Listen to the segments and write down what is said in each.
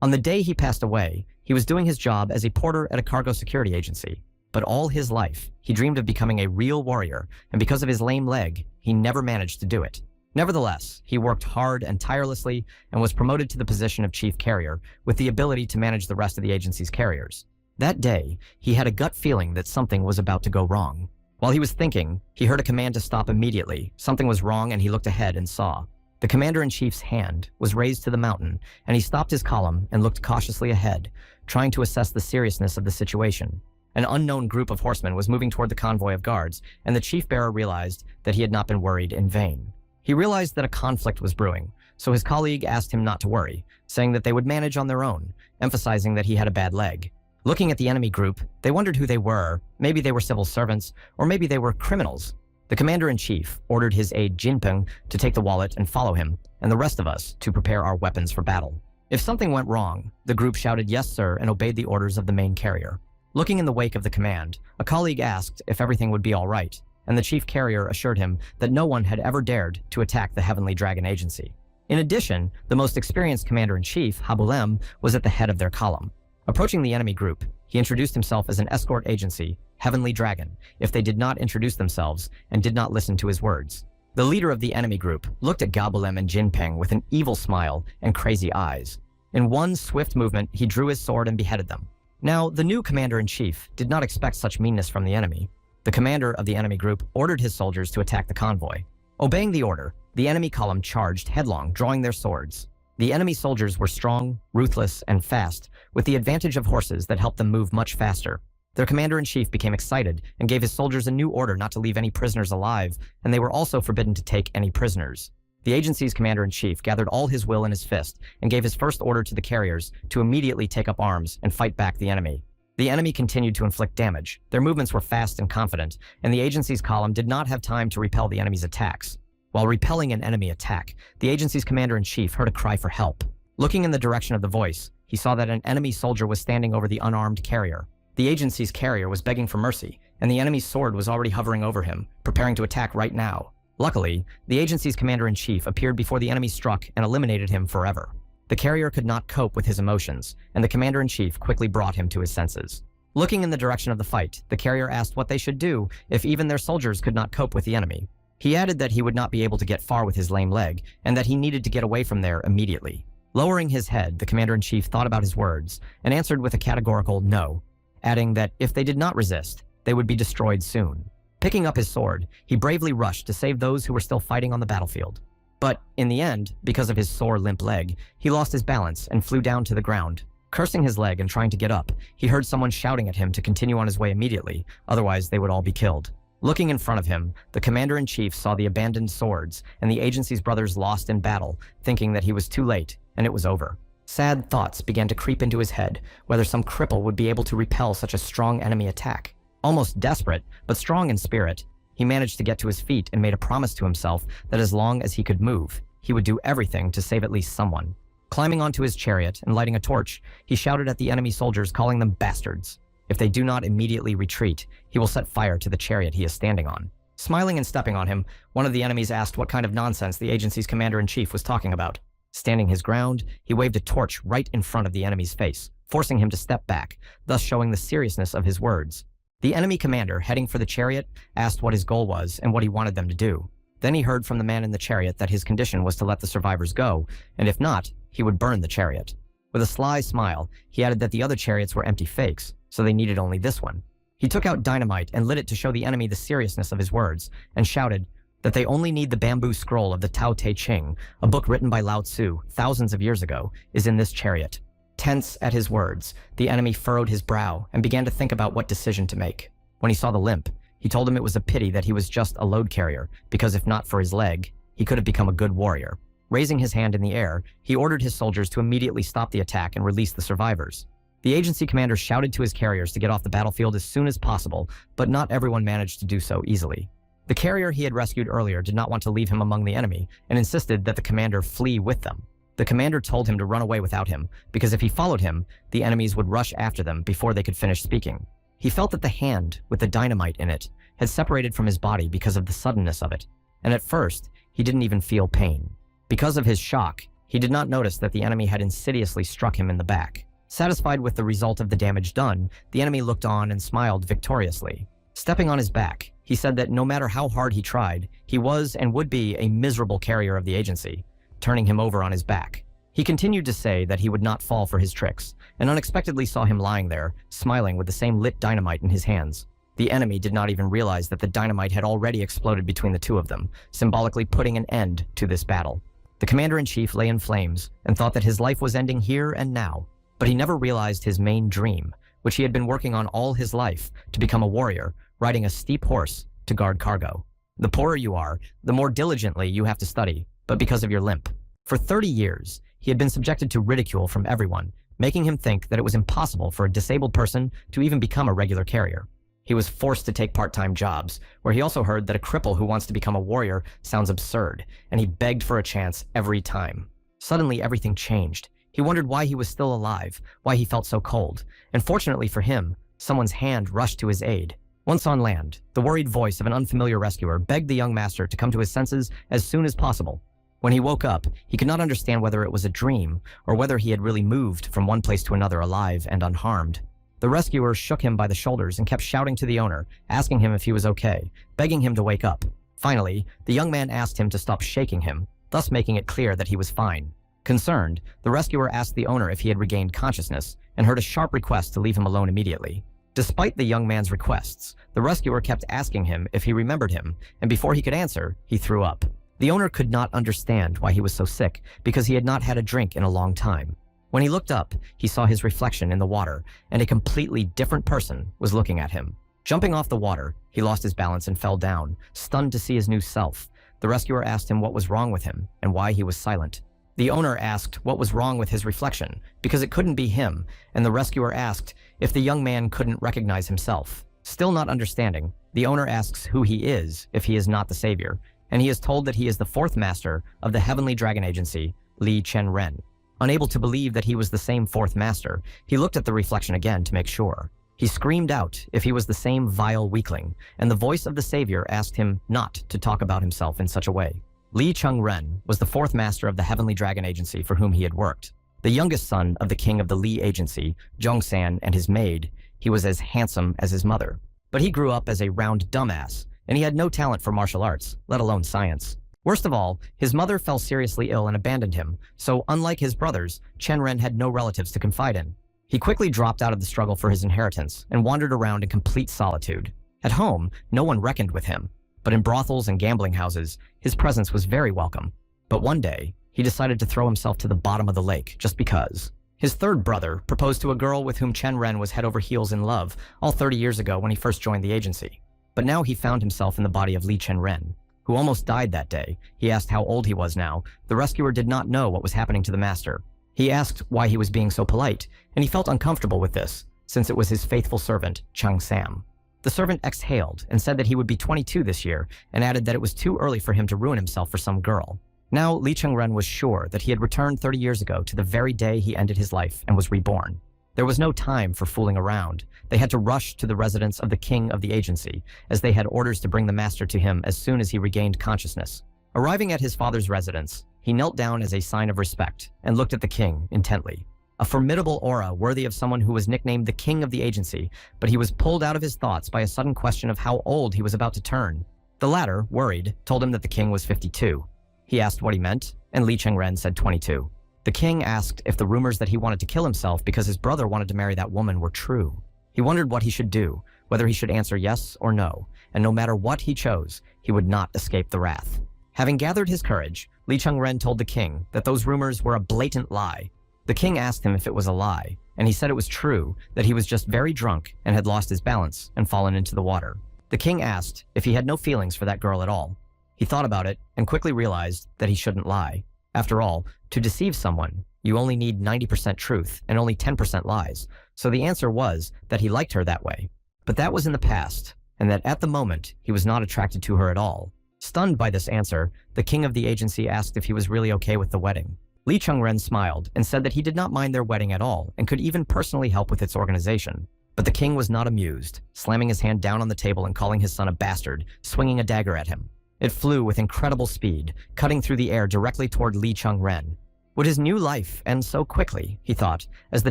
On the day he passed away, he was doing his job as a porter at a cargo security agency. But all his life, he dreamed of becoming a real warrior, and because of his lame leg, he never managed to do it. Nevertheless, he worked hard and tirelessly and was promoted to the position of chief carrier with the ability to manage the rest of the agency's carriers. That day, he had a gut feeling that something was about to go wrong. While he was thinking, he heard a command to stop immediately. Something was wrong and he looked ahead and saw. The commander-in-chief's hand was raised to the mountain, and he stopped his column and looked cautiously ahead, trying to assess the seriousness of the situation. An unknown group of horsemen was moving toward the convoy of guards, and the chief bearer realized that he had not been worried in vain. He realized that a conflict was brewing, so his colleague asked him not to worry, saying that they would manage on their own, emphasizing that he had a bad leg. Looking at the enemy group, they wondered who they were. Maybe they were civil servants, or maybe they were criminals. The commander-in-chief ordered his aide Jinping to take the wallet and follow him, and the rest of us to prepare our weapons for battle. If something went wrong, the group shouted yes sir and obeyed the orders of the main carrier. Looking in the wake of the command, a colleague asked if everything would be all right, and the chief carrier assured him that no one had ever dared to attack the Heavenly Dragon Agency. In addition, the most experienced commander-in-chief, Habulem, was at the head of their column. Approaching the enemy group, he introduced himself as an escort agency, Heavenly Dragon, if they did not introduce themselves and did not listen to his words. The leader of the enemy group looked at Gabulem and Jinping with an evil smile and crazy eyes. In one swift movement, he drew his sword and beheaded them. Now, the new commander-in-chief did not expect such meanness from the enemy. The commander of the enemy group ordered his soldiers to attack the convoy. Obeying the order, the enemy column charged headlong, drawing their swords. The enemy soldiers were strong, ruthless, and fast, with the advantage of horses that helped them move much faster. Their commander-in-chief became excited and gave his soldiers a new order not to leave any prisoners alive, and they were also forbidden to take any prisoners. The agency's commander-in-chief gathered all his will in his fist and gave his first order to the carriers to immediately take up arms and fight back the enemy. The enemy continued to inflict damage. Their movements were fast and confident, and the agency's column did not have time to repel the enemy's attacks. While repelling an enemy attack, the agency's commander-in-chief heard a cry for help. Looking in the direction of the voice, he saw that an enemy soldier was standing over the unarmed carrier. The agency's carrier was begging for mercy, and the enemy's sword was already hovering over him, preparing to attack right now. Luckily, the agency's commander-in-chief appeared before the enemy struck and eliminated him forever. The carrier could not cope with his emotions, and the commander-in-chief quickly brought him to his senses. Looking in the direction of the fight, the carrier asked what they should do if even their soldiers could not cope with the enemy. He added that he would not be able to get far with his lame leg, and that he needed to get away from there immediately. Lowering his head, the commander-in-chief thought about his words and answered with a categorical no, adding that if they did not resist, they would be destroyed soon. Picking up his sword, he bravely rushed to save those who were still fighting on the battlefield. But in the end, because of his sore, limp leg, he lost his balance and flew down to the ground. Cursing his leg and trying to get up, he heard someone shouting at him to continue on his way immediately, otherwise they would all be killed. Looking in front of him, the commander-in-chief saw the abandoned swords and the agency's brothers lost in battle, thinking that he was too late and it was over. Sad thoughts began to creep into his head, whether some cripple would be able to repel such a strong enemy attack. Almost desperate, but strong in spirit, he managed to get to his feet and made a promise to himself that as long as he could move, he would do everything to save at least someone. Climbing onto his chariot and lighting a torch, he shouted at the enemy soldiers, calling them bastards. If they do not immediately retreat, he will set fire to the chariot he is standing on. Smiling and stepping on him, one of the enemies asked what kind of nonsense the agency's commander-in-chief was talking about. Standing his ground, he waved a torch right in front of the enemy's face, forcing him to step back, thus showing the seriousness of his words. The enemy commander, heading for the chariot, asked what his goal was and what he wanted them to do. Then he heard from the man in the chariot that his condition was to let the survivors go, and if not, he would burn the chariot. With a sly smile, he added that the other chariots were empty fakes, so they needed only this one. He took out dynamite and lit it to show the enemy the seriousness of his words, and shouted that they only need the bamboo scroll of the Tao Te Ching, a book written by Lao Tzu thousands of years ago, is in this chariot. Tense at his words, the enemy furrowed his brow and began to think about what decision to make. When he saw the limp, he told him it was a pity that he was just a load carrier, because if not for his leg, he could have become a good warrior. Raising his hand in the air, he ordered his soldiers to immediately stop the attack and release the survivors. The agency commander shouted to his carriers to get off the battlefield as soon as possible, but not everyone managed to do so easily. The carrier he had rescued earlier did not want to leave him among the enemy and insisted that the commander flee with them. The commander told him to run away without him, because if he followed him, the enemies would rush after them before they could finish speaking. He felt that the hand, with the dynamite in it, had separated from his body because of the suddenness of it, and at first, he didn't even feel pain. Because of his shock, He did not notice that the enemy had insidiously struck him in the back. Satisfied with the result of the damage done, the enemy looked on and smiled victoriously. Stepping on his back, he said that no matter how hard he tried, he was and would be a miserable carrier of the agency, turning him over on his back. He continued to say that he would not fall for his tricks, and unexpectedly saw him lying there, smiling with the same lit dynamite in his hands. The enemy did not even realize that the dynamite had already exploded between the two of them, symbolically putting an end to this battle. The commander-in-chief lay in flames and thought that his life was ending here and now, but he never realized his main dream, which he had been working on all his life, to become a warrior, riding a steep horse to guard cargo. The poorer you are, the more diligently you have to study, but because of your limp. For 30 years, he had been subjected to ridicule from everyone, making him think that it was impossible for a disabled person to even become a regular carrier. He was forced to take part-time jobs, where he also heard that a cripple who wants to become a warrior sounds absurd, and he begged for a chance every time. Suddenly, everything changed. He wondered why he was still alive, why he felt so cold, and fortunately for him, someone's hand rushed to his aid. Once on land, the worried voice of an unfamiliar rescuer begged the young master to come to his senses as soon as possible. When he woke up, he could not understand whether it was a dream or whether he had really moved from one place to another alive and unharmed. The rescuer shook him by the shoulders and kept shouting to the owner, asking him if he was okay, begging him to wake up. Finally, the young man asked him to stop shaking him, thus making it clear that he was fine. Concerned, the rescuer asked the owner if he had regained consciousness and heard a sharp request to leave him alone immediately. Despite the young man's requests, the rescuer kept asking him if he remembered him, and before he could answer, he threw up. The owner could not understand why he was so sick because he had not had a drink in a long time. When he looked up, he saw his reflection in the water, and a completely different person was looking at him. Jumping off the water, he lost his balance and fell down, stunned to see his new self. The rescuer asked him what was wrong with him and why he was silent. The owner asked what was wrong with his reflection, because it couldn't be him, and the rescuer asked if the young man couldn't recognize himself. Still not understanding, the owner asks who he is if he is not the savior, and he is told that he is the fourth master of the Heavenly Dragon Agency, Li Chen-ren. Unable to believe that he was the same fourth master, he looked at the reflection again to make sure. He screamed out if he was the same vile weakling, and the voice of the savior asked him not to talk about himself in such a way. Li Chen-ren was the fourth master of the Heavenly Dragon Agency for whom he had worked. The youngest son of the king of the Li Agency, Zhongsan, and his maid, he was as handsome as his mother. But he grew up as a round dumbass, and he had no talent for martial arts, let alone science. Worst of all, his mother fell seriously ill and abandoned him, so unlike his brothers, Chen-ren had no relatives to confide in. He quickly dropped out of the struggle for his inheritance and wandered around in complete solitude. At home, no one reckoned with him, but in brothels and gambling houses, his presence was very welcome. But one day, he decided to throw himself to the bottom of the lake just because. His third brother proposed to a girl with whom Chen-ren was head over heels in love all 30 years ago when he first joined the agency. But now he found himself in the body of Li Chen-ren, who almost died that day. He asked how old he was now. The rescuer did not know what was happening to the master. He asked why he was being so polite, and he felt uncomfortable with this, since it was his faithful servant, Chang Sam. The servant exhaled and said that he would be 22 this year, and added that it was too early for him to ruin himself for some girl. Now, Li Chen-ren was sure that he had returned 30 years ago to the very day he ended his life and was reborn. There was no time for fooling around. They had to rush to the residence of the king of the agency, as they had orders to bring the master to him as soon as he regained consciousness. Arriving at his father's residence, he knelt down as a sign of respect and looked at the king intently. A formidable aura worthy of someone who was nicknamed the king of the agency, but he was pulled out of his thoughts by a sudden question of how old he was about to turn. The latter, worried, told him that the king was 52. He asked what he meant, and Li Chen-ren said 22. The king asked if the rumors that he wanted to kill himself because his brother wanted to marry that woman were true. He wondered what he should do, whether he should answer yes or no, and no matter what he chose, he would not escape the wrath. Having gathered his courage, Li Chen-ren told the king that those rumors were a blatant lie. The king asked him if it was a lie, and he said it was true, that he was just very drunk and had lost his balance and fallen into the water. The king asked if he had no feelings for that girl at all. He thought about it and quickly realized that he shouldn't lie. After all, to deceive someone, you only need 90% truth and only 10% lies, so the answer was that he liked her that way. But that was in the past, and that at the moment, he was not attracted to her at all. Stunned by this answer, the king of the agency asked if he was really okay with the wedding. Li Chen-ren smiled and said that he did not mind their wedding at all and could even personally help with its organization. But the king was not amused, slamming his hand down on the table and calling his son a bastard, swinging a dagger at him. It flew with incredible speed, cutting through the air directly toward Li Chen-ren. Would his new life end so quickly, he thought, as the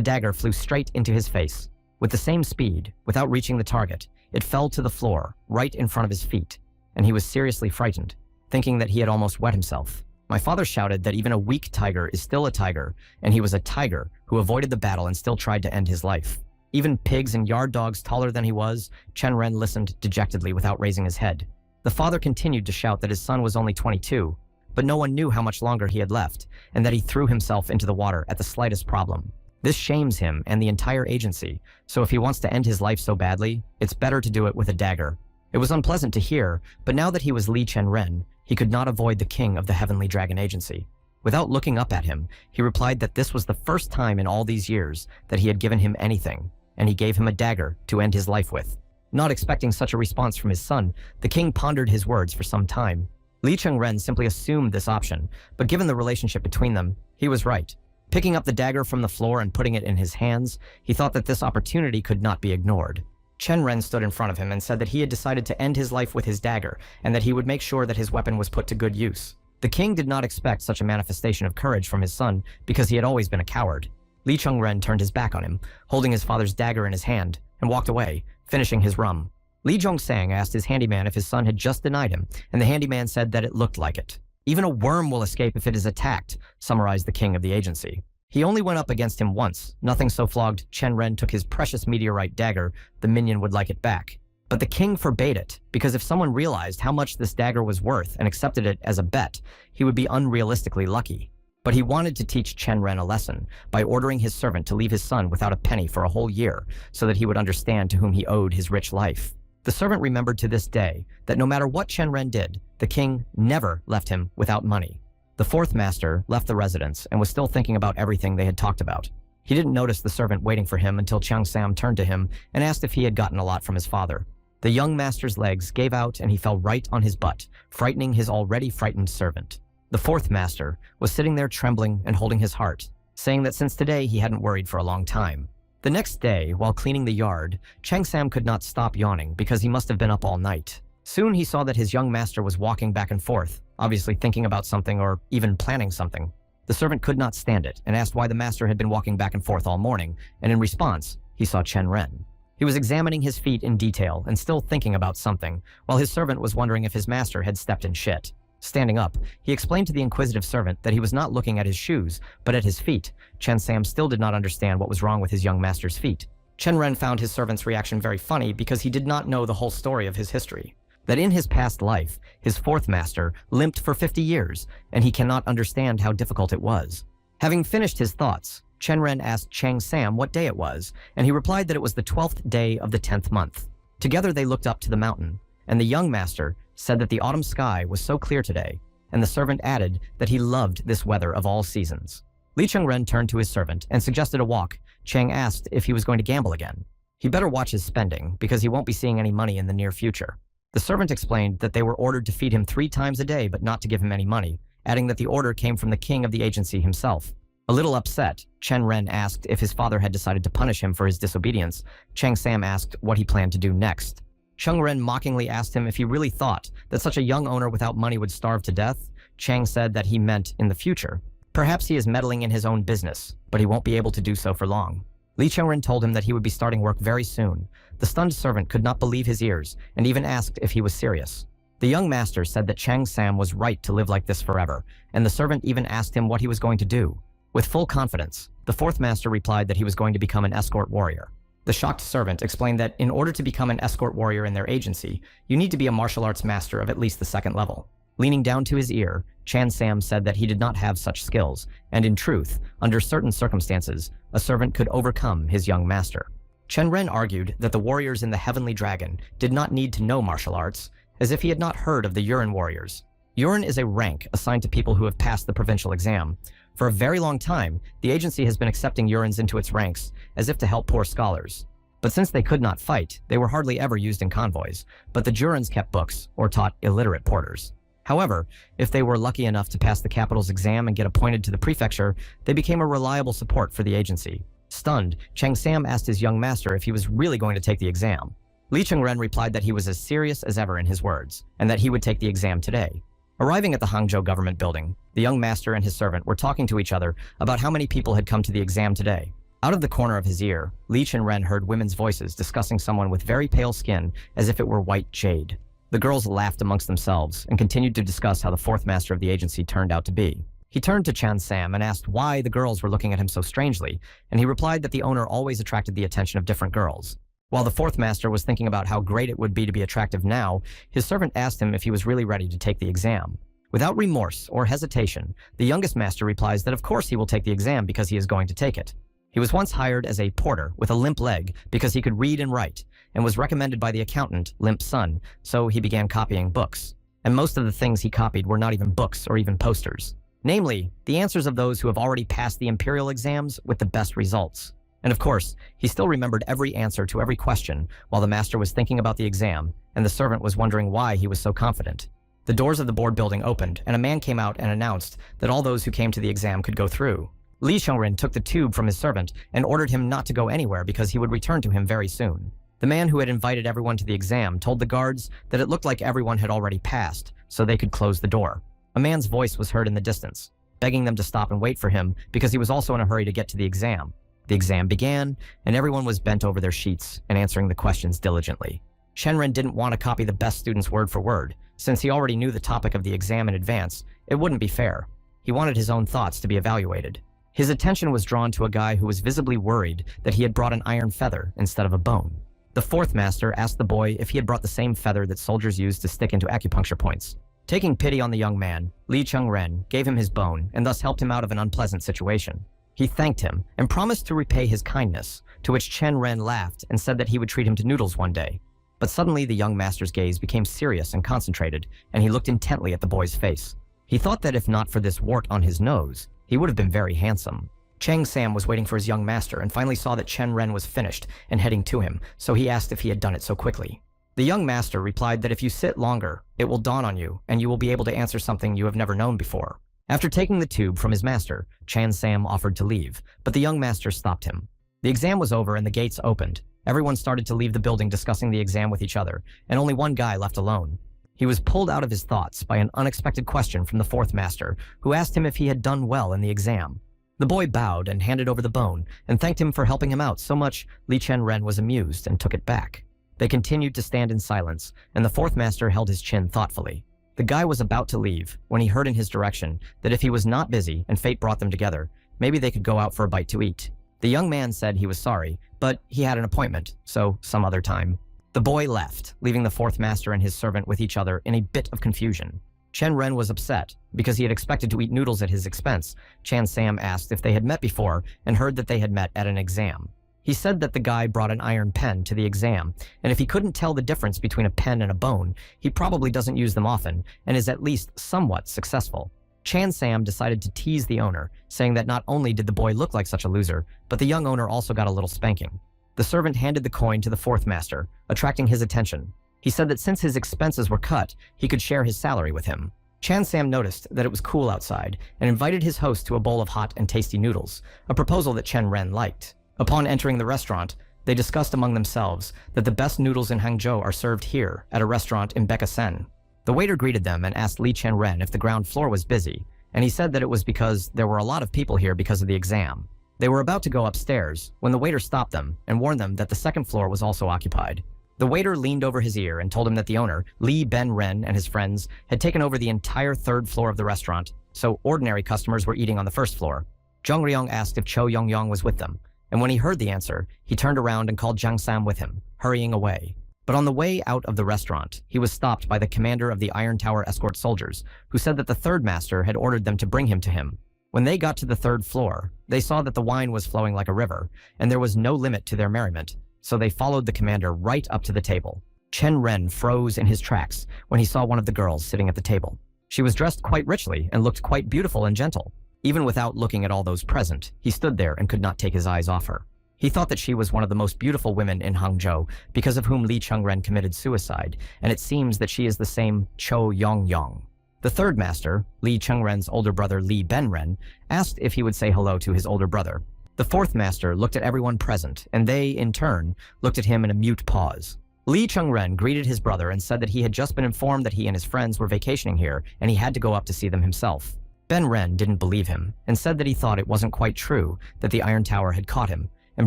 dagger flew straight into his face. With the same speed, without reaching the target, it fell to the floor, right in front of his feet, and he was seriously frightened, thinking that he had almost wet himself. My father shouted that even a weak tiger is still a tiger, and he was a tiger who avoided the battle and still tried to end his life. Even pigs and yard dogs taller than he was, Chen Ren listened dejectedly without raising his head. The father continued to shout that his son was only 22, but no one knew how much longer he had left, and that he threw himself into the water at the slightest problem. This shames him and the entire agency, so if he wants to end his life so badly, it's better to do it with a dagger. It was unpleasant to hear, but now that he was Li Chen Ren, he could not avoid the king of the Heavenly Dragon Agency. Without looking up at him, he replied that this was the first time in all these years that he had given him anything, and he gave him a dagger to end his life with. Not expecting such a response from his son, the king pondered his words for some time. Li Chengren simply assumed this option, but given the relationship between them, he was right. Picking up the dagger from the floor and putting it in his hands, he thought that this opportunity could not be ignored. Chen Ren stood in front of him and said that he had decided to end his life with his dagger, and that he would make sure that his weapon was put to good use. The king did not expect such a manifestation of courage from his son, because he had always been a coward. Li Chengren turned his back on him, holding his father's dagger in his hand, and walked away, finishing his rum. Li Zhongsang asked his handyman if his son had just denied him, and the handyman said that it looked like it. Even a worm will escape if it is attacked, summarized the king of the agency. He only went up against him once. Nothing so flogged, Chen Ren took his precious meteorite dagger, the minion would like it back. But the king forbade it, because if someone realized how much this dagger was worth and accepted it as a bet, he would be unrealistically lucky. But he wanted to teach Chen Ren a lesson by ordering his servant to leave his son without a penny for a whole year, so that he would understand to whom he owed his rich life. The servant remembered to this day that no matter what Chen Ren did, the king never left him without money. The fourth master left the residence and was still thinking about everything they had talked about. He didn't notice the servant waiting for him until Chiang Sam turned to him and asked if he had gotten a lot from his father. The young master's legs gave out and he fell right on his butt, frightening his already frightened servant. The fourth master was sitting there trembling and holding his heart, saying that since today he hadn't worried for a long time. The next day, while cleaning the yard, Chiang Sam could not stop yawning because he must have been up all night. Soon he saw that his young master was walking back and forth, obviously thinking about something or even planning something. The servant could not stand it and asked why the master had been walking back and forth all morning, and in response, he saw Chen Ren. He was examining his feet in detail and still thinking about something, while his servant was wondering if his master had stepped in shit. Standing up, he explained to the inquisitive servant that he was not looking at his shoes, but at his feet. Chen Sam still did not understand what was wrong with his young master's feet. Chen Ren found his servant's reaction very funny because he did not know the whole story of his history. That in his past life, his fourth master limped for 50 years, and he cannot understand how difficult it was. Having finished his thoughts, Chen Ren asked Chiang Sam what day it was, and he replied that it was the 12th day of the 10th month. Together they looked up to the mountain, and the young master said that the autumn sky was so clear today, and the servant added that he loved this weather of all seasons. Li Chengren turned to his servant and suggested a walk. Chang asked if he was going to gamble again. He better watch his spending, because he won't be seeing any money in the near future. The servant explained that they were ordered to feed him 3 times a day but not to give him any money, adding that the order came from the king of the agency himself. A little upset, Chen Ren asked if his father had decided to punish him for his disobedience. Chiang Sam asked what he planned to do next. Chen Ren mockingly asked him if he really thought that such a young owner without money would starve to death. Chang said that he meant in the future. Perhaps he is meddling in his own business, but he won't be able to do so for long. Li Chengren told him that he would be starting work very soon. The stunned servant could not believe his ears and even asked if he was serious. The young master said that Chiang Sam was right to live like this forever, and the servant even asked him what he was going to do. With full confidence, the fourth master replied that he was going to become an escort warrior. The shocked servant explained that in order to become an escort warrior in their agency, you need to be a martial arts master of at least the 2nd level. Leaning down to his ear, Chan Sam said that he did not have such skills, and in truth, under certain circumstances, a servant could overcome his young master. Chen Ren argued that the warriors in the Heavenly Dragon did not need to know martial arts, as if he had not heard of the Yuren warriors. Yuren is a rank assigned to people who have passed the provincial exam. For a very long time, the agency has been accepting Yurens into its ranks, as if to help poor scholars. But since they could not fight, they were hardly ever used in convoys, but the Jurens kept books, or taught illiterate porters. However, if they were lucky enough to pass the capital's exam and get appointed to the prefecture, they became a reliable support for the agency. Stunned, Chang Sam asked his young master if he was really going to take the exam. Li Chengren replied that he was as serious as ever in his words, and that he would take the exam today. Arriving at the Hangzhou government building, the young master and his servant were talking to each other about how many people had come to the exam today. Out of the corner of his ear, Li Chenren heard women's voices discussing someone with very pale skin as if it were white jade. The girls laughed amongst themselves and continued to discuss how the fourth master of the agency turned out to be. He turned to Chan Sam and asked why the girls were looking at him so strangely, and he replied that the owner always attracted the attention of different girls. While the fourth master was thinking about how great it would be to be attractive now, his servant asked him if he was really ready to take the exam. Without remorse or hesitation, the youngest master replies that of course he will take the exam because he is going to take it. He was once hired as a porter with a limp leg because he could read and write, and was recommended by the accountant, Limp Son, so he began copying books. And most of the things he copied were not even books or even posters. Namely, the answers of those who have already passed the imperial exams with the best results. And of course, he still remembered every answer to every question while the master was thinking about the exam, and the servant was wondering why he was so confident. The doors of the board building opened, and a man came out and announced that all those who came to the exam could go through. Li Chengren took the tube from his servant and ordered him not to go anywhere because he would return to him very soon. The man who had invited everyone to the exam told the guards that it looked like everyone had already passed, so they could close the door. A man's voice was heard in the distance, begging them to stop and wait for him because he was also in a hurry to get to the exam. The exam began, and everyone was bent over their sheets and answering the questions diligently. Shenren didn't want to copy the best students word for word. Since he already knew the topic of the exam in advance, it wouldn't be fair. He wanted his own thoughts to be evaluated. His attention was drawn to a guy who was visibly worried that he had brought an iron feather instead of a bone. The fourth master asked the boy if he had brought the same feather that soldiers use to stick into acupuncture points. Taking pity on the young man, Li Chengren gave him his bone and thus helped him out of an unpleasant situation. He thanked him and promised to repay his kindness, to which Chen Ren laughed and said that he would treat him to noodles one day. But suddenly the young master's gaze became serious and concentrated, and he looked intently at the boy's face. He thought that if not for this wart on his nose, he would have been very handsome. Chang Sam was waiting for his young master and finally saw that Chen Ren was finished and heading to him, so he asked if he had done it so quickly. The young master replied that if you sit longer, it will dawn on you, and you will be able to answer something you have never known before. After taking the tube from his master, Chan Sam offered to leave, but the young master stopped him. The exam was over and the gates opened. Everyone started to leave the building discussing the exam with each other, and only one guy left alone. He was pulled out of his thoughts by an unexpected question from the fourth master, who asked him if he had done well in the exam. The boy bowed and handed over the bone, and thanked him for helping him out so much Li Chen-ren was amused and took it back. They continued to stand in silence, and the fourth master held his chin thoughtfully. The guy was about to leave when he heard in his direction that if he was not busy and fate brought them together, maybe they could go out for a bite to eat. The young man said he was sorry, but he had an appointment, so some other time. The boy left, leaving the fourth master and his servant with each other in a bit of confusion. Chen Ren was upset because he had expected to eat noodles at his expense. Chan Sam asked if they had met before and heard that they had met at an exam. He said that the guy brought an iron pen to the exam, and if he couldn't tell the difference between a pen and a bone, he probably doesn't use them often and is at least somewhat successful. Chan Sam decided to tease the owner, saying that not only did the boy look like such a loser, but the young owner also got a little spanking. The servant handed the coin to the fourth master, attracting his attention. He said that since his expenses were cut, he could share his salary with him. Chan Sam noticed that it was cool outside and invited his host to a bowl of hot and tasty noodles, a proposal that Chen Ren liked. Upon entering the restaurant, they discussed among themselves that the best noodles in Hangzhou are served here at a restaurant in Bekasen. The waiter greeted them and asked Li Chen-ren if the ground floor was busy, and he said that it was because there were a lot of people here because of the exam. They were about to go upstairs when the waiter stopped them and warned them that the second floor was also occupied. The waiter leaned over his ear and told him that the owner, Li Ben-ren, and his friends had taken over the entire third floor of the restaurant, so ordinary customers were eating on the first floor. Zhang Ryong asked if Cho Yongyong was with them, and when he heard the answer, he turned around and called Jiang Sam with him, hurrying away. But on the way out of the restaurant, he was stopped by the commander of the Iron Tower escort soldiers, who said that the third master had ordered them to bring him to him. When they got to the third floor, they saw that the wine was flowing like a river, and there was no limit to their merriment, so they followed the commander right up to the table. Chen Ren froze in his tracks when he saw one of the girls sitting at the table. She was dressed quite richly and looked quite beautiful and gentle. Even without looking at all those present, he stood there and could not take his eyes off her. He thought that she was one of the most beautiful women in Hangzhou, because of whom Li Chengren committed suicide, and it seems that she is the same Cho Yongyong. The third master, Li Chengren's older brother Li Benren, asked if he would say hello to his older brother. The fourth master looked at everyone present, and they, in turn, looked at him in a mute pause. Li Chengren greeted his brother and said that he had just been informed that he and his friends were vacationing here and he had to go up to see them himself. Ben Ren didn't believe him and said that he thought it wasn't quite true that the Iron Tower had caught him and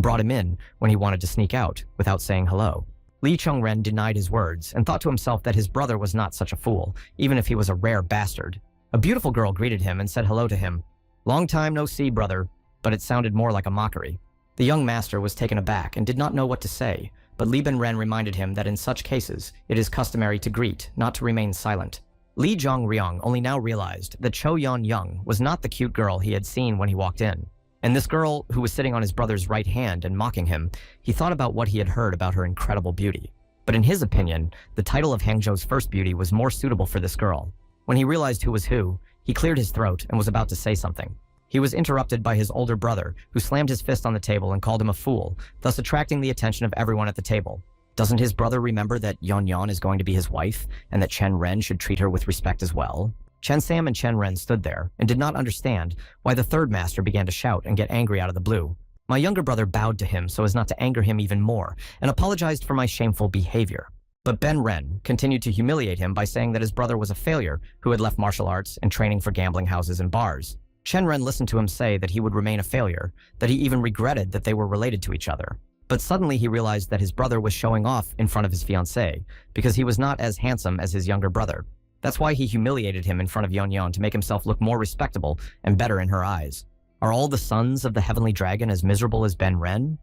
brought him in when he wanted to sneak out without saying hello. Li Chengren denied his words and thought to himself that his brother was not such a fool, even if he was a rare bastard. A beautiful girl greeted him and said hello to him. "Long time no see, brother," but it sounded more like a mockery. The young master was taken aback and did not know what to say, but Li Benren reminded him that in such cases, it is customary to greet, not to remain silent. Li Zhongryong only now realized that Cho Yan Young was not the cute girl he had seen when he walked in. And this girl, who was sitting on his brother's right hand and mocking him, he thought about what he had heard about her incredible beauty. But in his opinion, the title of Hangzhou's first beauty was more suitable for this girl. When he realized who was who, he cleared his throat and was about to say something. He was interrupted by his older brother, who slammed his fist on the table and called him a fool, thus attracting the attention of everyone at the table. Doesn't his brother remember that Yan Yan is going to be his wife, and that Chen Ren should treat her with respect as well? Chen Sam and Chen Ren stood there and did not understand why the third master began to shout and get angry out of the blue. My younger brother bowed to him so as not to anger him even more and apologized for my shameful behavior. But Ben Ren continued to humiliate him by saying that his brother was a failure who had left martial arts and training for gambling houses and bars. Chen Ren listened to him say that he would remain a failure, that he even regretted that they were related to each other. But suddenly he realized that his brother was showing off in front of his fiancée because he was not as handsome as his younger brother. That's why he humiliated him in front of Yan Yan to make himself look more respectable and better in her eyes. Are all the sons of the Heavenly Dragon as miserable as Ben Ren?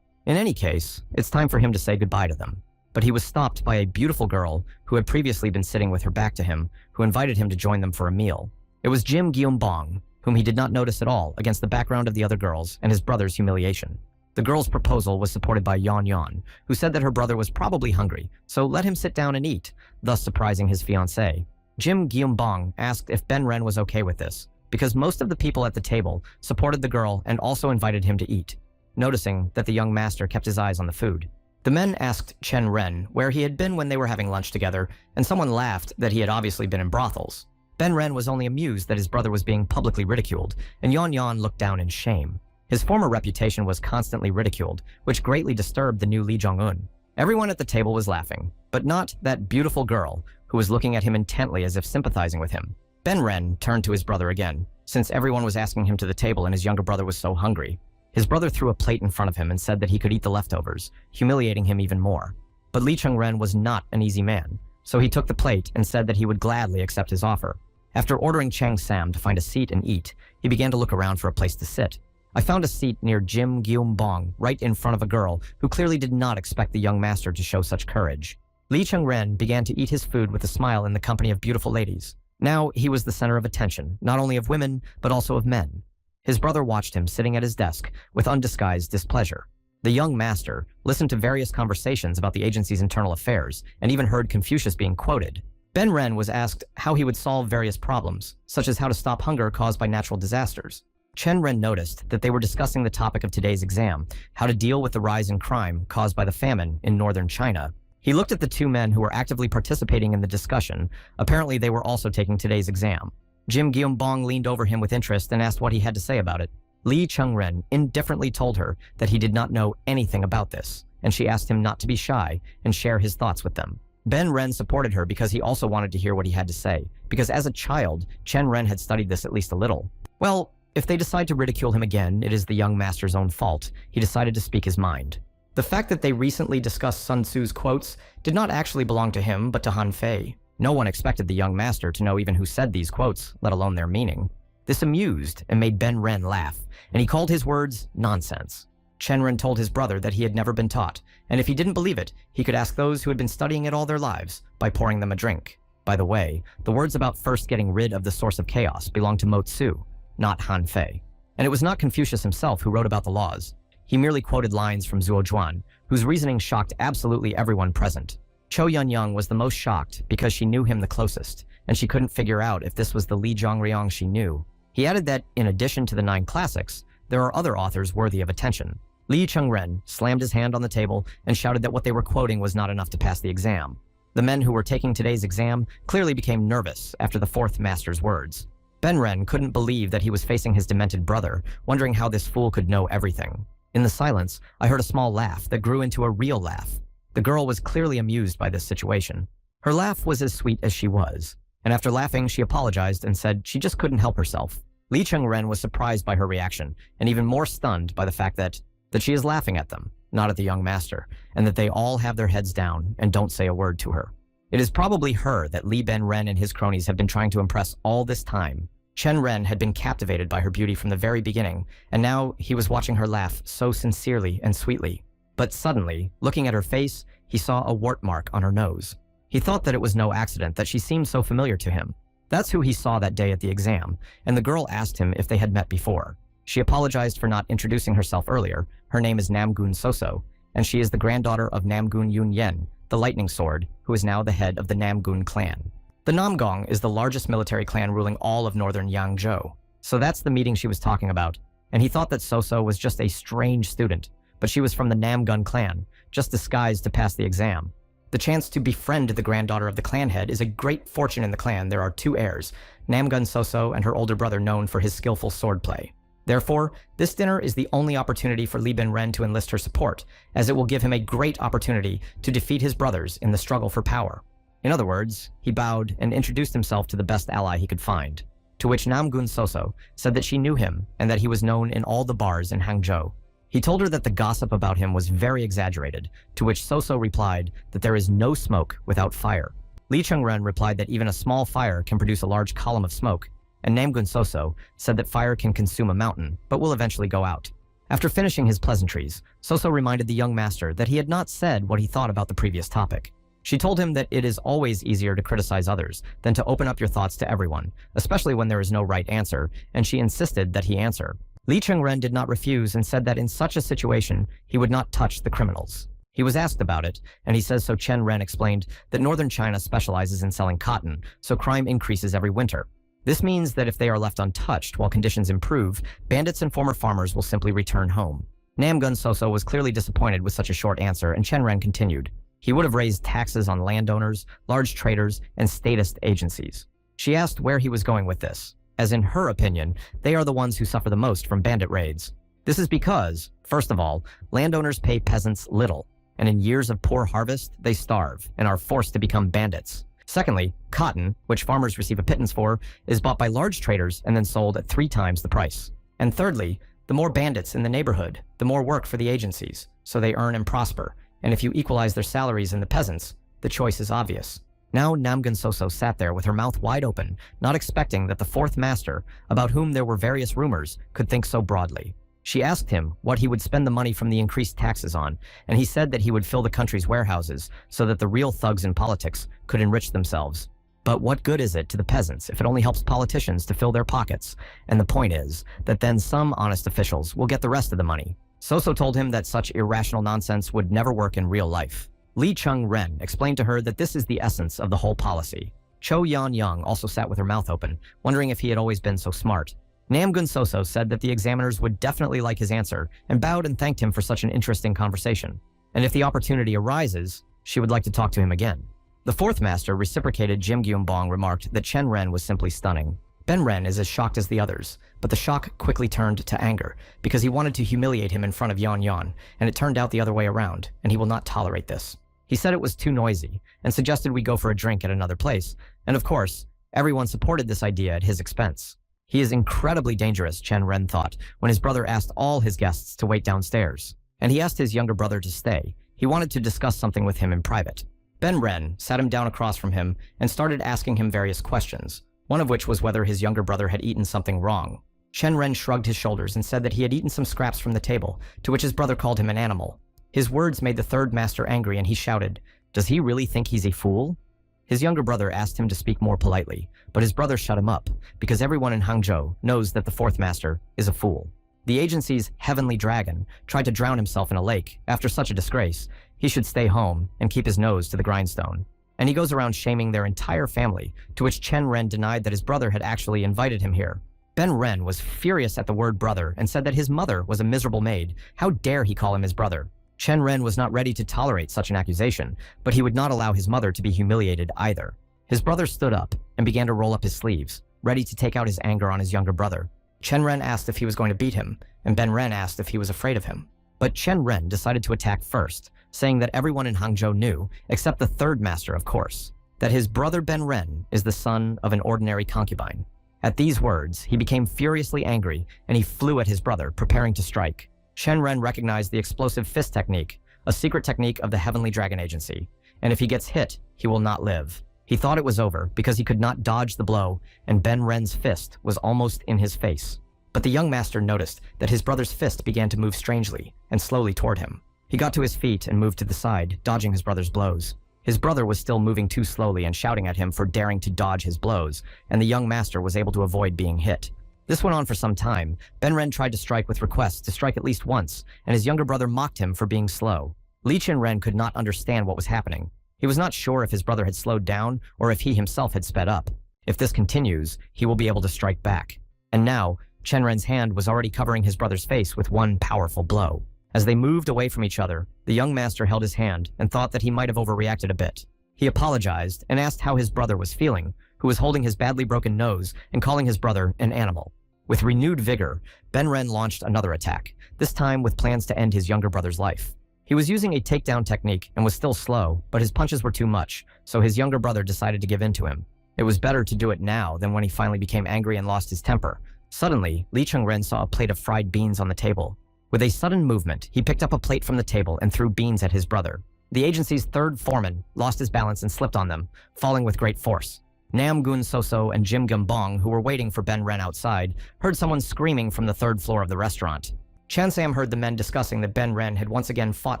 In any case, it's time for him to say goodbye to them. But he was stopped by a beautiful girl who had previously been sitting with her back to him, who invited him to join them for a meal. It was Jim Guillaume-Bong, whom he did not notice at all against the background of the other girls and his brother's humiliation. The girl's proposal was supported by Yan Yan, who said that her brother was probably hungry, so let him sit down and eat, thus surprising his fiancée. Jim Guillaume-Bong asked if Ben Ren was okay with this, because most of the people at the table supported the girl and also invited him to eat, noticing that the young master kept his eyes on the food. The men asked Chen Ren where he had been when they were having lunch together, and someone laughed that he had obviously been in brothels. Ben Ren was only amused that his brother was being publicly ridiculed, and Yan Yan looked down in shame. His former reputation was constantly ridiculed, which greatly disturbed the new Li Jong-un. Everyone at the table was laughing, but not that beautiful girl, who was looking at him intently as if sympathizing with him. Ben Ren turned to his brother again, since everyone was asking him to the table and his younger brother was so hungry. His brother threw a plate in front of him and said that he could eat the leftovers, humiliating him even more. But Li Chengren was not an easy man, so he took the plate and said that he would gladly accept his offer. After ordering Chang Sam to find a seat and eat, he began to look around for a place to sit. I found a seat near Jim Guillaume-Bong, right in front of a girl who clearly did not expect the young master to show such courage. Li Chengren began to eat his food with a smile in the company of beautiful ladies. Now he was the center of attention, not only of women, but also of men. His brother watched him sitting at his desk with undisguised displeasure. The young master listened to various conversations about the agency's internal affairs and even heard Confucius being quoted. Ben Ren was asked how he would solve various problems, such as how to stop hunger caused by natural disasters. Chen Ren noticed that they were discussing the topic of today's exam, how to deal with the rise in crime caused by the famine in northern China. He looked at the two men who were actively participating in the discussion. Apparently, they were also taking today's exam. Jim Guillaume-Bong leaned over him with interest and asked what he had to say about it. Li Chengren indifferently told her that he did not know anything about this, and she asked him not to be shy and share his thoughts with them. Ben Ren supported her because he also wanted to hear what he had to say, because as a child, Chen Ren had studied this at least a little. Well, if they decide to ridicule him again, it is the young master's own fault. He decided to speak his mind. The fact that they recently discussed Sun Tzu's quotes did not actually belong to him, but to Han Fei. No one expected the young master to know even who said these quotes, let alone their meaning. This amused and made Ben Ren laugh, and he called his words nonsense. Chen Ren told his brother that he had never been taught, and if he didn't believe it, he could ask those who had been studying it all their lives by pouring them a drink. By the way, the words about first getting rid of the source of chaos belonged to Mo Tzu, not Han Fei. And it was not Confucius himself who wrote about the laws. He merely quoted lines from Zhuo Zhuan, whose reasoning shocked absolutely everyone present. Cho Yunyang was the most shocked because she knew him the closest, and she couldn't figure out if this was the Li Zhongryong she knew. He added that, in addition to the 9 classics, there are other authors worthy of attention. Li Chengren slammed his hand on the table and shouted that what they were quoting was not enough to pass the exam. The men who were taking today's exam clearly became nervous after the 4th master's words. Ben Ren couldn't believe that he was facing his demented brother, wondering how this fool could know everything. In the silence, I heard a small laugh that grew into a real laugh. The girl was clearly amused by this situation. Her laugh was as sweet as she was, and after laughing, she apologized and said she just couldn't help herself. Li Chengren was surprised by her reaction, and even more stunned by the fact that she is laughing at them, not at the young master, and that they all have their heads down and don't say a word to her. It is probably her that Li Ben-ren and his cronies have been trying to impress all this time. Chen Ren had been captivated by her beauty from the very beginning, and now he was watching her laugh so sincerely and sweetly. But suddenly, looking at her face, he saw a wart mark on her nose. He thought that it was no accident that she seemed so familiar to him. That's who he saw that day at the exam, and the girl asked him if they had met before. She apologized for not introducing herself earlier. Her name is Namgun Soso, and she is the granddaughter of Namgun Yun Yen, the Lightning Sword, who is now the head of the Namgun clan. The Namgong is the largest military clan ruling all of northern Yangzhou. So that's the meeting she was talking about, and he thought that Soso was just a strange student, but she was from the Namgun clan, just disguised to pass the exam. The chance to befriend the granddaughter of the clan head is a great fortune in the clan. There are two heirs, Namgun Soso and her older brother known for his skillful swordplay. Therefore, this dinner is the only opportunity for Li Ben-ren to enlist her support, as it will give him a great opportunity to defeat his brothers in the struggle for power. In other words, he bowed and introduced himself to the best ally he could find, to which Namgun Soso said that she knew him and that he was known in all the bars in Hangzhou. He told her that the gossip about him was very exaggerated, to which Soso replied that there is no smoke without fire. Li Chengren replied that even a small fire can produce a large column of smoke, and Namgun Soso said that fire can consume a mountain, but will eventually go out. After finishing his pleasantries, Soso reminded the young master that he had not said what he thought about the previous topic. She told him that it is always easier to criticize others than to open up your thoughts to everyone, especially when there is no right answer, and she insisted that he answer. Li Chengren did not refuse and said that in such a situation, he would not touch the criminals. He was asked about it, and he says so Chen Ren explained that northern China specializes in selling cotton, so crime increases every winter. This means that if they are left untouched while conditions improve, bandits and former farmers will simply return home. Namgun Soso was clearly disappointed with such a short answer, and Chen Ren continued. He would have raised taxes on landowners, large traders, and statist agencies. She asked where he was going with this, as in her opinion, they are the ones who suffer the most from bandit raids. This is because, first of all, landowners pay peasants little, and in years of poor harvest, they starve and are forced to become bandits. Secondly, cotton, which farmers receive a pittance for, is bought by large traders and then sold at 3 times the price. And thirdly, the more bandits in the neighborhood, the more work for the agencies, so they earn and prosper. And if you equalize their salaries and the peasants, the choice is obvious. Now Namgun Soso sat there with her mouth wide open, not expecting that the fourth master, about whom there were various rumors, could think so broadly. She asked him what he would spend the money from the increased taxes on, and he said that he would fill the country's warehouses so that the real thugs in politics could enrich themselves. But what good is it to the peasants if it only helps politicians to fill their pockets? And the point is that then some honest officials will get the rest of the money. Soso told him that such irrational nonsense would never work in real life. Li Chengren explained to her that this is the essence of the whole policy. Cho Yan-young also sat with her mouth open, wondering if he had always been so smart. Namgun Soso said that the examiners would definitely like his answer and bowed and thanked him for such an interesting conversation. And if the opportunity arises, she would like to talk to him again. The fourth master reciprocated. Jim Gyumbong remarked that Chen Ren was simply stunning. Ben Ren is as shocked as the others, but the shock quickly turned to anger because he wanted to humiliate him in front of Yan Yan, and it turned out the other way around, and he will not tolerate this. He said it was too noisy and suggested we go for a drink at another place, and of course, everyone supported this idea at his expense. He is incredibly dangerous, Chen Ren thought, when his brother asked all his guests to wait downstairs. And he asked his younger brother to stay. He wanted to discuss something with him in private. Ben Ren sat him down across from him and started asking him various questions, one of which was whether his younger brother had eaten something wrong. Chen Ren shrugged his shoulders and said that he had eaten some scraps from the table, to which his brother called him an animal. His words made the third master angry, and he shouted, "Does he really think he's a fool?" His younger brother asked him to speak more politely, but his brother shut him up, because everyone in Hangzhou knows that the fourth master is a fool. The agency's heavenly dragon tried to drown himself in a lake. After such a disgrace, he should stay home and keep his nose to the grindstone. And he goes around shaming their entire family, to which Chen Ren denied that his brother had actually invited him here. Ben Ren was furious at the word brother and said that his mother was a miserable maid. How dare he call him his brother? Chen Ren was not ready to tolerate such an accusation, but he would not allow his mother to be humiliated either. His brother stood up and began to roll up his sleeves, ready to take out his anger on his younger brother. Chen Ren asked if he was going to beat him, and Ben Ren asked if he was afraid of him. But Chen Ren decided to attack first, saying that everyone in Hangzhou knew, except the third master, of course, that his brother Ben Ren is the son of an ordinary concubine. At these words, he became furiously angry, and he flew at his brother, preparing to strike. Chen Ren recognized the explosive fist technique, a secret technique of the Heavenly Dragon Agency, and if he gets hit, he will not live. He thought it was over because he could not dodge the blow, and Ben Ren's fist was almost in his face. But the young master noticed that his brother's fist began to move strangely and slowly toward him. He got to his feet and moved to the side, dodging his brother's blows. His brother was still moving too slowly and shouting at him for daring to dodge his blows, and the young master was able to avoid being hit. This went on for some time. Ben Ren tried to strike with requests to strike at least once, and his younger brother mocked him for being slow. Li Chen could not understand what was happening. He was not sure if his brother had slowed down or if he himself had sped up. If this continues, he will be able to strike back. And now, Chen Ren's hand was already covering his brother's face with one powerful blow. As they moved away from each other, the young master held his hand and thought that he might have overreacted a bit. He apologized and asked how his brother was feeling, who was holding his badly broken nose and calling his brother an animal. With renewed vigor, Ben Ren launched another attack, this time with plans to end his younger brother's life. He was using a takedown technique and was still slow, but his punches were too much, so his younger brother decided to give in to him. It was better to do it now than when he finally became angry and lost his temper. Suddenly, Li Chengren saw a plate of fried beans on the table. With a sudden movement, he picked up a plate from the table and threw beans at his brother. The agency's third foreman lost his balance and slipped on them, falling with great force. Nam Gun Soso and Jim Gumbong, who were waiting for Ben Ren outside, heard someone screaming from the third floor of the restaurant. Chan Sam heard the men discussing that Ben Ren had once again fought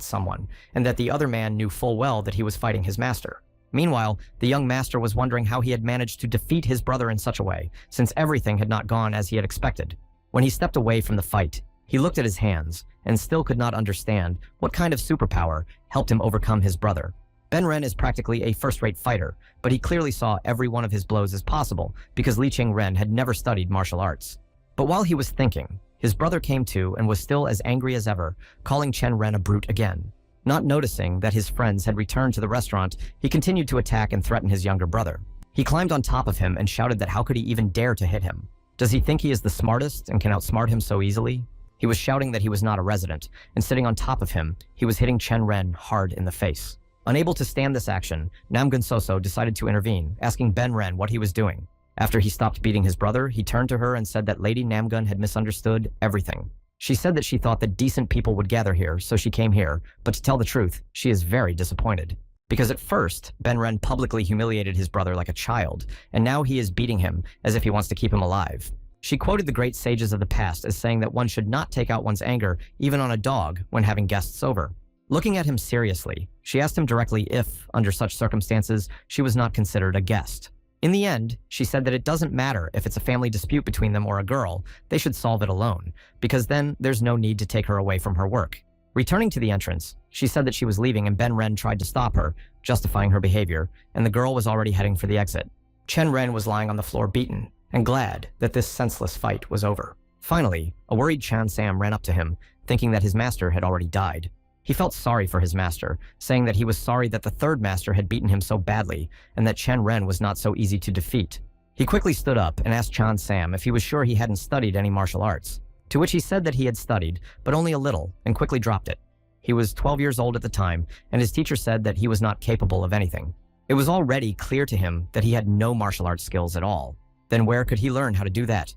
someone, and that the other man knew full well that he was fighting his master. Meanwhile, the young master was wondering how he had managed to defeat his brother in such a way, since everything had not gone as he had expected. When he stepped away from the fight, he looked at his hands, and still could not understand what kind of superpower helped him overcome his brother. Ben Ren is practically a first-rate fighter, but he clearly saw every one of his blows as possible because Li Chengren had never studied martial arts. But while he was thinking, his brother came to and was still as angry as ever, calling Chen Ren a brute again. Not noticing that his friends had returned to the restaurant, he continued to attack and threaten his younger brother. He climbed on top of him and shouted that how could he even dare to hit him? Does he think he is the smartest and can outsmart him so easily? He was shouting that he was not a resident, and sitting on top of him, he was hitting Chen Ren hard in the face. Unable to stand this action, Namgun Soso decided to intervene, asking Ben Ren what he was doing. After he stopped beating his brother, he turned to her and said that Lady Namgun had misunderstood everything. She said that she thought that decent people would gather here, so she came here, but to tell the truth, she is very disappointed. Because at first, Ben Ren publicly humiliated his brother like a child, and now he is beating him as if he wants to keep him alive. She quoted the great sages of the past as saying that one should not take out one's anger, even on a dog, when having guests over. Looking at him seriously, she asked him directly if, under such circumstances, she was not considered a guest. In the end, she said that it doesn't matter if it's a family dispute between them or a girl, they should solve it alone, because then there's no need to take her away from her work. Returning to the entrance, she said that she was leaving and Ben Ren tried to stop her, justifying her behavior, and the girl was already heading for the exit. Chen Ren was lying on the floor beaten, and glad that this senseless fight was over. Finally, a worried Chan Sam ran up to him, thinking that his master had already died. He felt sorry for his master, saying that he was sorry that the third master had beaten him so badly, and that Chen Ren was not so easy to defeat. He quickly stood up and asked Chan Sam if he was sure he hadn't studied any martial arts, to which he said that he had studied, but only a little, and quickly dropped it. He was 12 years old at the time, and his teacher said that he was not capable of anything. It was already clear to him that he had no martial arts skills at all. Then where could he learn how to do that?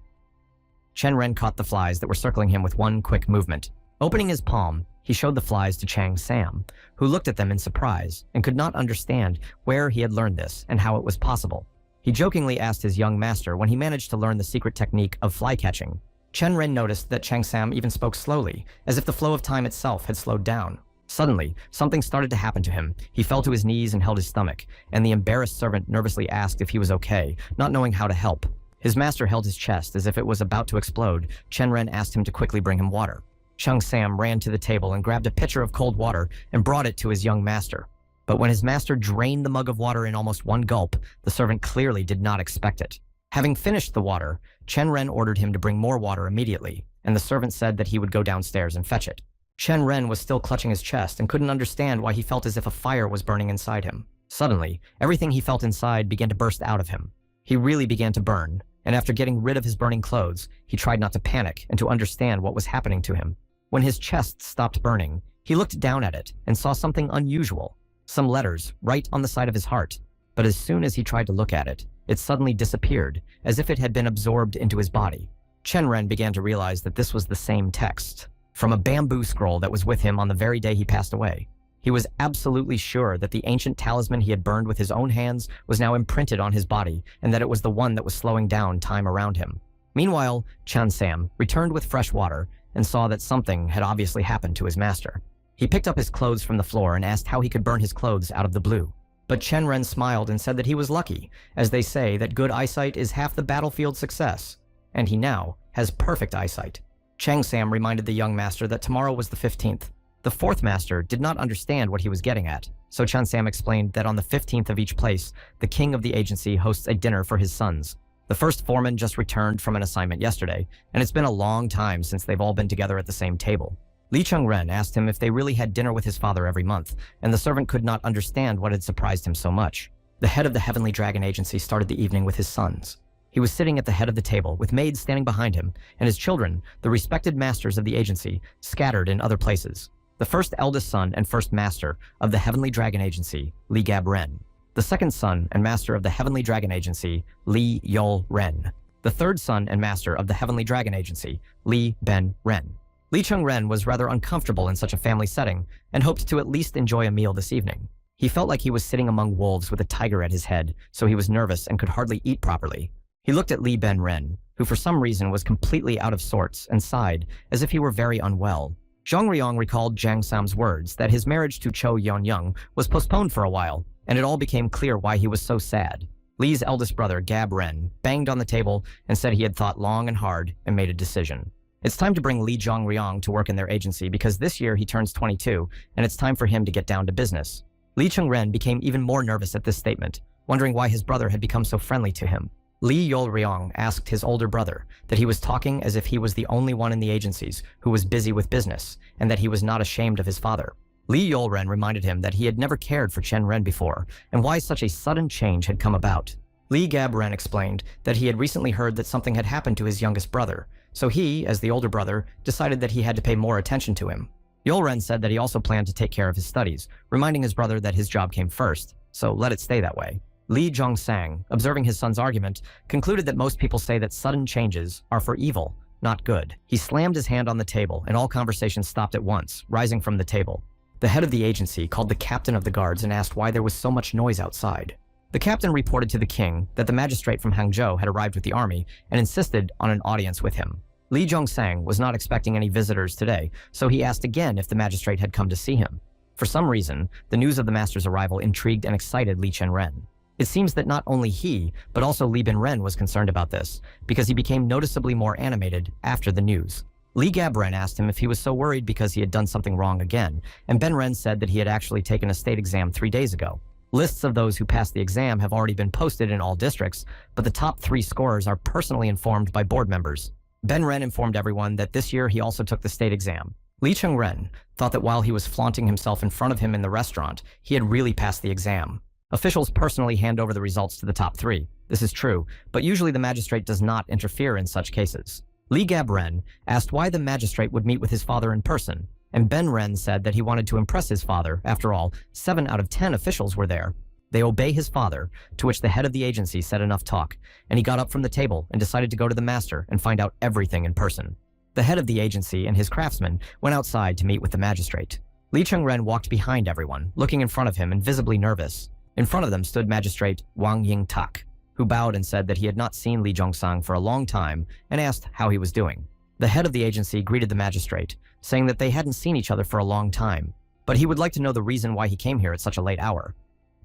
Chen Ren caught the flies that were circling him with one quick movement. Opening his palm, he showed the flies to Chang Sam, who looked at them in surprise and could not understand where he had learned this and how it was possible. He jokingly asked his young master when he managed to learn the secret technique of fly catching. Chen Ren noticed that Chang Sam even spoke slowly, as if the flow of time itself had slowed down. Suddenly, something started to happen to him. He fell to his knees and held his stomach, and the embarrassed servant nervously asked if he was okay, not knowing how to help. His master held his chest as if it was about to explode. Chen Ren asked him to quickly bring him water. Chung Sam ran to the table and grabbed a pitcher of cold water and brought it to his young master. But when his master drained the mug of water in almost one gulp, the servant clearly did not expect it. Having finished the water, Chen Ren ordered him to bring more water immediately, and the servant said that he would go downstairs and fetch it. Chen Ren was still clutching his chest and couldn't understand why he felt as if a fire was burning inside him. Suddenly, everything he felt inside began to burst out of him. He really began to burn, and after getting rid of his burning clothes, he tried not to panic and to understand what was happening to him. When his chest stopped burning, He looked down at it and saw something unusual, some letters right on the side of his heart. But as soon as he tried to look at it, it suddenly disappeared, as if it had been absorbed into his body. Chen Ren began to realize that this was the same text, from a bamboo scroll that was with him on the very day he passed away. He was absolutely sure that the ancient talisman he had burned with his own hands was now imprinted on his body, and that it was the one that was slowing down time around him. Meanwhile, Chan Sam returned with fresh water and saw that something had obviously happened to his master. He picked up his clothes from the floor and asked how he could burn his clothes out of the blue. But Chen Ren smiled and said that he was lucky, as they say that good eyesight is half the battlefield success, and he now has perfect eyesight. Chang Sam reminded the young master that tomorrow was the 15th. The fourth master did not understand what he was getting at, so Chan Sam explained that on the 15th of each place, the king of the agency hosts a dinner for his sons. The first foreman just returned from an assignment yesterday, and it's been a long time since they've all been together at the same table. Li Chengren asked him if they really had dinner with his father every month, and the servant could not understand what had surprised him so much. The head of the Heavenly Dragon Agency started the evening with his sons. He was sitting at the head of the table, with maids standing behind him, and his children, the respected masters of the agency, scattered in other places. The first eldest son and first master of the Heavenly Dragon Agency, Li Gab Ren. The second son and master of the Heavenly Dragon Agency, Li Yol Ren. The third son and master of the Heavenly Dragon Agency, Li Ben Ren. Li Chengren was rather uncomfortable in such a family setting and hoped to at least enjoy a meal this evening. He felt like he was sitting among wolves with a tiger at his head, so he was nervous and could hardly eat properly. He looked at Li Ben Ren, who for some reason was completely out of sorts, and sighed, as if he were very unwell. Zhang Riong recalled Jiang Sam's words that his marriage to Chou Yonyang was postponed for a while, and it all became clear why he was so sad. Li's eldest brother, Gab Ren, banged on the table and said he had thought long and hard and made a decision. It's time to bring Li Zhongriang to work in their agency because this year he turns 22, and it's time for him to get down to business. Li Chengren became even more nervous at this statement, wondering why his brother had become so friendly to him. Li Yolriang asked his older brother that he was talking as if he was the only one in the agencies who was busy with business, and that he was not ashamed of his father. Li Yolren reminded him that he had never cared for Chen Ren before, and why such a sudden change had come about. Li Gabren explained that he had recently heard that something had happened to his youngest brother, so he, as the older brother, decided that he had to pay more attention to him. Yolren said that he also planned to take care of his studies, reminding his brother that his job came first, so let it stay that way. Li Zhongsang, observing his son's argument, concluded that most people say that sudden changes are for evil, not good. He slammed his hand on the table, and all conversation stopped at once, rising from the table. The head of the agency called the captain of the guards and asked why there was so much noise outside. The captain reported to the king that the magistrate from Hangzhou had arrived with the army and insisted on an audience with him. Li Zhongsang was not expecting any visitors today, so he asked again if the magistrate had come to see him. For some reason, the news of the master's arrival intrigued and excited Li Chenren. It seems that not only he, but also Li Binren was concerned about this, because he became noticeably more animated after the news. Li Gabren asked him if he was so worried because he had done something wrong again, and Benren said that he had actually taken a state exam 3 days ago. Lists of those who passed the exam have already been posted in all districts, but the top 3 scorers are personally informed by board members. Benren informed everyone that this year he also took the state exam. Li Chengren thought that while he was flaunting himself in front of him in the restaurant, he had really passed the exam. Officials personally hand over the results to the top 3. This is true, but usually the magistrate does not interfere in such cases. Li Gabren asked why the magistrate would meet with his father in person, and Ben Ren said that he wanted to impress his father. After all, 7 out of 10 officials were there. They obey his father, to which the head of the agency said enough talk, and he got up from the table and decided to go to the master and find out everything in person. The head of the agency and his craftsmen went outside to meet with the magistrate. Li Chengren walked behind everyone, looking in front of him and visibly nervous. In front of them stood Magistrate Wang Yingtak, who bowed and said that he had not seen Li Zhongsang for a long time and asked how he was doing. The head of the agency greeted the magistrate, saying that they hadn't seen each other for a long time, but he would like to know the reason why he came here at such a late hour.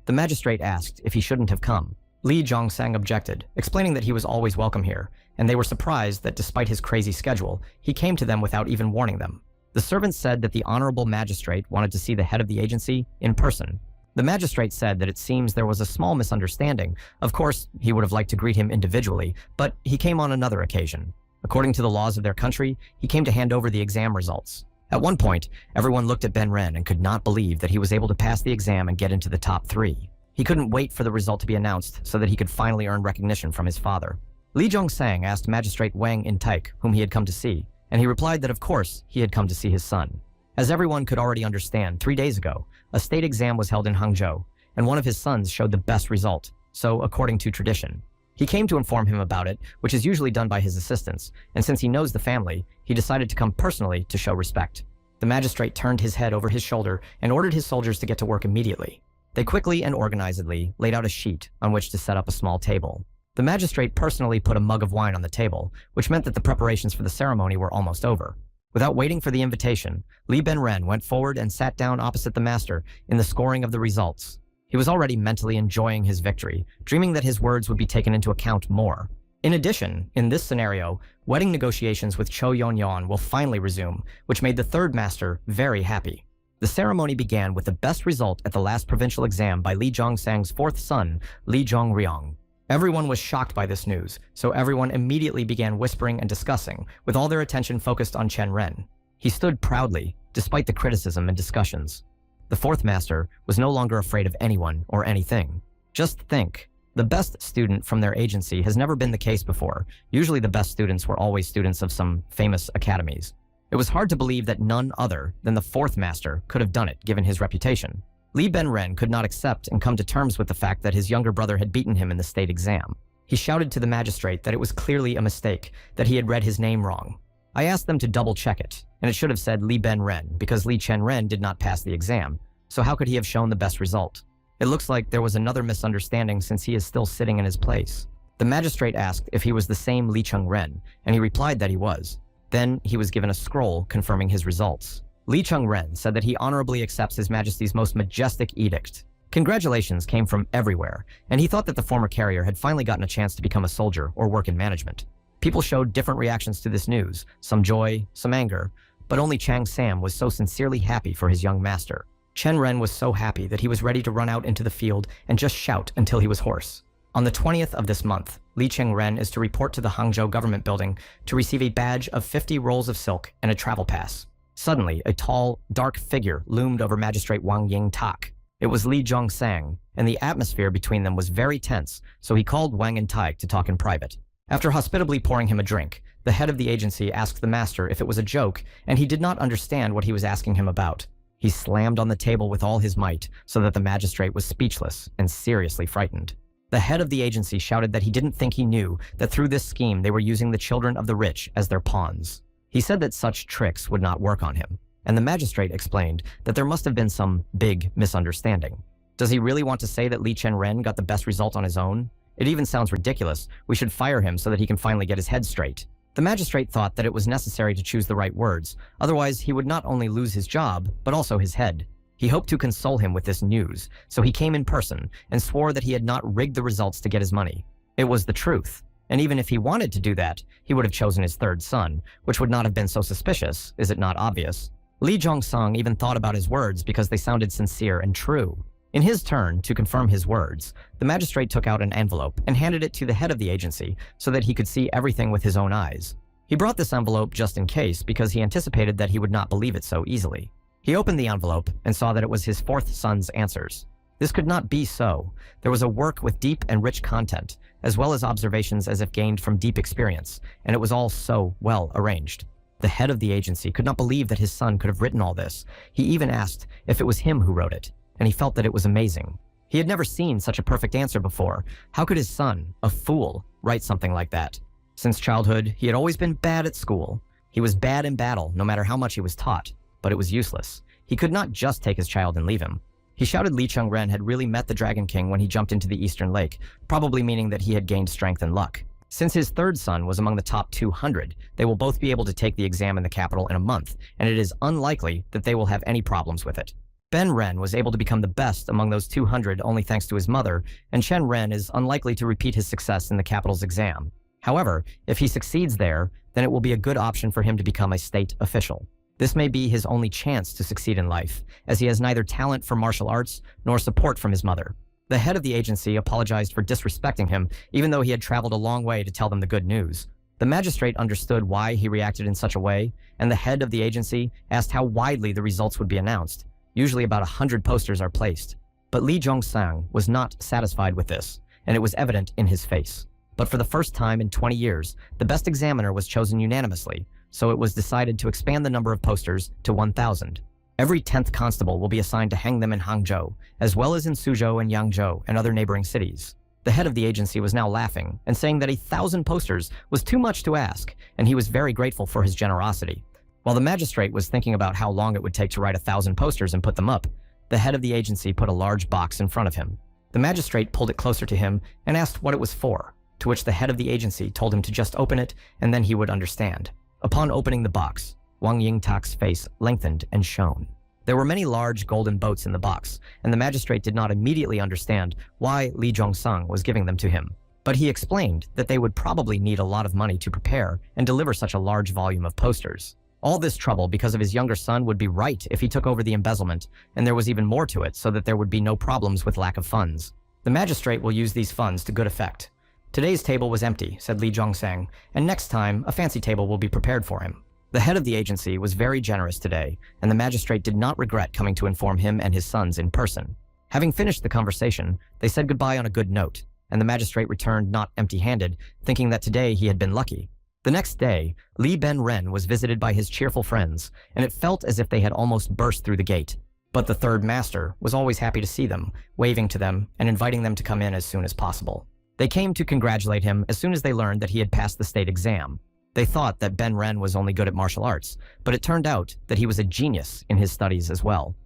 The magistrate asked if he shouldn't have come. Li Zhongsang objected, explaining that he was always welcome here, and they were surprised that despite his crazy schedule, he came to them without even warning them. The servant said that the honorable magistrate wanted to see the head of the agency in person. The magistrate said that it seems there was a small misunderstanding. Of course, he would have liked to greet him individually, but he came on another occasion. According to the laws of their country, he came to hand over the exam results. At one point, everyone looked at Ben Ren and could not believe that he was able to pass the exam and get into the top 3. He couldn't wait for the result to be announced so that he could finally earn recognition from his father. Li Zhongsang asked Magistrate Wang Intaik whom he had come to see, and he replied that of course he had come to see his son. As everyone could already understand, 3 days ago, a state exam was held in Hangzhou, and one of his sons showed the best result, so according to tradition. He came to inform him about it, which is usually done by his assistants, and since he knows the family, he decided to come personally to show respect. The magistrate turned his head over his shoulder and ordered his soldiers to get to work immediately. They quickly and organizedly laid out a sheet on which to set up a small table. The magistrate personally put a mug of wine on the table, which meant that the preparations for the ceremony were almost over. Without waiting for the invitation, Li Ben-ren went forward and sat down opposite the master in the scoring of the results. He was already mentally enjoying his victory, dreaming that his words would be taken into account more. In addition, in this scenario, wedding negotiations with Cho Yon-yon will finally resume, which made the third master very happy. The ceremony began with the best result at the last provincial exam by Li Zhongsang's fourth son, Li Zhongryong. Everyone was shocked by this news, so everyone immediately began whispering and discussing, with all their attention focused on Chen Ren. He stood proudly, despite the criticism and discussions. The fourth master was no longer afraid of anyone or anything. Just think, the best student from their agency has never been the case before. Usually the best students were always students of some famous academies. It was hard to believe that none other than the fourth master could have done it, given his reputation. Li Ben-ren could not accept and come to terms with the fact that his younger brother had beaten him in the state exam. He shouted to the magistrate that it was clearly a mistake, that he had read his name wrong. I asked them to double-check it, and it should have said Li Ben-ren, because Li Chen-ren did not pass the exam, so how could he have shown the best result? It looks like there was another misunderstanding since he is still sitting in his place. The magistrate asked if he was the same Li Cheng-ren, and he replied that he was. Then he was given a scroll confirming his results. Li Cheng-ren said that he honorably accepts His Majesty's most majestic edict. Congratulations came from everywhere, and he thought that the former carrier had finally gotten a chance to become a soldier or work in management. People showed different reactions to this news, some joy, some anger, but only Chang Sam was so sincerely happy for his young master. Chen Ren was so happy that he was ready to run out into the field and just shout until he was hoarse. On the 20th of this month, Li Cheng-ren is to report to the Hangzhou government building to receive a badge of 50 rolls of silk and a travel pass. Suddenly, a tall, dark figure loomed over Magistrate Wang Ying-tak. It was Li Zhongsang, and the atmosphere between them was very tense, so he called Wang and Taik to talk in private. After hospitably pouring him a drink, the head of the agency asked the master if it was a joke, and he did not understand what he was asking him about. He slammed on the table with all his might, so that the magistrate was speechless and seriously frightened. The head of the agency shouted that he didn't think he knew that through this scheme they were using the children of the rich as their pawns. He said that such tricks would not work on him, and the magistrate explained that there must have been some big misunderstanding. Does he really want to say that Li Chen-ren got the best result on his own? It even sounds ridiculous. We should fire him so that he can finally get his head straight. The magistrate thought that it was necessary to choose the right words, otherwise he would not only lose his job, but also his head. He hoped to console him with this news, so he came in person and swore that he had not rigged the results to get his money. It was the truth. And even if he wanted to do that, he would have chosen his third son, which would not have been so suspicious, is it not obvious? Li Zhongsang even thought about his words because they sounded sincere and true. In his turn, to confirm his words, the magistrate took out an envelope and handed it to the head of the agency so that he could see everything with his own eyes. He brought this envelope just in case because he anticipated that he would not believe it so easily. He opened the envelope and saw that it was his fourth son's answers. This could not be so. There was a work with deep and rich content, as well as observations as if gained from deep experience, and it was all so well arranged. The head of the agency could not believe that his son could have written all this. He even asked if it was him who wrote it, and he felt that it was amazing. He had never seen such a perfect answer before. How could his son, a fool, write something like that? Since childhood, he had always been bad at school. He was bad in battle, no matter how much he was taught, but it was useless. He could not just take his child and leave him. He shouted Li Cheng-ren had really met the Dragon King when he jumped into the Eastern Lake, probably meaning that he had gained strength and luck. Since his third son was among the top 200, they will both be able to take the exam in the capital in a month, and it is unlikely that they will have any problems with it. Ben Ren was able to become the best among those 200 only thanks to his mother, and Chen Ren is unlikely to repeat his success in the capital's exam. However, if he succeeds there, then it will be a good option for him to become a state official. This may be his only chance to succeed in life, as he has neither talent for martial arts nor support from his mother. The head of the agency apologized for disrespecting him, even though he had traveled a long way to tell them the good news. The magistrate understood why he reacted in such a way, and the head of the agency asked how widely the results would be announced. Usually about 100 posters are placed. But Li Zhongsang was not satisfied with this, and it was evident in his face. But for the first time in 20 years, the best examiner was chosen unanimously, so it was decided to expand the number of posters to 1,000. Every 10th constable will be assigned to hang them in Hangzhou, as well as in Suzhou and Yangzhou and other neighboring cities. The head of the agency was now laughing and saying that 1,000 posters was too much to ask, and he was very grateful for his generosity. While the magistrate was thinking about how long it would take to write 1,000 posters and put them up, the head of the agency put a large box in front of him. The magistrate pulled it closer to him and asked what it was for, to which the head of the agency told him to just open it and then he would understand. Upon opening the box, Wang Yingtak's face lengthened and shone. There were many large golden boats in the box, and the magistrate did not immediately understand why Li Zhongsang was giving them to him. But he explained that they would probably need a lot of money to prepare and deliver such a large volume of posters. All this trouble because of his younger son would be right if he took over the embezzlement, and there was even more to it so that there would be no problems with lack of funds. The magistrate will use these funds to good effect. Today's table was empty, said Li Zhongsang, and next time a fancy table will be prepared for him. The head of the agency was very generous today, and the magistrate did not regret coming to inform him and his sons in person. Having finished the conversation, they said goodbye on a good note, and the magistrate returned not empty-handed, thinking that today he had been lucky. The next day, Li Ben-ren was visited by his cheerful friends, and it felt as if they had almost burst through the gate. But the third master was always happy to see them, waving to them and inviting them to come in as soon as possible. They came to congratulate him as soon as they learned that he had passed the state exam. They thought that Ben-ren was only good at martial arts, but it turned out that he was a genius in his studies as well.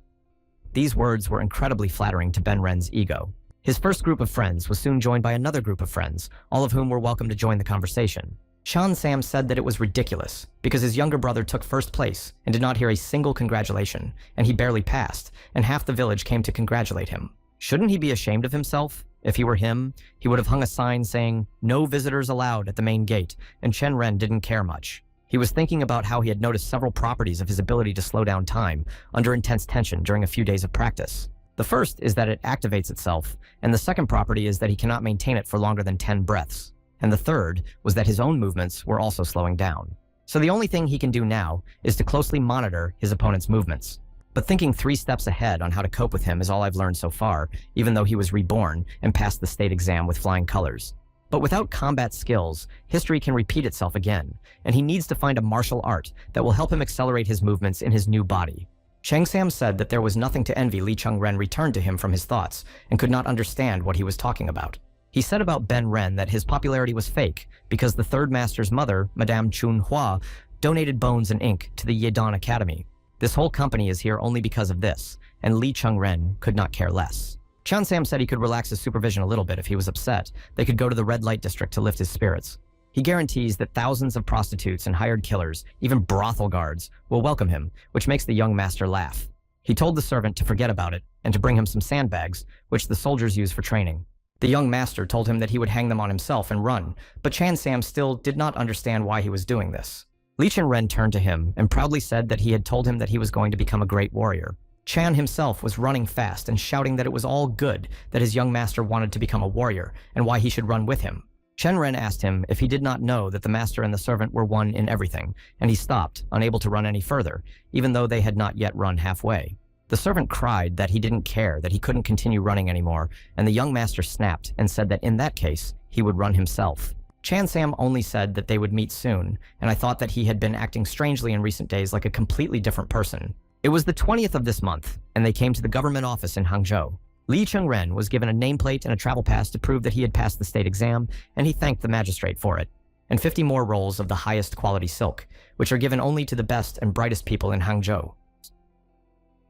These words were incredibly flattering to Ben-ren's ego. His first group of friends was soon joined by another group of friends, all of whom were welcome to join the conversation. Chan Sam said that it was ridiculous, because his younger brother took first place and did not hear a single congratulation, and he barely passed, and half the village came to congratulate him. Shouldn't he be ashamed of himself? If he were him, he would have hung a sign saying, "No visitors allowed" at the main gate, and Chen Ren didn't care much. He was thinking about how he had noticed several properties of his ability to slow down time under intense tension during a few days of practice. The first is that it activates itself, and the second property is that he cannot maintain it for longer than 10 breaths. And the third was that his own movements were also slowing down. So the only thing he can do now is to closely monitor his opponent's movements. But thinking 3 steps ahead on how to cope with him is all I've learned so far, even though he was reborn and passed the state exam with flying colors. But without combat skills, history can repeat itself again, and he needs to find a martial art that will help him accelerate his movements in his new body. Chang Sam said that there was nothing to envy. Li Cheng-ren returned to him from his thoughts and could not understand what he was talking about. He said about Ben-ren that his popularity was fake because the third master's mother, Madame Chun-hua, donated bones and ink to the Yedan Academy. This whole company is here only because of this, and Li Cheng-ren could not care less. Chan Sam said he could relax his supervision a little bit if he was upset. They could go to the red light district to lift his spirits. He guarantees that thousands of prostitutes and hired killers, even brothel guards, will welcome him, which makes the young master laugh. He told the servant to forget about it and to bring him some sandbags, which the soldiers use for training. The young master told him that he would hang them on himself and run, but Chan Sam still did not understand why he was doing this. Li Chen-ren turned to him and proudly said that he had told him that he was going to become a great warrior. Chan himself was running fast and shouting that it was all good that his young master wanted to become a warrior and why he should run with him. Chen-ren asked him if he did not know that the master and the servant were one in everything, and he stopped, unable to run any further, even though they had not yet run halfway. The servant cried that he didn't care, that he couldn't continue running anymore, and the young master snapped and said that in that case, he would run himself. Chan Sam only said that they would meet soon, and I thought that he had been acting strangely in recent days like a completely different person. It was the 20th of this month, and they came to the government office in Hangzhou. Li Cheng-ren was given a nameplate and a travel pass to prove that he had passed the state exam, and he thanked the magistrate for it, and 50 more rolls of the highest quality silk, which are given only to the best and brightest people in Hangzhou.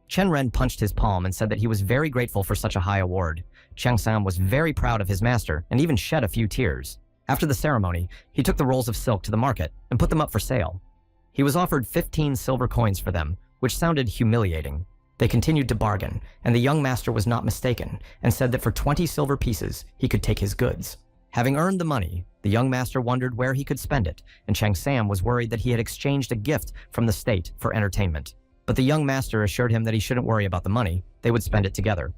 Chen Ren punched his palm and said that he was very grateful for such a high award. Chang Sam was very proud of his master and even shed a few tears. After the ceremony, he took the rolls of silk to the market and put them up for sale. He was offered 15 silver coins for them, which sounded humiliating. They continued to bargain, and the young master was not mistaken and said that for 20 silver pieces, he could take his goods. Having earned the money, the young master wondered where he could spend it, and Chang Sam was worried that he had exchanged a gift from the state for entertainment. But the young master assured him that he shouldn't worry about the money, they would spend it together.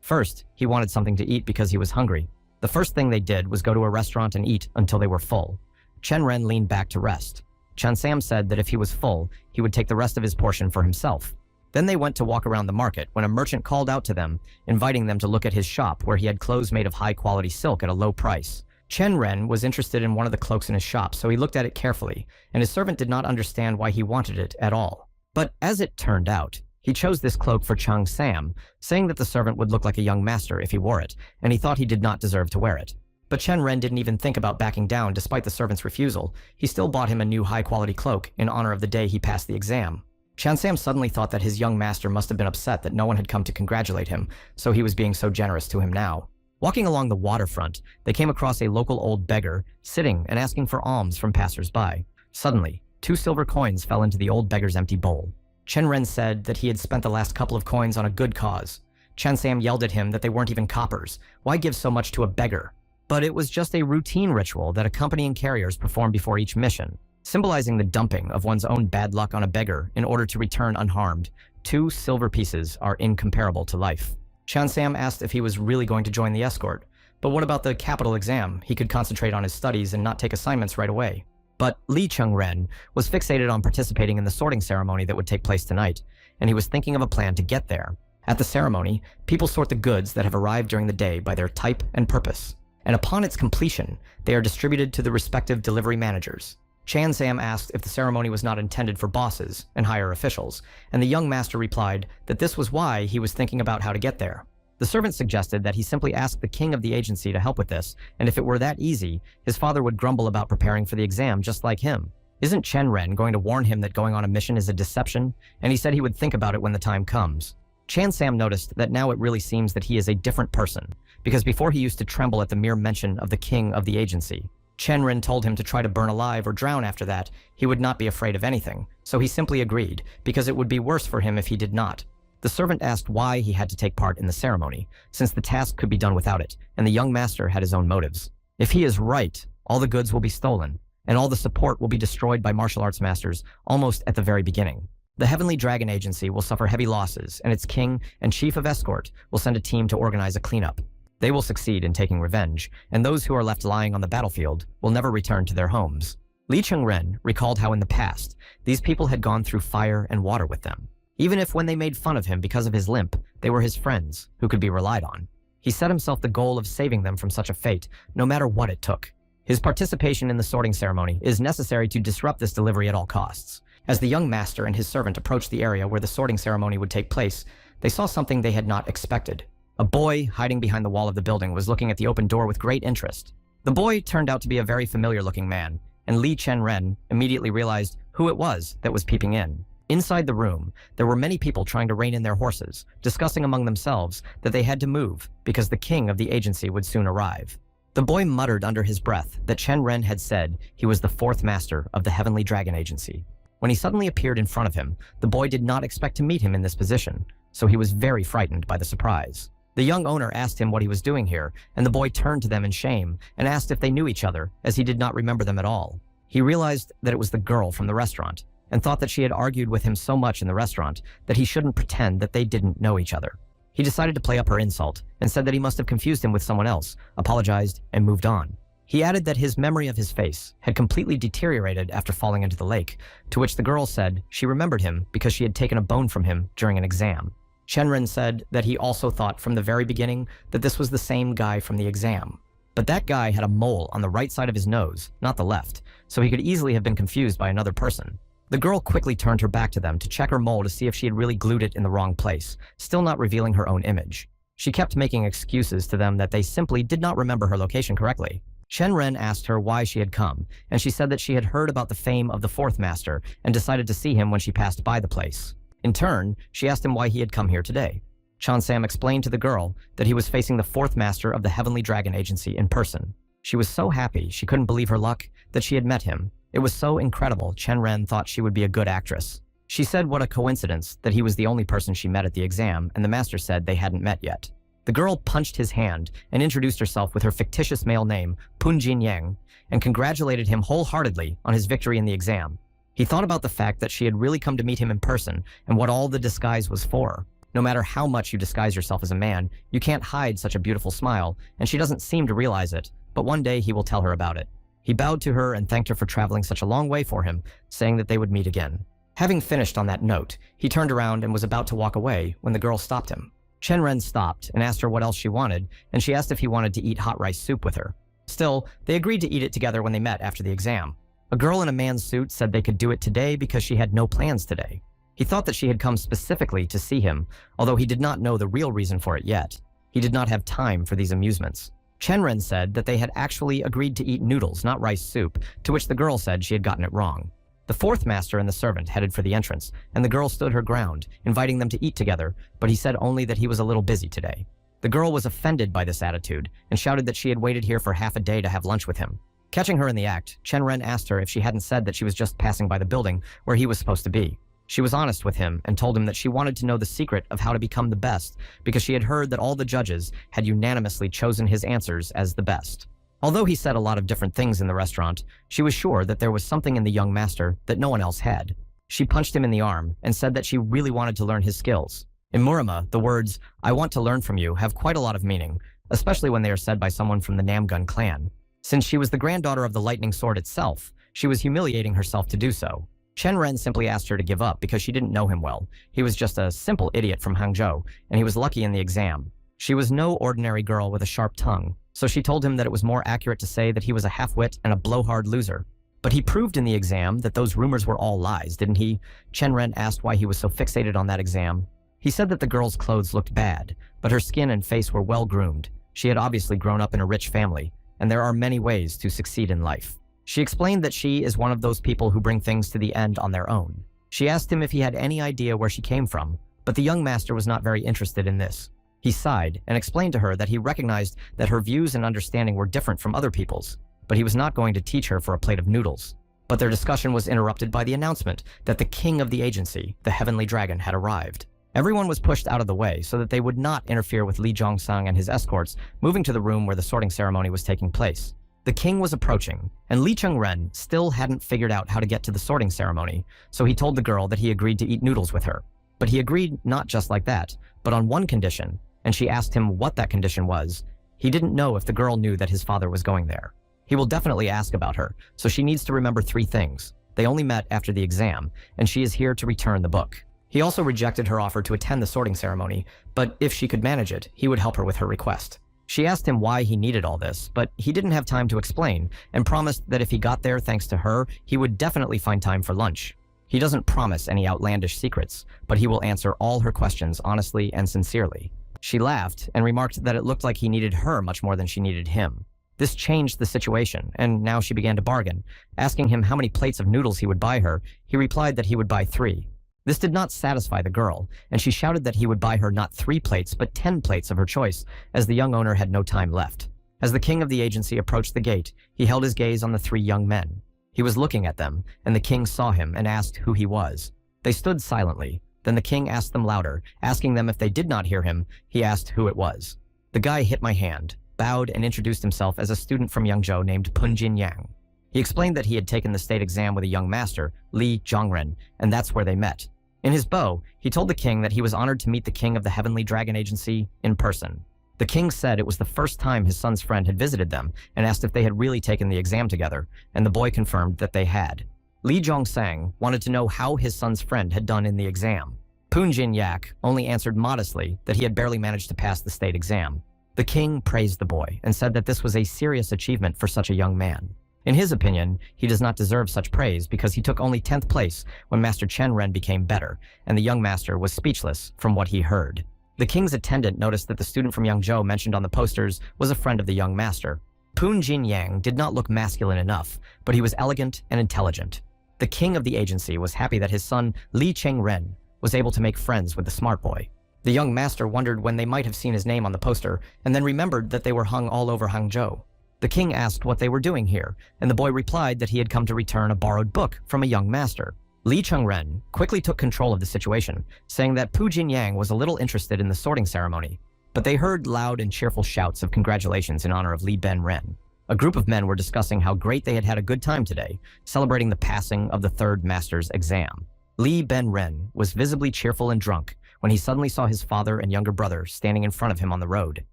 First, he wanted something to eat because he was hungry. The first thing they did was go to a restaurant and eat until they were full. Chen Ren leaned back to rest. Chan Sam said that if he was full, he would take the rest of his portion for himself. Then they went to walk around the market when a merchant called out to them, inviting them to look at his shop where he had clothes made of high-quality silk at a low price. Chen Ren was interested in one of the cloaks in his shop, so he looked at it carefully, and his servant did not understand why he wanted it at all. But as it turned out, he chose this cloak for Chang Sam, saying that the servant would look like a young master if he wore it, and he thought he did not deserve to wear it. But Chen Ren didn't even think about backing down despite the servant's refusal. He still bought him a new high-quality cloak in honor of the day he passed the exam. Chang Sam suddenly thought that his young master must have been upset that no one had come to congratulate him, so he was being so generous to him now. Walking along the waterfront, they came across a local old beggar, sitting and asking for alms from passers-by. Suddenly, 2 silver coins fell into the old beggar's empty bowl. Chen Ren said that he had spent the last couple of coins on a good cause. Chang Sam yelled at him that they weren't even coppers. Why give so much to a beggar? But it was just a routine ritual that accompanying carriers perform before each mission, symbolizing the dumping of one's own bad luck on a beggar in order to return unharmed. 2 silver pieces are incomparable to life. Chang Sam asked if he was really going to join the escort, but what about the capital exam? He could concentrate on his studies and not take assignments right away. But Li Chengren was fixated on participating in the sorting ceremony that would take place tonight, and he was thinking of a plan to get there. At the ceremony, people sort the goods that have arrived during the day by their type and purpose, and upon its completion, they are distributed to the respective delivery managers. Chan Sam asked if the ceremony was not intended for bosses and higher officials, and the young master replied that this was why he was thinking about how to get there. The servant suggested that he simply ask the king of the agency to help with this, and if it were that easy, his father would grumble about preparing for the exam just like him. Isn't Chen Ren going to warn him that going on a mission is a deception? And he said he would think about it when the time comes. Chan Sam noticed that now it really seems that he is a different person, because before he used to tremble at the mere mention of the king of the agency. Chen Ren told him to try to burn alive or drown after that. He would not be afraid of anything, so he simply agreed, because it would be worse for him if he did not. The servant asked why he had to take part in the ceremony, since the task could be done without it, and the young master had his own motives. If he is right, all the goods will be stolen, and all the support will be destroyed by martial arts masters almost at the very beginning. The Heavenly Dragon Agency will suffer heavy losses, and its king and chief of escort will send a team to organize a cleanup. They will succeed in taking revenge, and those who are left lying on the battlefield will never return to their homes. Li Chengren recalled how in the past, these people had gone through fire and water with them. Even if when they made fun of him because of his limp, they were his friends who could be relied on. He set himself the goal of saving them from such a fate, no matter what it took. His participation in the sorting ceremony is necessary to disrupt this delivery at all costs. As the young master and his servant approached the area where the sorting ceremony would take place, they saw something they had not expected. A boy hiding behind the wall of the building was looking at the open door with great interest. The boy turned out to be a very familiar-looking man, and Li Chengren immediately realized who it was that was peeping in. Inside the room, there were many people trying to rein in their horses, discussing among themselves that they had to move because the king of the agency would soon arrive. The boy muttered under his breath that Chen Ren had said he was the 4th master of the Heavenly Dragon Agency. When he suddenly appeared in front of him, the boy did not expect to meet him in this position, so he was very frightened by the surprise. The young owner asked him what he was doing here, and the boy turned to them in shame and asked if they knew each other, as he did not remember them at all. He realized that it was the girl from the restaurant, and thought that she had argued with him so much in the restaurant that he shouldn't pretend that they didn't know each other. He decided to play up her insult, and said that he must have confused him with someone else, apologized, and moved on. He added that his memory of his face had completely deteriorated after falling into the lake, to which the girl said she remembered him because she had taken a bone from him during an exam. Shenren said that he also thought from the very beginning that this was the same guy from the exam. But that guy had a mole on the right side of his nose, not the left, so he could easily have been confused by another person. The girl quickly turned her back to them to check her mole to see if she had really glued it in the wrong place, still not revealing her own image. She kept making excuses to them that they simply did not remember her location correctly. Shenren asked her why she had come, and she said that she had heard about the fame of the 4th master and decided to see him when she passed by the place. In turn, she asked him why he had come here today. Chan Sam explained to the girl that he was facing the 4th master of the Heavenly Dragon Agency in person. She was so happy she couldn't believe her luck that she had met him. It was so incredible Chen Ren thought she would be a good actress. She said what a coincidence that he was the only person she met at the exam, and the master said they hadn't met yet. The girl punched his hand and introduced herself with her fictitious male name, Pun Jin Yang, and congratulated him wholeheartedly on his victory in the exam. He thought about the fact that she had really come to meet him in person and what all the disguise was for. No matter how much you disguise yourself as a man, you can't hide such a beautiful smile, and she doesn't seem to realize it, but one day he will tell her about it. He bowed to her and thanked her for traveling such a long way for him, saying that they would meet again. Having finished on that note, he turned around and was about to walk away when the girl stopped him. Chen Ren stopped and asked her what else she wanted, and she asked if he wanted to eat hot rice soup with her. Still, they agreed to eat it together when they met after the exam. A girl in a man's suit said they could do it today because she had no plans today. He thought that she had come specifically to see him, although he did not know the real reason for it yet. He did not have time for these amusements. Chenren said that they had actually agreed to eat noodles, not rice soup, to which the girl said she had gotten it wrong. The fourth master and the servant headed for the entrance, and the girl stood her ground, inviting them to eat together, but he said only that he was a little busy today. The girl was offended by this attitude and shouted that she had waited here for half a day to have lunch with him. Catching her in the act, Chenren asked her if she hadn't said that she was just passing by the building where he was supposed to be. She was honest with him and told him that she wanted to know the secret of how to become the best because she had heard that all the judges had unanimously chosen his answers as the best. Although he said a lot of different things in the restaurant, she was sure that there was something in the young master that no one else had. She punched him in the arm and said that she really wanted to learn his skills. In Murama, the words, "I want to learn from you," have quite a lot of meaning, especially when they are said by someone from the Namgun clan. Since she was the granddaughter of the lightning sword itself, she was humiliating herself to do so. Chenren simply asked her to give up because she didn't know him well. He was just a simple idiot from Hangzhou, and he was lucky in the exam. She was no ordinary girl with a sharp tongue, so she told him that it was more accurate to say that he was a half-wit and a blowhard loser. But he proved in the exam that those rumors were all lies, didn't he? Chenren asked why he was so fixated on that exam. He said that the girl's clothes looked bad, but her skin and face were well-groomed. She had obviously grown up in a rich family, and there are many ways to succeed in life. She explained that she is one of those people who bring things to the end on their own. She asked him if he had any idea where she came from, but the young master was not very interested in this. He sighed and explained to her that he recognized that her views and understanding were different from other people's, but he was not going to teach her for a plate of noodles. But their discussion was interrupted by the announcement that the king of the agency, the Heavenly Dragon, had arrived. Everyone was pushed out of the way so that they would not interfere with Li Zhongsang and his escorts moving to the room where the sorting ceremony was taking place. The king was approaching, and Li Chengren still hadn't figured out how to get to the sorting ceremony, so he told the girl that he agreed to eat noodles with her. But he agreed not just like that, but on one condition, and she asked him what that condition was. He didn't know if the girl knew that his father was going there. He will definitely ask about her, so she needs to remember 3 things. They only met after the exam, and she is here to return the book. He also rejected her offer to attend the sorting ceremony, but if she could manage it, he would help her with her request. She asked him why he needed all this, but he didn't have time to explain, and promised that if he got there thanks to her, he would definitely find time for lunch. He doesn't promise any outlandish secrets, but he will answer all her questions honestly and sincerely. She laughed and remarked that it looked like he needed her much more than she needed him. This changed the situation, and now she began to bargain. Asking him how many plates of noodles he would buy her, he replied that he would buy 3. This did not satisfy the girl, and she shouted that he would buy her not 3 plates, but 10 plates of her choice, as the young owner had no time left. As the king of the agency approached the gate, he held his gaze on the 3 young men. He was looking at them, and the king saw him and asked who he was. They stood silently. Then the king asked them louder, asking them if they did not hear him. He asked who it was. The guy hit my hand, bowed, and introduced himself as a student from Yangzhou named Punjin Yang. He explained that he had taken the state exam with a young master, Li Zhongren, and that's where they met. In his bow, he told the king that he was honored to meet the king of the Heavenly Dragon Agency in person. The king said it was the first time his son's friend had visited them and asked if they had really taken the exam together, and the boy confirmed that they had. Li Zhongsang wanted to know how his son's friend had done in the exam. Punjin Yak only answered modestly that he had barely managed to pass the state exam. The king praised the boy and said that this was a serious achievement for such a young man. In his opinion, he does not deserve such praise because he took only 10th place when Master Chenren became better, and the young master was speechless from what he heard. The king's attendant noticed that the student from Yangzhou mentioned on the posters was a friend of the young master. Poon Jin Yang did not look masculine enough, but he was elegant and intelligent. The king of the agency was happy that his son, Li Chengren, was able to make friends with the smart boy. The young master wondered when they might have seen his name on the poster, and then remembered that they were hung all over Hangzhou. The king asked what they were doing here, and the boy replied that he had come to return a borrowed book from a young master. Li Chengren quickly took control of the situation, saying that Pu Jinyang was a little interested in the sorting ceremony, but they heard loud and cheerful shouts of congratulations in honor of Li Ben-ren. A group of men were discussing how great they had had a good time today, celebrating the passing of the third master's exam. Li Ben-ren was visibly cheerful and drunk when he suddenly saw his father and younger brother standing in front of him on the road.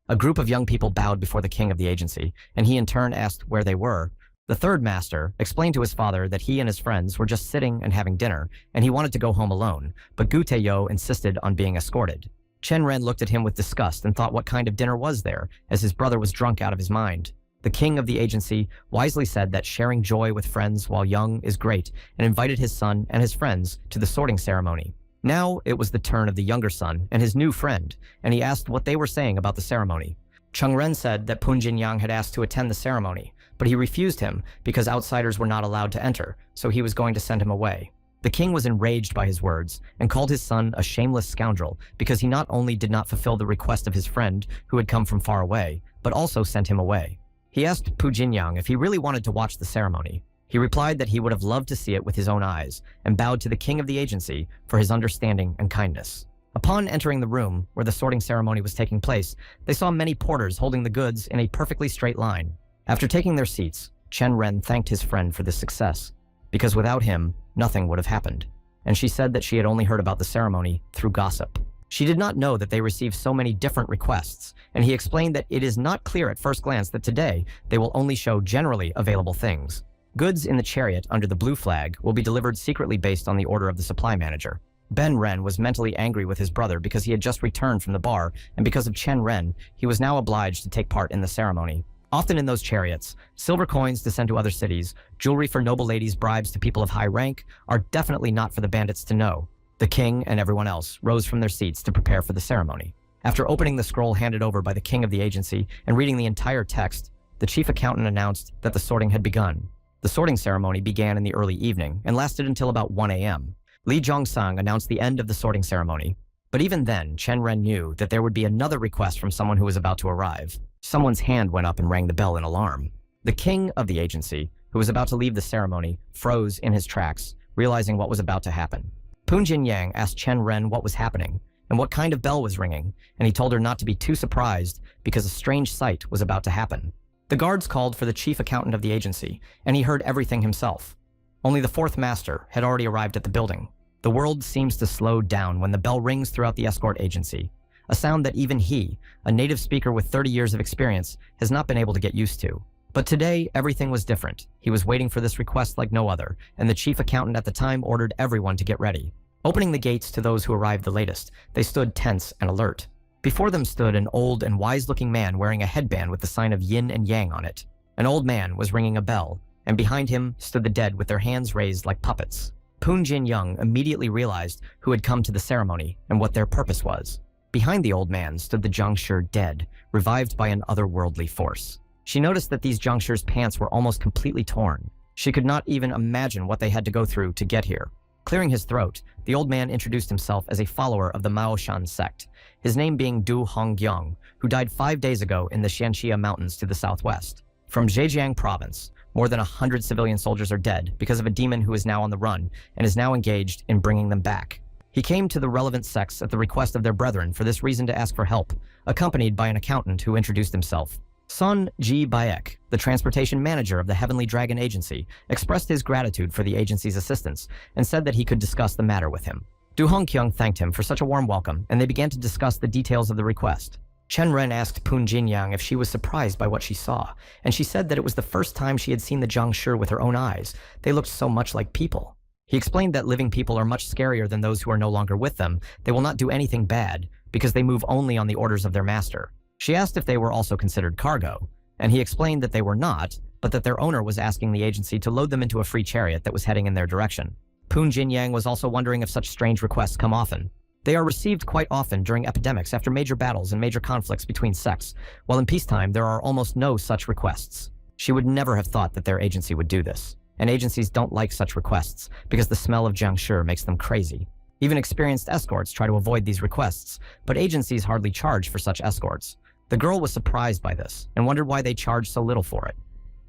A group of young people bowed before the king of the agency, and he in turn asked where they were. The third master explained to his father that he and his friends were just sitting and having dinner, and he wanted to go home alone, but Gu Teyo insisted on being escorted. Chen Ren looked at him with disgust and thought what kind of dinner was there, as his brother was drunk out of his mind. The king of the agency wisely said that sharing joy with friends while young is great and invited his son and his friends to the sorting ceremony. Now it was the turn of the younger son and his new friend, and he asked what they were saying about the ceremony. Chung Ren said that Poon Jin Yang had asked to attend the ceremony, but he refused him because outsiders were not allowed to enter, so he was going to send him away. The king was enraged by his words and called his son a shameless scoundrel because he not only did not fulfill the request of his friend who had come from far away, but also sent him away. He asked Poon Jin Yang if he really wanted to watch the ceremony. He replied that he would have loved to see it with his own eyes and bowed to the king of the agency for his understanding and kindness. Upon entering the room where the sorting ceremony was taking place, they saw many porters holding the goods in a perfectly straight line. After taking their seats, Chen Ren thanked his friend for this success, because without him, nothing would have happened. And she said that she had only heard about the ceremony through gossip. She did not know that they received so many different requests, and he explained that it is not clear at first glance that today they will only show generally available things. Goods in the chariot under the blue flag will be delivered secretly based on the order of the supply manager. Ben Ren was mentally angry with his brother because he had just returned from the bar, and because of Chen Ren, he was now obliged to take part in the ceremony. Often in those chariots, silver coins to send to other cities, jewelry for noble ladies, bribes to people of high rank, are definitely not for the bandits to know. The king and everyone else rose from their seats to prepare for the ceremony. After opening the scroll handed over by the king of the agency and reading the entire text, the chief accountant announced that the sorting had begun. The sorting ceremony began in the early evening and lasted until about 1 a.m. Li Zhongsang announced the end of the sorting ceremony. But even then, Chen Ren knew that there would be another request from someone who was about to arrive. Someone's hand went up and rang the bell in alarm. The king of the agency, who was about to leave the ceremony, froze in his tracks, realizing what was about to happen. Poon Jin Yang asked Chen Ren what was happening and what kind of bell was ringing, and he told her not to be too surprised because a strange sight was about to happen. The guards called for the chief accountant of the agency, and he heard everything himself. Only the fourth master had already arrived at the building. The world seems to slow down when the bell rings throughout the escort agency, a sound that even he, a native speaker with 30 years of experience, has not been able to get used to. But today, everything was different. He was waiting for this request like no other, and the chief accountant at the time ordered everyone to get ready. Opening the gates to those who arrived the latest, they stood tense and alert. Before them stood an old and wise-looking man wearing a headband with the sign of yin and yang on it. An old man was ringing a bell, and behind him stood the dead with their hands raised like puppets. Poon Jin Young immediately realized who had come to the ceremony and what their purpose was. Behind the old man stood the Jiangshi dead, revived by an otherworldly force. She noticed that these Jiangshi's pants were almost completely torn. She could not even imagine what they had to go through to get here. Clearing his throat, the old man introduced himself as a follower of the Maoshan sect, his name being Du Hongyang, who died 5 days ago in the Xianxia Mountains to the southwest. From Zhejiang province, more than 100 civilian soldiers are dead because of a demon who is now on the run and is now engaged in bringing them back. He came to the relevant sects at the request of their brethren for this reason to ask for help, accompanied by an accountant who introduced himself. Sun Ji Baek, the transportation manager of the Heavenly Dragon Agency, expressed his gratitude for the agency's assistance and said that he could discuss the matter with him. Du Hongkyung thanked him for such a warm welcome, and they began to discuss the details of the request. Chen Ren asked Poon Jinyang if she was surprised by what she saw, and she said that it was the first time she had seen the Jiangshi with her own eyes. They looked so much like people. He explained that living people are much scarier than those who are no longer with them. They will not do anything bad, because they move only on the orders of their master. She asked if they were also considered cargo, and he explained that they were not, but that their owner was asking the agency to load them into a free chariot that was heading in their direction. Poon Jinyang was also wondering if such strange requests come often. They are received quite often during epidemics after major battles and major conflicts between sects, while in peacetime there are almost no such requests. She would never have thought that their agency would do this, and agencies don't like such requests because the smell of Jiangshi makes them crazy. Even experienced escorts try to avoid these requests, but agencies hardly charge for such escorts. The girl was surprised by this and wondered why they charged so little for it.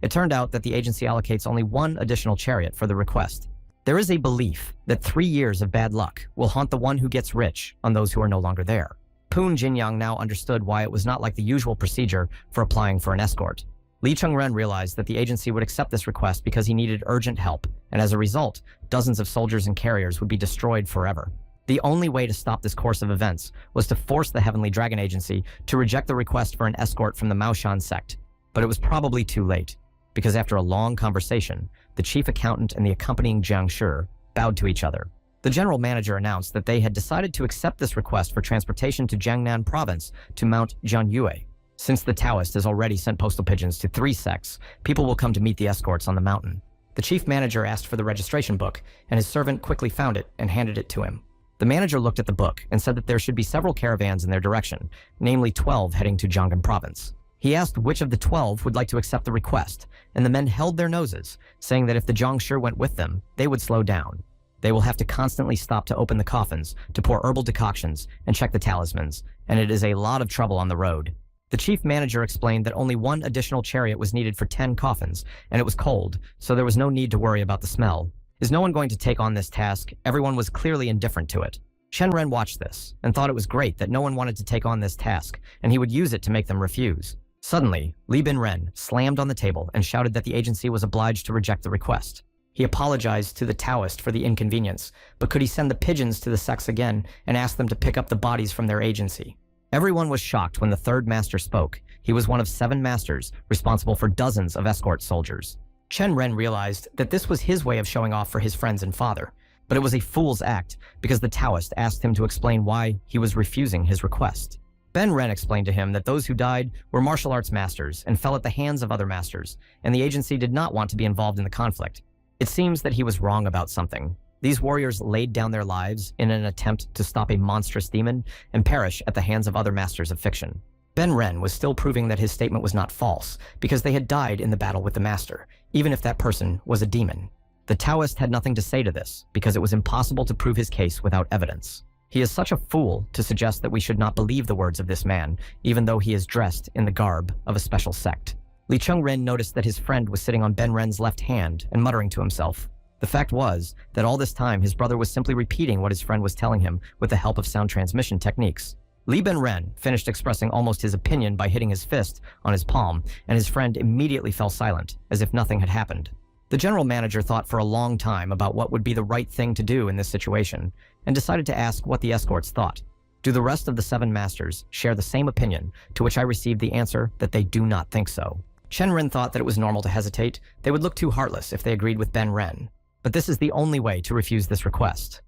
It turned out that the agency allocates only one additional chariot for the request. There is a belief that 3 years of bad luck will haunt the one who gets rich on those who are no longer there. Poon Jinyang now understood why it was not like the usual procedure for applying for an escort. Li Chengren realized that the agency would accept this request because he needed urgent help, and as a result, dozens of soldiers and carriers would be destroyed forever. The only way to stop this course of events was to force the Heavenly Dragon Agency to reject the request for an escort from the Maoshan sect. But it was probably too late, because after a long conversation, the chief accountant and the accompanying Jiangshi bowed to each other. The general manager announced that they had decided to accept this request for transportation to Jiangnan province to Mount Jianyue. Since the Taoist has already sent postal pigeons to 3 sects, people will come to meet the escorts on the mountain. The chief manager asked for the registration book, and his servant quickly found it and handed it to him. The manager looked at the book and said that there should be several caravans in their direction, namely 12 heading to Jianghan province. He asked which of the 12 would like to accept the request, and the men held their noses, saying that if the Jiangshi went with them, they would slow down. They will have to constantly stop to open the coffins, to pour herbal decoctions, and check the talismans, and it is a lot of trouble on the road. The chief manager explained that only 1 additional chariot was needed for 10 coffins, and it was cold, so there was no need to worry about the smell. Is no one going to take on this task? Everyone was clearly indifferent to it. Chen Ren watched this, and thought it was great that no one wanted to take on this task, and he would use it to make them refuse. Suddenly, Li Binren slammed on the table and shouted that the agency was obliged to reject the request. He apologized to the Taoist for the inconvenience, but could he send the pigeons to the sects again and ask them to pick up the bodies from their agency? Everyone was shocked when the 3rd master spoke. He was one of 7 masters, responsible for dozens of escort soldiers. Chen Ren realized that this was his way of showing off for his friends and father, but it was a fool's act because the Taoist asked him to explain why he was refusing his request. Ben Ren explained to him that those who died were martial arts masters and fell at the hands of other masters, and the agency did not want to be involved in the conflict. It seems that he was wrong about something. These warriors laid down their lives in an attempt to stop a monstrous demon and perish at the hands of other masters of fiction. Ben Ren was still proving that his statement was not false, because they had died in the battle with the master, even if that person was a demon. The Taoist had nothing to say to this, because it was impossible to prove his case without evidence. He is such a fool to suggest that we should not believe the words of this man, even though he is dressed in the garb of a special sect. Li Chengren noticed that his friend was sitting on Ben Ren's left hand and muttering to himself. The fact was that all this time his brother was simply repeating what his friend was telling him with the help of sound transmission techniques. Li Binren finished expressing almost his opinion by hitting his fist on his palm, and his friend immediately fell silent, as if nothing had happened. The general manager thought for a long time about what would be the right thing to do in this situation, and decided to ask what the escorts thought. Do the rest of the 7 masters share the same opinion, to which I received the answer that they do not think so. Chen Ren thought that it was normal to hesitate. They would look too heartless if they agreed with Ben Ren. But this is the only way to refuse this request.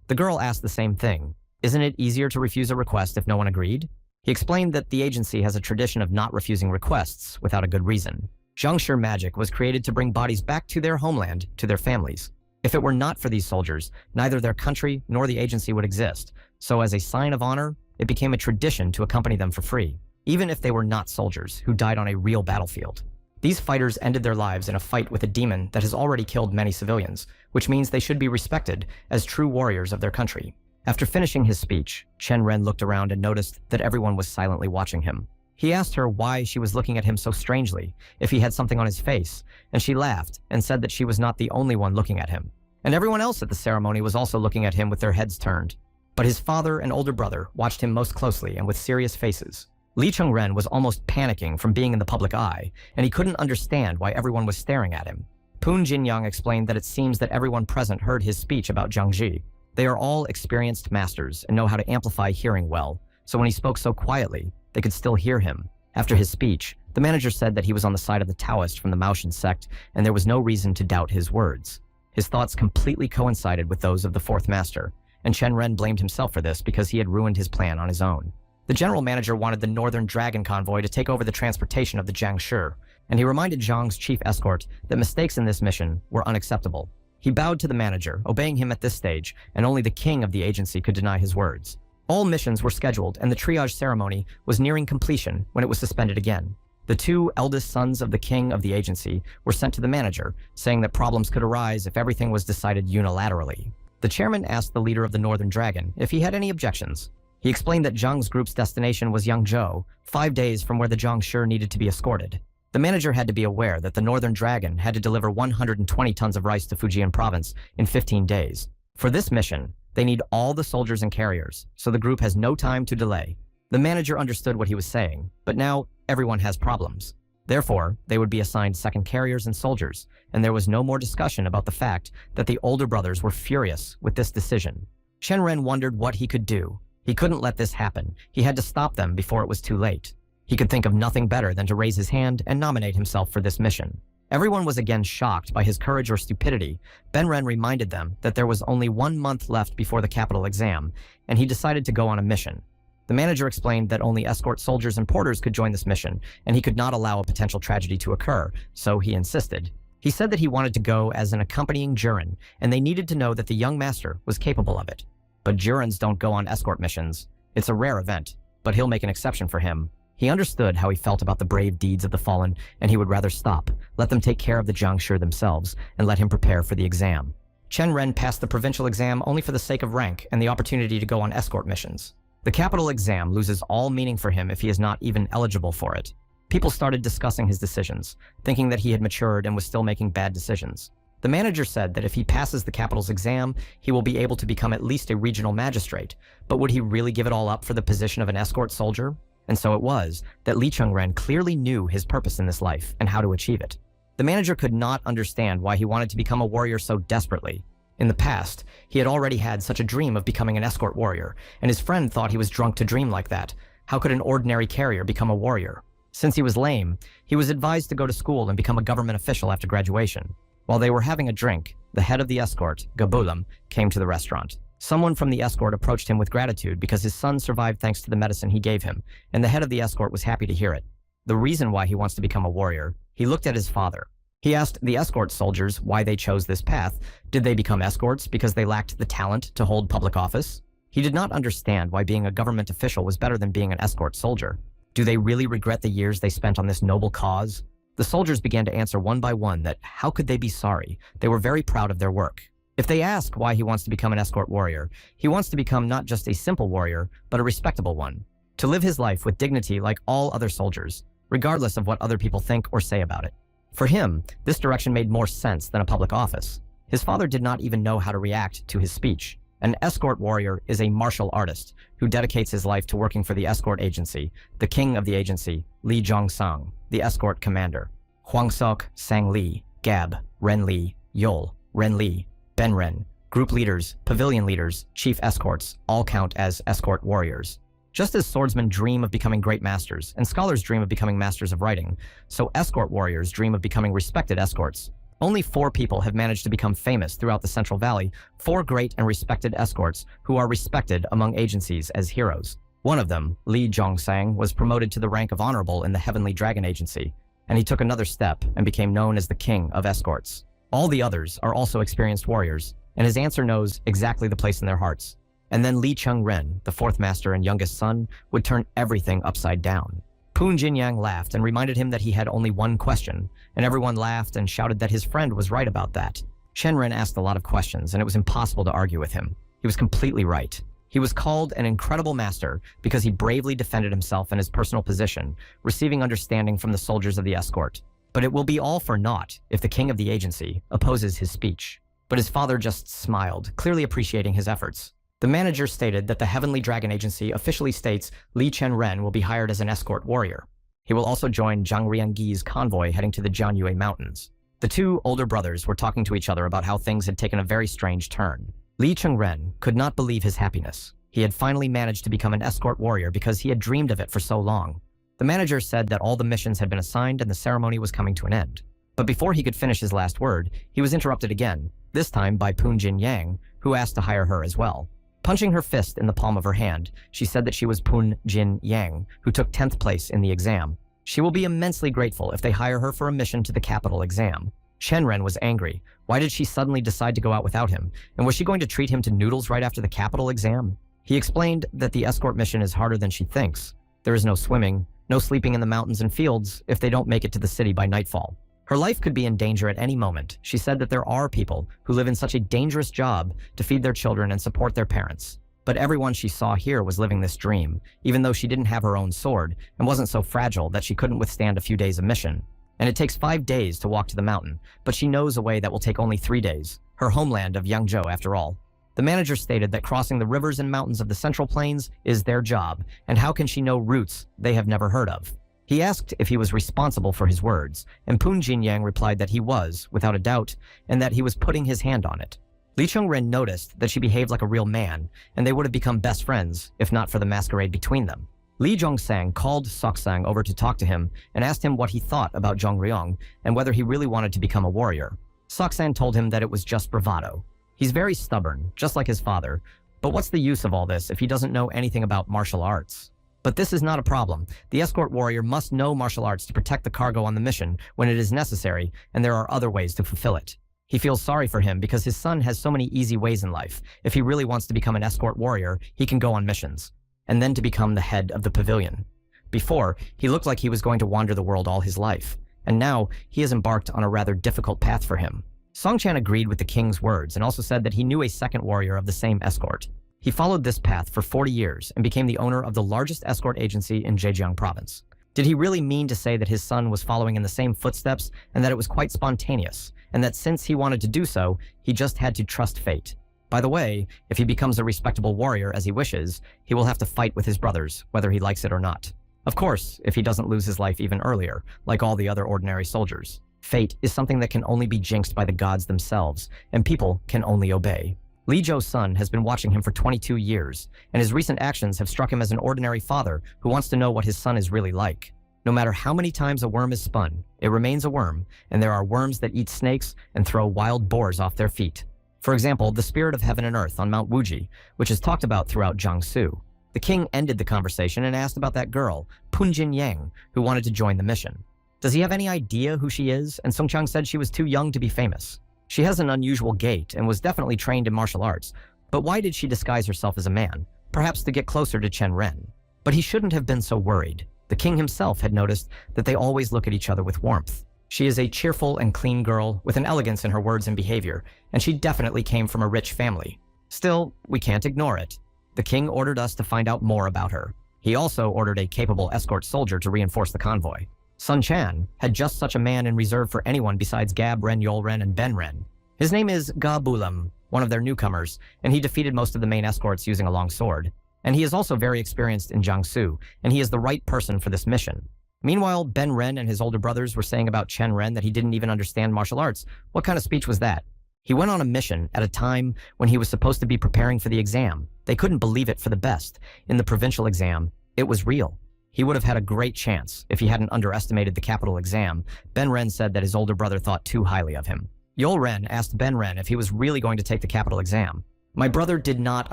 The girl asked the same thing. Isn't it easier to refuse a request if no one agreed? He explained that the agency has a tradition of not refusing requests without a good reason. Jiangshi magic was created to bring bodies back to their homeland, to their families. If it were not for these soldiers, neither their country nor the agency would exist. So as a sign of honor, it became a tradition to accompany them for free, even if they were not soldiers who died on a real battlefield. These fighters ended their lives in a fight with a demon that has already killed many civilians, which means they should be respected as true warriors of their country. After finishing his speech, Chen Ren looked around and noticed that everyone was silently watching him. He asked her why she was looking at him so strangely, if he had something on his face, and she laughed and said that she was not the only one looking at him. And everyone else at the ceremony was also looking at him with their heads turned. But his father and older brother watched him most closely and with serious faces. Li Chengren was almost panicking from being in the public eye, and he couldn't understand why everyone was staring at him. Poon Jinyang explained that it seems that everyone present heard his speech about Jiangji. They are all experienced masters and know how to amplify hearing well, so when he spoke so quietly, they could still hear him. After his speech, the manager said that he was on the side of the Taoist from the Maoshan sect, and there was no reason to doubt his words. His thoughts completely coincided with those of the 4th master, and Chen Ren blamed himself for this because he had ruined his plan on his own. The general manager wanted the Northern Dragon convoy to take over the transportation of the Jiangshi, and he reminded Zhang's chief escort that mistakes in this mission were unacceptable. He bowed to the manager, obeying him at this stage, and only the king of the agency could deny his words. All missions were scheduled, and the triage ceremony was nearing completion when it was suspended again. The 2 eldest sons of the king of the agency were sent to the manager, saying that problems could arise if everything was decided unilaterally. The chairman asked the leader of the Northern Dragon if he had any objections. He explained that Zhang's group's destination was Yangzhou, 5 days from where the Jiangshi needed to be escorted. The manager had to be aware that the Northern Dragon had to deliver 120 tons of rice to Fujian province in 15 days. For this mission, they need all the soldiers and carriers, so the group has no time to delay. The manager understood what he was saying, but now everyone has problems. Therefore, they would be assigned second carriers and soldiers, and there was no more discussion about the fact that the older brothers were furious with this decision. Chen Ren wondered what he could do. He couldn't let this happen. He had to stop them before it was too late. He could think of nothing better than to raise his hand and nominate himself for this mission. Everyone was again shocked by his courage or stupidity. Ben Ren reminded them that there was only 1 month left before the capital exam, and he decided to go on a mission. The manager explained that only escort soldiers and porters could join this mission, and he could not allow a potential tragedy to occur, so he insisted. He said that he wanted to go as an accompanying Jurin, and they needed to know that the young master was capable of it. But Jurins don't go on escort missions. It's a rare event, but he'll make an exception for him. He understood how he felt about the brave deeds of the fallen, and he would rather stop, let them take care of the Jiangshi themselves, and let him prepare for the exam. Chen Ren passed the provincial exam only for the sake of rank and the opportunity to go on escort missions. The capital exam loses all meaning for him if he is not even eligible for it. People started discussing his decisions, thinking that he had matured and was still making bad decisions. The manager said that if he passes the capital's exam, he will be able to become at least a regional magistrate, but would he really give it all up for the position of an escort soldier? And so it was that Li Chengren clearly knew his purpose in this life and how to achieve it. The manager could not understand why he wanted to become a warrior so desperately. In the past, he had already had such a dream of becoming an escort warrior, and his friend thought he was drunk to dream like that. How could an ordinary carrier become a warrior? Since he was lame, he was advised to go to school and become a government official after graduation. While they were having a drink, the head of the escort, Gabulam, came to the restaurant. Someone from the escort approached him with gratitude because his son survived thanks to the medicine he gave him, and the head of the escort was happy to hear it. The reason why he wants to become a warrior, he looked at his father. He asked the escort soldiers why they chose this path. Did they become escorts because they lacked the talent to hold public office? He did not understand why being a government official was better than being an escort soldier. Do they really regret the years they spent on this noble cause? The soldiers began to answer one by one that how could they be sorry? They were very proud of their work. If they ask why he wants to become an escort warrior, he wants to become not just a simple warrior, but a respectable one. To live his life with dignity like all other soldiers, regardless of what other people think or say about it. For him, this direction made more sense than a public office. His father did not even know how to react to his speech. An escort warrior is a martial artist who dedicates his life to working for the escort agency, the king of the agency, Li Zhongsang, the escort commander. Huang Sok, Sang Li, Gab, Ren Li, Yol, Ren Li, Ben Ren, group leaders, pavilion leaders, chief escorts, all count as escort warriors. Just as swordsmen dream of becoming great masters, and scholars dream of becoming masters of writing, so escort warriors dream of becoming respected escorts. Only 4 people have managed to become famous throughout the Central Valley, 4 great and respected escorts who are respected among agencies as heroes. One of them, Li Zhongsang, was promoted to the rank of honorable in the Heavenly Dragon Agency, and he took another step and became known as the King of Escorts. All the others are also experienced warriors, and his answer knows exactly the place in their hearts. And then Li Chengren, the 4th master and youngest son, would turn everything upside down. Poon Jinyang laughed and reminded him that he had only one question, and everyone laughed and shouted that his friend was right about that. Shenren asked a lot of questions, and it was impossible to argue with him. He was completely right. He was called an incredible master because he bravely defended himself and his personal position, receiving understanding from the soldiers of the escort. But it will be all for naught if the king of the agency opposes his speech. But his father just smiled, clearly appreciating his efforts. The manager stated that the Heavenly Dragon Agency officially states Li Chengren will be hired as an escort warrior. He will also join Zhang Riangi's convoy heading to the Jianyue Mountains. The 2 older brothers were talking to each other about how things had taken a very strange turn. Li Chengren could not believe his happiness. He had finally managed to become an escort warrior because he had dreamed of it for so long. The manager said that all the missions had been assigned and the ceremony was coming to an end. But before he could finish his last word, he was interrupted again, this time by Poon Jinyang, who asked to hire her as well. Punching her fist in the palm of her hand, she said that she was Poon Jin Yang, who took 10th place in the exam. She will be immensely grateful if they hire her for a mission to the capital exam. Shenren was angry. Why did she suddenly decide to go out without him? And was she going to treat him to noodles right after the capital exam? He explained that the escort mission is harder than she thinks. There is no swimming, no sleeping in the mountains and fields if they don't make it to the city by nightfall. Her life could be in danger at any moment. She said that there are people who live in such a dangerous job to feed their children and support their parents. But everyone she saw here was living this dream, even though she didn't have her own sword and wasn't so fragile that she couldn't withstand a few days of mission. And it takes 5 days to walk to the mountain, but she knows a way that will take only 3 days, her homeland of Yangzhou after all. The manager stated that crossing the rivers and mountains of the Central Plains is their job, and how can she know routes they have never heard of? He asked if he was responsible for his words, and Poon Jinyang replied that he was, without a doubt, and that he was putting his hand on it. Li Chengren noticed that she behaved like a real man, and they would have become best friends, if not for the masquerade between them. Li Zhongsang called Soksang over to talk to him and asked him what he thought about Zhongryong and whether he really wanted to become a warrior. Soksang told him that it was just bravado. He's very stubborn, just like his father, But what's the use of all this if he doesn't know anything about martial arts? But this is not a problem. The escort warrior must know martial arts to protect the cargo on the mission when it is necessary, and there are other ways to fulfill it. He feels sorry for him because his son has so many easy ways in life. If he really wants to become an escort warrior, he can go on missions, and then to become the head of the pavilion. Before, he looked like he was going to wander the world all his life, and now he has embarked on a rather difficult path for him. Song-chan agreed with the king's words and also said that he knew a second warrior of the same escort. He followed this path for 40 years and became the owner of the largest escort agency in Zhejiang province. Did he really mean to say that his son was following in the same footsteps and that it was quite spontaneous, and that since he wanted to do so, he just had to trust fate? By the way, if he becomes a respectable warrior as he wishes, he will have to fight with his brothers, whether he likes it or not. Of course, if he doesn't lose his life even earlier, like all the other ordinary soldiers. Fate is something that can only be jinxed by the gods themselves, and people can only obey. Li Zhou's son has been watching him for 22 years, and his recent actions have struck him as an ordinary father who wants to know what his son is really like. No matter how many times a worm is spun, it remains a worm, and there are worms that eat snakes and throw wild boars off their feet. For example, the spirit of heaven and earth on Mount Wuji, which is talked about throughout Jiangsu. The king ended the conversation and asked about that girl, Punjin Yang, who wanted to join the mission. Does he have any idea who she is? And Song Chang said she was too young to be famous. She has an unusual gait and was definitely trained in martial arts, but why did she disguise herself as a man? Perhaps to get closer to Chen Ren. But he shouldn't have been so worried. The king himself had noticed that they always look at each other with warmth. She is a cheerful and clean girl with an elegance in her words and behavior, and she definitely came from a rich family. Still, we can't ignore it. The king ordered us to find out more about her. He also ordered a capable escort soldier to reinforce the convoy. Sun Chan had just such a man in reserve for anyone besides Gab Ren, Yol Ren, and Ben Ren. His name is Ga Bulam, one of their newcomers, and he defeated most of the main escorts using a long sword. And he is also very experienced in Jiangsu, and he is the right person for this mission. Meanwhile, Ben Ren and his older brothers were saying about Chen Ren that he didn't even understand martial arts. What kind of speech was that? He went on a mission at a time when he was supposed to be preparing for the exam. They couldn't believe it for the best. In the provincial exam, it was real. He would have had a great chance if he hadn't underestimated the capital exam. Ben Ren said that his older brother thought too highly of him. Yol Ren asked Ben Ren if he was really going to take the capital exam. My brother did not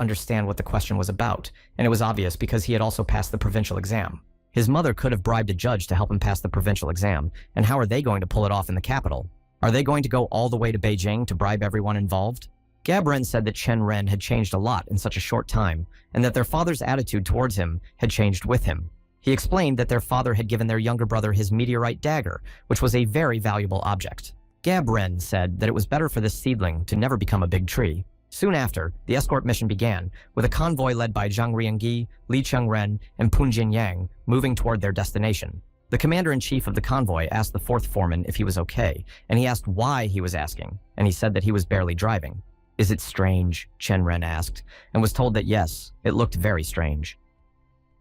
understand what the question was about, and it was obvious because he had also passed the provincial exam. His mother could have bribed a judge to help him pass the provincial exam, and how are they going to pull it off in the capital? Are they going to go all the way to Beijing to bribe everyone involved? Gab Ren said that Chen Ren had changed a lot in such a short time, and that their father's attitude towards him had changed with him. He explained that their father had given their younger brother his meteorite dagger, which was a very valuable object. Gab Ren said that it was better for this seedling to never become a big tree. Soon after, the escort mission began, with a convoy led by Zhang Riangi, Li Chengren, and Punjin Yang moving toward their destination. The commander-in-chief of the convoy asked the fourth foreman if he was okay, and he asked why he was asking, and he said that he was barely driving. Is it strange? Chen Ren asked, and was told that yes, it looked very strange.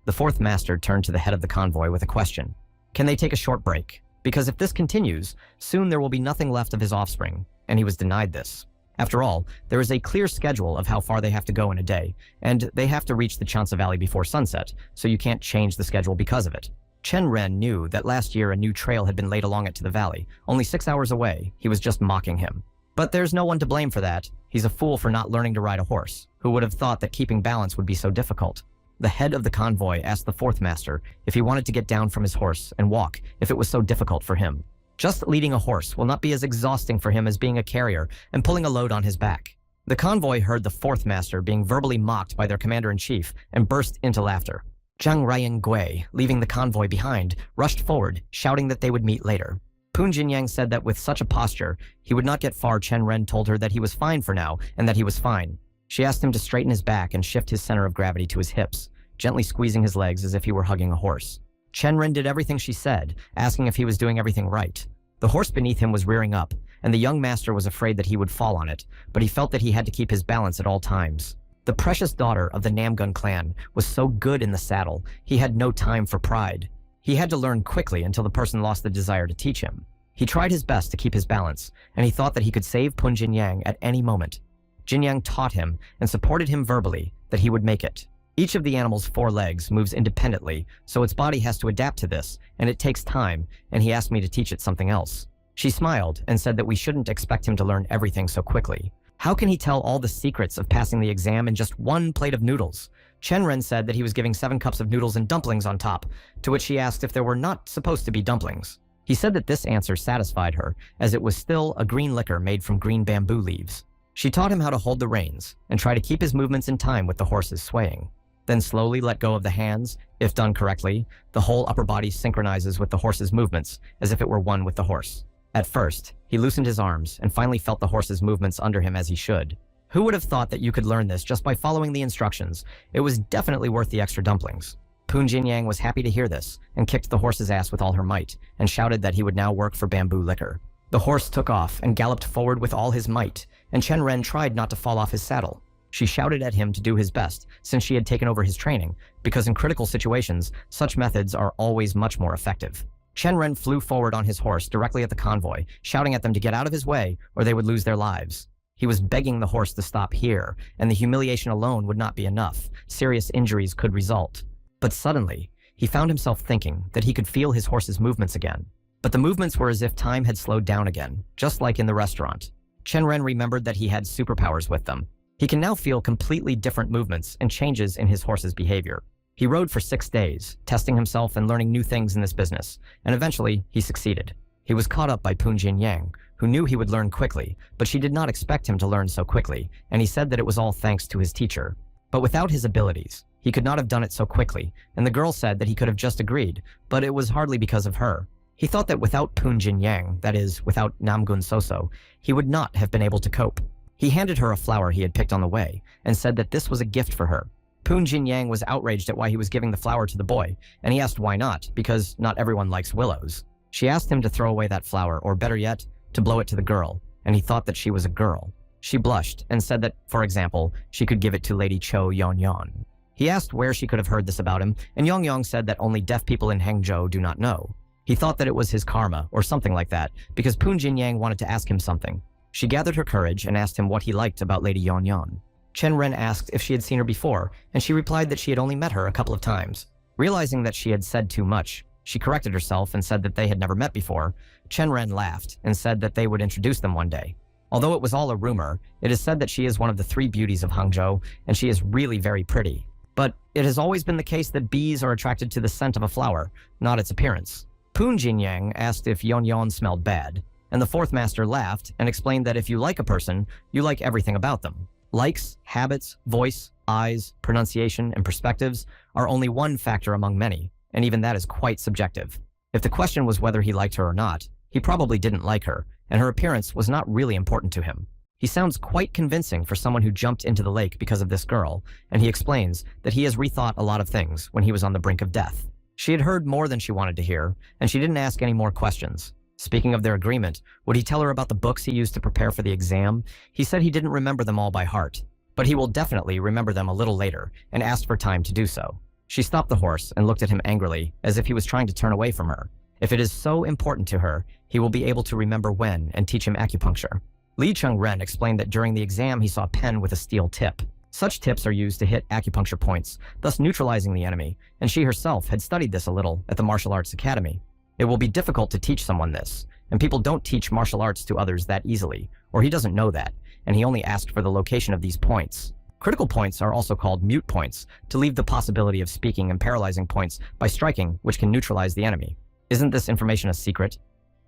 The fourth master turned to the head of the convoy with a question. Can they take a short break? Because if this continues, soon there will be nothing left of his offspring, and he was denied this. After all, there is a clear schedule of how far they have to go in a day, and they have to reach the Chansa Valley before sunset, so you can't change the schedule because of it. Chen Ren knew that last year a new trail had been laid along it to the valley, only 6 hours away. He was just mocking him. But there's no one to blame for that. He's a fool for not learning to ride a horse. Who would have thought that keeping balance would be so difficult? The head of the convoy asked the fourth master if he wanted to get down from his horse and walk if it was so difficult for him. Just leading a horse will not be as exhausting for him as being a carrier and pulling a load on his back. The convoy heard the fourth master being verbally mocked by their commander-in-chief and burst into laughter. Zhang Riangui, leaving the convoy behind, rushed forward, shouting that they would meet later. Punjin Yang said that with such a posture, he would not get far. Chen Ren told her that he was fine for now and that he was fine. She asked him to straighten his back and shift his center of gravity to his hips, gently squeezing his legs as if he were hugging a horse. Chen Ren did everything she said, asking if he was doing everything right. The horse beneath him was rearing up, and the young master was afraid that he would fall on it, but he felt that he had to keep his balance at all times. The precious daughter of the Namgun clan was so good in the saddle, he had no time for pride. He had to learn quickly until the person lost the desire to teach him. He tried his best to keep his balance, and he thought that he could save Punjin Yang at any moment. Jin Yang taught him and supported him verbally that he would make it. Each of the animal's 4 legs moves independently, so its body has to adapt to this, and it takes time, and he asked me to teach it something else. She smiled and said that we shouldn't expect him to learn everything so quickly. How can he tell all the secrets of passing the exam in just one plate of noodles? Chen Ren said that he was giving 7 cups of noodles and dumplings on top, to which she asked if there were not supposed to be dumplings. He said that this answer satisfied her, as it was still a green liquor made from green bamboo leaves. She taught him how to hold the reins and try to keep his movements in time with the horse's swaying. Then slowly let go of the hands. If done correctly, the whole upper body synchronizes with the horse's movements, as if it were one with the horse. At first, he loosened his arms and finally felt the horse's movements under him as he should. Who would have thought that you could learn this just by following the instructions? It was definitely worth the extra dumplings. Poon Jinyang was happy to hear this and kicked the horse's ass with all her might and shouted that he would now work for Bamboo Liquor. The horse took off and galloped forward with all his might, and Chen Ren tried not to fall off his saddle. She shouted at him to do his best since she had taken over his training, because in critical situations, such methods are always much more effective. Chen Ren flew forward on his horse directly at the convoy, shouting at them to get out of his way or they would lose their lives. He was begging the horse to stop here, and the humiliation alone would not be enough. Serious injuries could result. But suddenly, he found himself thinking that he could feel his horse's movements again. But the movements were as if time had slowed down again, just like in the restaurant. Chen Ren remembered that he had superpowers with them. He can now feel completely different movements and changes in his horse's behavior. He rode for 6 days, testing himself and learning new things in this business, and eventually he succeeded. He was caught up by Poon Jinyang, who knew he would learn quickly, but she did not expect him to learn so quickly, and he said that it was all thanks to his teacher. But without his abilities, he could not have done it so quickly, and the girl said that he could have just agreed, but it was hardly because of her. He thought that without Poon Jinyang, that is, without Namgun Soso, he would not have been able to cope. He handed her a flower he had picked on the way, and said that this was a gift for her. Poon Jinyang was outraged at why he was giving the flower to the boy, and he asked why not, because not everyone likes willows. She asked him to throw away that flower, or better yet, to blow it to the girl, and he thought that she was a girl. She blushed and said that, for example, she could give it to Lady Cho Yongyong. He asked where she could have heard this about him, and Yongyong said that only deaf people in Hangzhou do not know. He thought that it was his karma, or something like that, because Poon Jinyang wanted to ask him something. She gathered her courage and asked him what he liked about Lady Yongyong. Chen Ren asked if she had seen her before, and she replied that she had only met her a couple of times. Realizing that she had said too much, she corrected herself and said that they had never met before. Chen Ren laughed and said that they would introduce them one day. Although it was all a rumor, it is said that she is one of the 3 beauties of Hangzhou, and she is really very pretty. But it has always been the case that bees are attracted to the scent of a flower, not its appearance. Poon Jinyang asked if Yongyong smelled bad, and the 4th master laughed and explained that if you like a person, you like everything about them. Likes, habits, voice, eyes, pronunciation, and perspectives are only one factor among many, and even that is quite subjective. If the question was whether he liked her or not, he probably didn't like her, and her appearance was not really important to him. He sounds quite convincing for someone who jumped into the lake because of this girl, and he explains that he has rethought a lot of things when he was on the brink of death. She had heard more than she wanted to hear, and she didn't ask any more questions. Speaking of their agreement, would he tell her about the books he used to prepare for the exam? He said he didn't remember them all by heart, but he will definitely remember them a little later, and asked for time to do so. She stopped the horse and looked at him angrily, as if he was trying to turn away from her. If it is so important to her, he will be able to remember when and teach him acupuncture. Li Cheng-ren explained that during the exam he saw a pen with a steel tip. Such tips are used to hit acupuncture points, thus neutralizing the enemy, and she herself had studied this a little at the Martial Arts Academy. It will be difficult to teach someone this, and people don't teach martial arts to others that easily, or he doesn't know that, and he only asked for the location of these points. Critical points are also called mute points, to leave the possibility of speaking, and paralyzing points by striking, which can neutralize the enemy. Isn't this information a secret?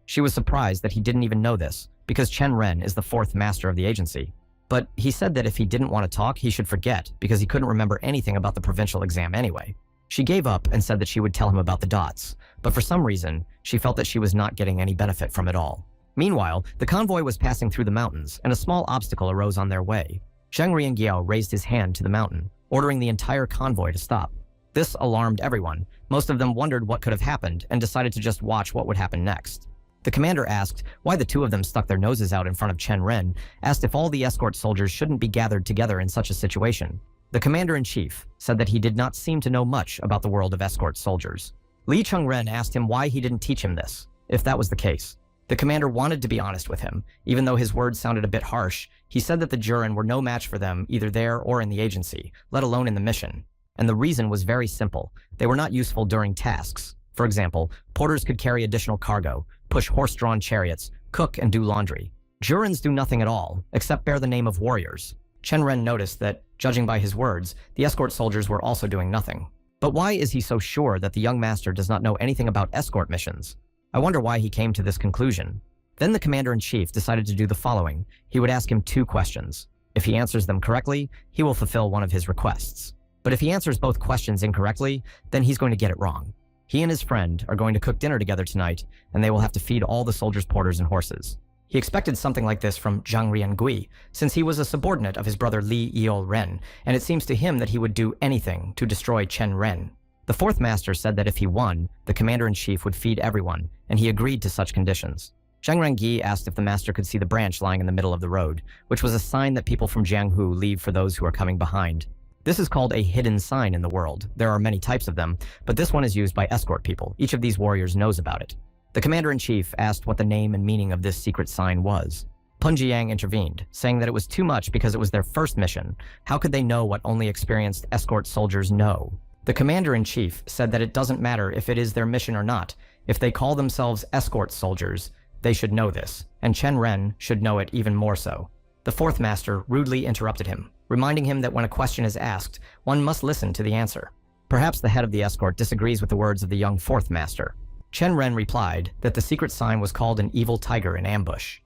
She was surprised that he didn't even know this, because Chen Ren is the 4th master of the agency. But he said that if he didn't want to talk, he should forget, because he couldn't remember anything about the provincial exam anyway. She gave up and said that she would tell him about the dots, but for some reason, she felt that she was not getting any benefit from it all. Meanwhile, the convoy was passing through the mountains, and a small obstacle arose on their way. Zheng Riangyao raised his hand to the mountain, ordering the entire convoy to stop. This alarmed everyone. Most of them wondered what could have happened and decided to just watch what would happen next. The commander asked why the 2 of them stuck their noses out in front of Chen Ren, asked if all the escort soldiers shouldn't be gathered together in such a situation. The commander-in-chief said that he did not seem to know much about the world of escort soldiers. Li Cheng-ren asked him why he didn't teach him this, if that was the case. The commander wanted to be honest with him, even though his words sounded a bit harsh. He said that the Jurin were no match for them either there or in the agency, let alone in the mission. And the reason was very simple. They were not useful during tasks. For example, porters could carry additional cargo, push horse-drawn chariots, cook and do laundry. Jurans do nothing at all, except bear the name of warriors. Chen Ren noticed that, judging by his words, the escort soldiers were also doing nothing. But why is he so sure that the young master does not know anything about escort missions? I wonder why he came to this conclusion. Then the commander-in-chief decided to do the following. He would ask him 2 questions. If he answers them correctly, he will fulfill one of his requests. But if he answers both questions incorrectly, then he's going to get it wrong. He and his friend are going to cook dinner together tonight, and they will have to feed all the soldiers' porters and horses. He expected something like this from Zhang Riangui, since he was a subordinate of his brother Li Yiol-ren, and it seems to him that he would do anything to destroy Chen Ren. The 4th master said that if he won, the commander-in-chief would feed everyone, and he agreed to such conditions. Zhang Rengyi asked if the master could see the branch lying in the middle of the road, which was a sign that people from Jianghu leave for those who are coming behind. This is called a hidden sign in the world. There are many types of them, but this one is used by escort people. Each of these warriors knows about it. The commander-in-chief asked what the name and meaning of this secret sign was. Pun Jiang intervened, saying that it was too much because it was their first mission. How could they know what only experienced escort soldiers know? The commander-in-chief said that it doesn't matter if it is their mission or not. If they call themselves escort soldiers, they should know this, and Chen Ren should know it even more so. The 4th master rudely interrupted him, reminding him that when a question is asked, one must listen to the answer. Perhaps the head of the escort disagrees with the words of the young 4th master. Chen Ren replied that the secret sign was called an evil tiger in ambush.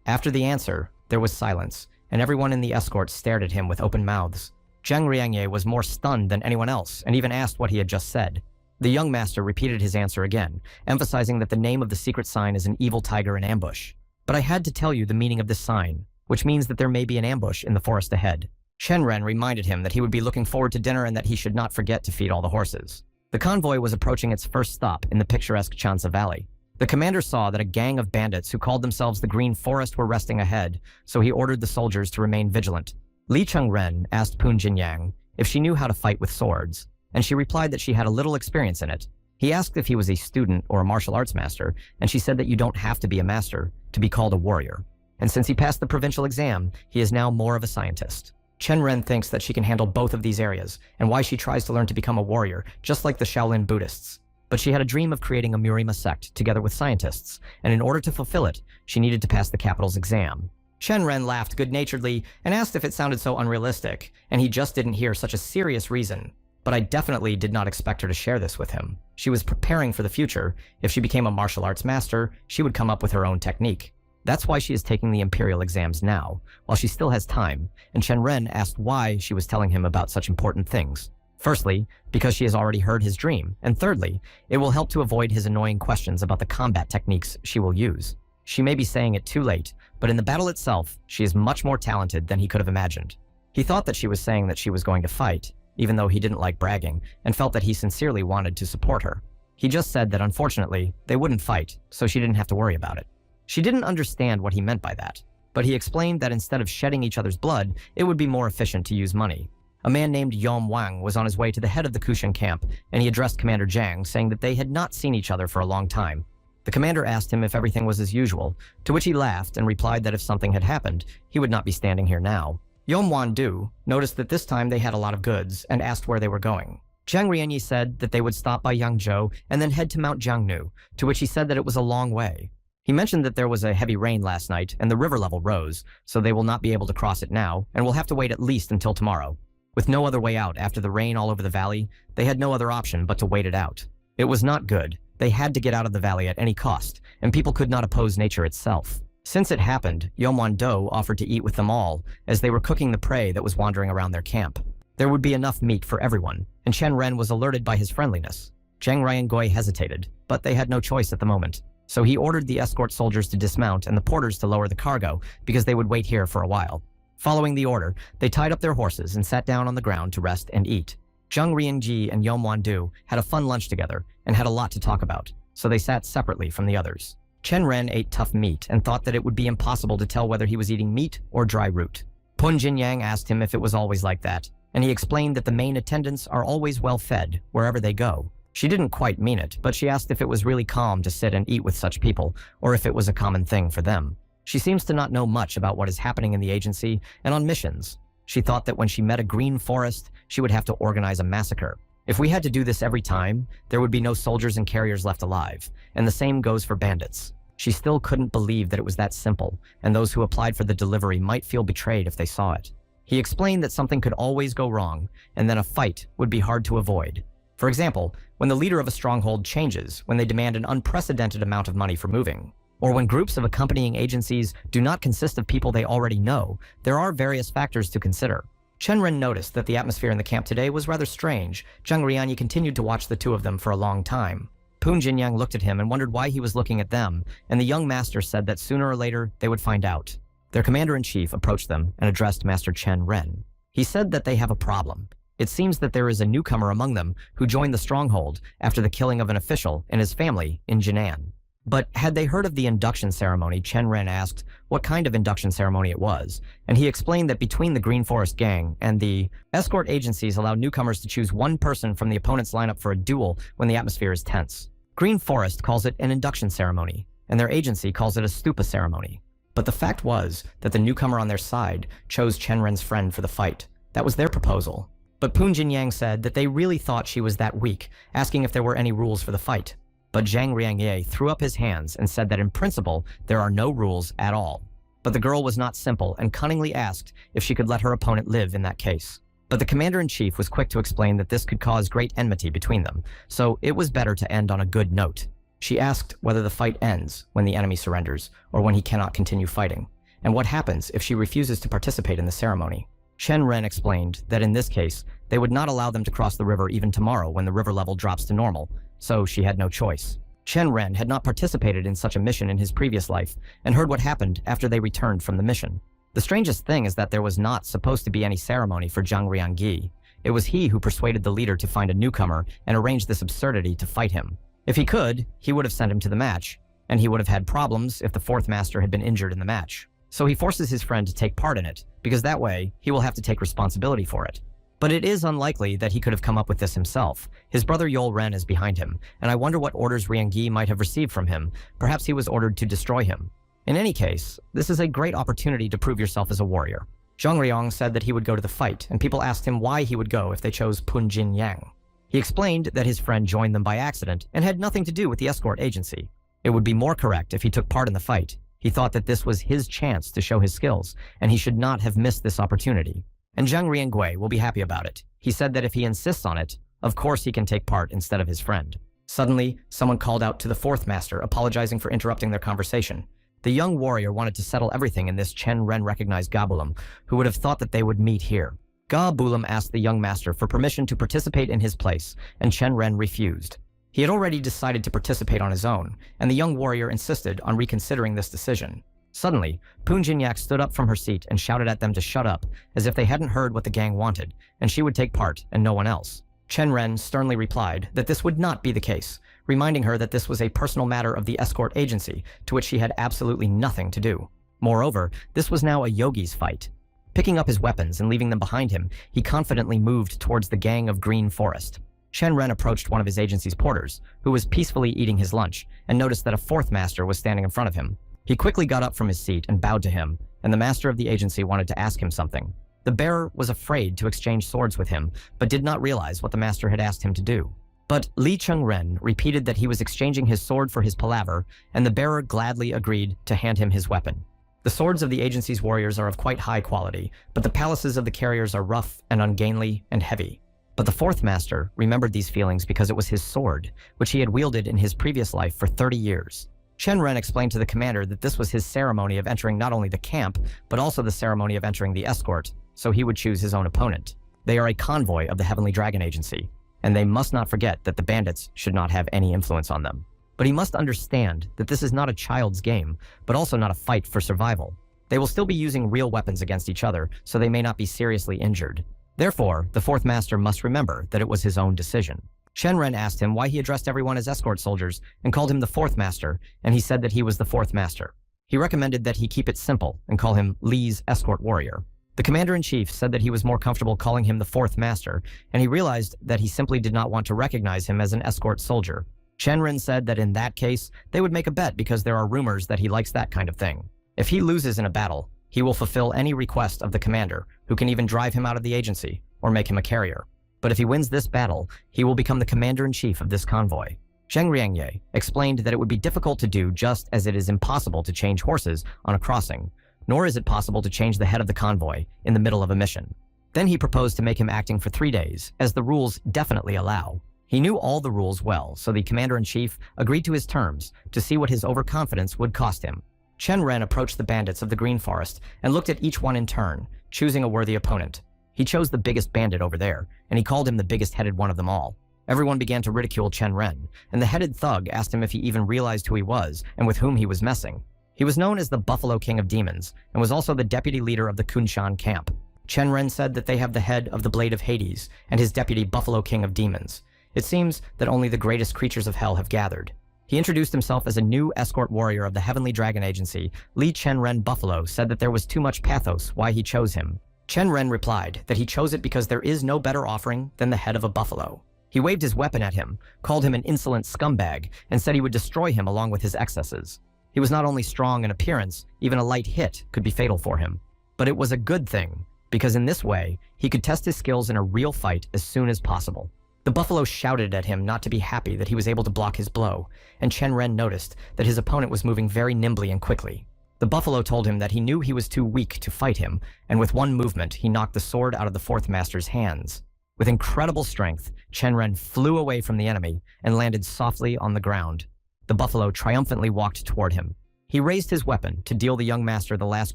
After the answer, there was silence, and everyone in the escort stared at him with open mouths. Zhang Riangye was more stunned than anyone else, and even asked what he had just said. The young master repeated his answer again, emphasizing that the name of the secret sign is an evil tiger in ambush. But I had to tell you the meaning of this sign, which means that there may be an ambush in the forest ahead. Chen Ren reminded him that he would be looking forward to dinner and that he should not forget to feed all the horses. The convoy was approaching its first stop in the picturesque Chansa Valley. The commander saw that a gang of bandits who called themselves the Green Forest were resting ahead, so he ordered the soldiers to remain vigilant. Li Chengren asked Pun Jinyang if she knew how to fight with swords, and she replied that she had a little experience in it. He asked if he was a student or a martial arts master, and she said that you don't have to be a master to be called a warrior. And since he passed the provincial exam, he is now more of a scientist. Chen Ren thinks that she can handle both of these areas, and why she tries to learn to become a warrior, just like the Shaolin Buddhists. But she had a dream of creating a Murima sect together with scientists, and in order to fulfill it, she needed to pass the capital's exam. Chen Ren laughed good-naturedly and asked if it sounded so unrealistic, and he just didn't hear such a serious reason. But I definitely did not expect her to share this with him. She was preparing for the future. If she became a martial arts master, she would come up with her own technique. That's why she is taking the imperial exams now, while she still has time, and Chen Ren asked why she was telling him about such important things. Firstly, because she has already heard his dream, and thirdly, it will help to avoid his annoying questions about the combat techniques she will use. She may be saying it too late, but in the battle itself, she is much more talented than he could have imagined. He thought that she was saying that she was going to fight, even though he didn't like bragging, and felt that he sincerely wanted to support her. He just said that unfortunately, they wouldn't fight, so she didn't have to worry about it. She didn't understand what he meant by that, but he explained that instead of shedding each other's blood, it would be more efficient to use money. A man named Yom Wang was on his way to the head of the Kushan camp, and he addressed Commander Zhang, saying that they had not seen each other for a long time. The commander asked him if everything was as usual, to which he laughed and replied that if something had happened, he would not be standing here now. Yom Wan-du noticed that this time they had a lot of goods and asked where they were going. Zhang Rianyi said that they would stop by Yangzhou and then head to Mount Jiangnu, to which he said that it was a long way. He mentioned that there was a heavy rain last night and the river level rose, so they will not be able to cross it now and will have to wait at least until tomorrow. With no other way out after the rain all over the valley, they had no other option but to wait it out. It was not good. They had to get out of the valley at any cost, and people could not oppose nature itself. Since it happened, Yomwan-do offered to eat with them all, as they were cooking the prey that was wandering around their camp. There would be enough meat for everyone, and Chen Ren was alerted by his friendliness. Zhang Ryangui hesitated, but they had no choice at the moment. So he ordered the escort soldiers to dismount and the porters to lower the cargo, because they would wait here for a while. Following the order, they tied up their horses and sat down on the ground to rest and eat. Zhang Rianji and Yomwan-du had a fun lunch together and had a lot to talk about, so they sat separately from the others. Chen Ren ate tough meat and thought that it would be impossible to tell whether he was eating meat or dry root. Pun Jinyang asked him if it was always like that, and he explained that the main attendants are always well fed wherever they go. She didn't quite mean it, but she asked if it was really calm to sit and eat with such people, or if it was a common thing for them. She seems to not know much about what is happening in the agency and on missions. She thought that when she met a green forest, she would have to organize a massacre. If we had to do this every time, there would be no soldiers and carriers left alive, and the same goes for bandits. She still couldn't believe that it was that simple, and those who applied for the delivery might feel betrayed if they saw it. He explained that something could always go wrong, and then a fight would be hard to avoid. For example, when the leader of a stronghold changes, when they demand an unprecedented amount of money for moving, or when groups of accompanying agencies do not consist of people they already know, there are various factors to consider. Shenren noticed that the atmosphere in the camp today was rather strange. Zhang Rianyi continued to watch the two of them for a long time. Poon Jinyang looked at him and wondered why he was looking at them, and the young master said that sooner or later they would find out. Their commander-in-chief approached them and addressed Master Chen Ren. He said that they have a problem. It seems that there is a newcomer among them who joined the stronghold after the killing of an official and his family in Jinan. But had they heard of the induction ceremony, Chen Ren asked what kind of induction ceremony it was, and he explained that between the Green Forest gang and the escort agencies allow newcomers to choose one person from the opponent's lineup for a duel when the atmosphere is tense. Green Forest calls it an induction ceremony, and their agency calls it a stupa ceremony. But the fact was that the newcomer on their side chose Chen Ren's friend for the fight. That was their proposal. But Poon Jinyang said that they really thought she was that weak, asking if there were any rules for the fight. But Zhang Riangye threw up his hands and said that in principle, there are no rules at all. But the girl was not simple and cunningly asked if she could let her opponent live in that case. But the commander-in-chief was quick to explain that this could cause great enmity between them, so it was better to end on a good note. She asked whether the fight ends when the enemy surrenders, or when he cannot continue fighting, and what happens if she refuses to participate in the ceremony. Chen Ren explained that in this case, they would not allow them to cross the river even tomorrow when the river level drops to normal, so she had no choice. Chen Ren had not participated in such a mission in his previous life, and heard what happened after they returned from the mission. The strangest thing is that there was not supposed to be any ceremony for Zhang Riangyi. It was he who persuaded the leader to find a newcomer and arrange this absurdity to fight him. If he could, he would have sent him to the match, and he would have had problems if the fourth master had been injured in the match. So he forces his friend to take part in it, because that way, he will have to take responsibility for it. But it is unlikely that he could have come up with this himself. His brother Yol Ren is behind him, and I wonder what orders Riangyi might have received from him. Perhaps he was ordered to destroy him. In any case, this is a great opportunity to prove yourself as a warrior. Zhang Riang said that he would go to the fight, and people asked him why he would go if they chose Poon Jinyang. He explained that his friend joined them by accident and had nothing to do with the escort agency. It would be more correct if he took part in the fight. He thought that this was his chance to show his skills, and he should not have missed this opportunity. And Zhang Riangui will be happy about it. He said that if he insists on it, of course he can take part instead of his friend. Suddenly, someone called out to the fourth master, apologizing for interrupting their conversation. The young warrior wanted to settle everything in this Chen Ren recognized Ga Bulam, who would have thought that they would meet here. Ga Bulam asked the young master for permission to participate in his place, and Chen Ren refused. He had already decided to participate on his own, and the young warrior insisted on reconsidering this decision. Suddenly, Poon Jinyak stood up from her seat and shouted at them to shut up, as if they hadn't heard what the gang wanted, and she would take part and no one else. Chen Ren sternly replied that this would not be the case, reminding her that this was a personal matter of the escort agency, to which she had absolutely nothing to do. Moreover, this was now a yogi's fight. Picking up his weapons and leaving them behind him, he confidently moved towards the gang of Green Forest. Chen Ren approached one of his agency's porters, who was peacefully eating his lunch, and noticed that a fourth master was standing in front of him. He quickly got up from his seat and bowed to him, and the master of the agency wanted to ask him something. The bearer was afraid to exchange swords with him, but did not realize what the master had asked him to do. But Li Chengren repeated that he was exchanging his sword for his palaver, and the bearer gladly agreed to hand him his weapon. The swords of the agency's warriors are of quite high quality, but the palaces of the carriers are rough and ungainly and heavy. But the fourth master remembered these feelings because it was his sword, which he had wielded in his previous life for 30 years. Chen Ren explained to the commander that this was his ceremony of entering not only the camp, but also the ceremony of entering the escort, so he would choose his own opponent. They are a convoy of the Heavenly Dragon Agency, and they must not forget that the bandits should not have any influence on them. But he must understand that this is not a child's game, but also not a fight for survival. They will still be using real weapons against each other, so they may not be seriously injured. Therefore, the fourth master must remember that it was his own decision. Chen Ren asked him why he addressed everyone as escort soldiers and called him the fourth master, and he said that he was the fourth master. He recommended that he keep it simple and call him Li's escort warrior. The commander-in-chief said that he was more comfortable calling him the fourth master, and he realized that he simply did not want to recognize him as an escort soldier. Chen Ren said that in that case, they would make a bet because there are rumors that he likes that kind of thing. If he loses in a battle, he will fulfill any request of the commander, who can even drive him out of the agency or make him a carrier. But if he wins this battle, he will become the commander-in-chief of this convoy. Zheng Riangye explained that it would be difficult to do just as it is impossible to change horses on a crossing, nor is it possible to change the head of the convoy in the middle of a mission. Then he proposed to make him acting for 3 days, as the rules definitely allow. He knew all the rules well, so the commander-in-chief agreed to his terms to see what his overconfidence would cost him. Chen Ren approached the bandits of the Green Forest and looked at each one in turn, choosing a worthy opponent. He chose the biggest bandit over there, and he called him the biggest-headed one of them all. Everyone began to ridicule Chen Ren, and the headed thug asked him if he even realized who he was and with whom he was messing. He was known as the Buffalo King of Demons, and was also the deputy leader of the Kunshan camp. Chen Ren said that they have the head of the Blade of Hades, and his deputy Buffalo King of Demons. It seems that only the greatest creatures of hell have gathered. He introduced himself as a new escort warrior of the Heavenly Dragon Agency. Li Chen Ren Buffalo said that there was too much pathos why he chose him. Chen Ren replied that he chose it because there is no better offering than the head of a buffalo. He waved his weapon at him, called him an insolent scumbag, and said he would destroy him along with his excesses. He was not only strong in appearance, even a light hit could be fatal for him. But it was a good thing, because in this way, he could test his skills in a real fight as soon as possible. The buffalo shouted at him not to be happy that he was able to block his blow, and Chen Ren noticed that his opponent was moving very nimbly and quickly. The buffalo told him that he knew he was too weak to fight him, and with one movement, he knocked the sword out of the fourth master's hands. With incredible strength, Chen Ren flew away from the enemy and landed softly on the ground. The buffalo triumphantly walked toward him. He raised his weapon to deal the young master the last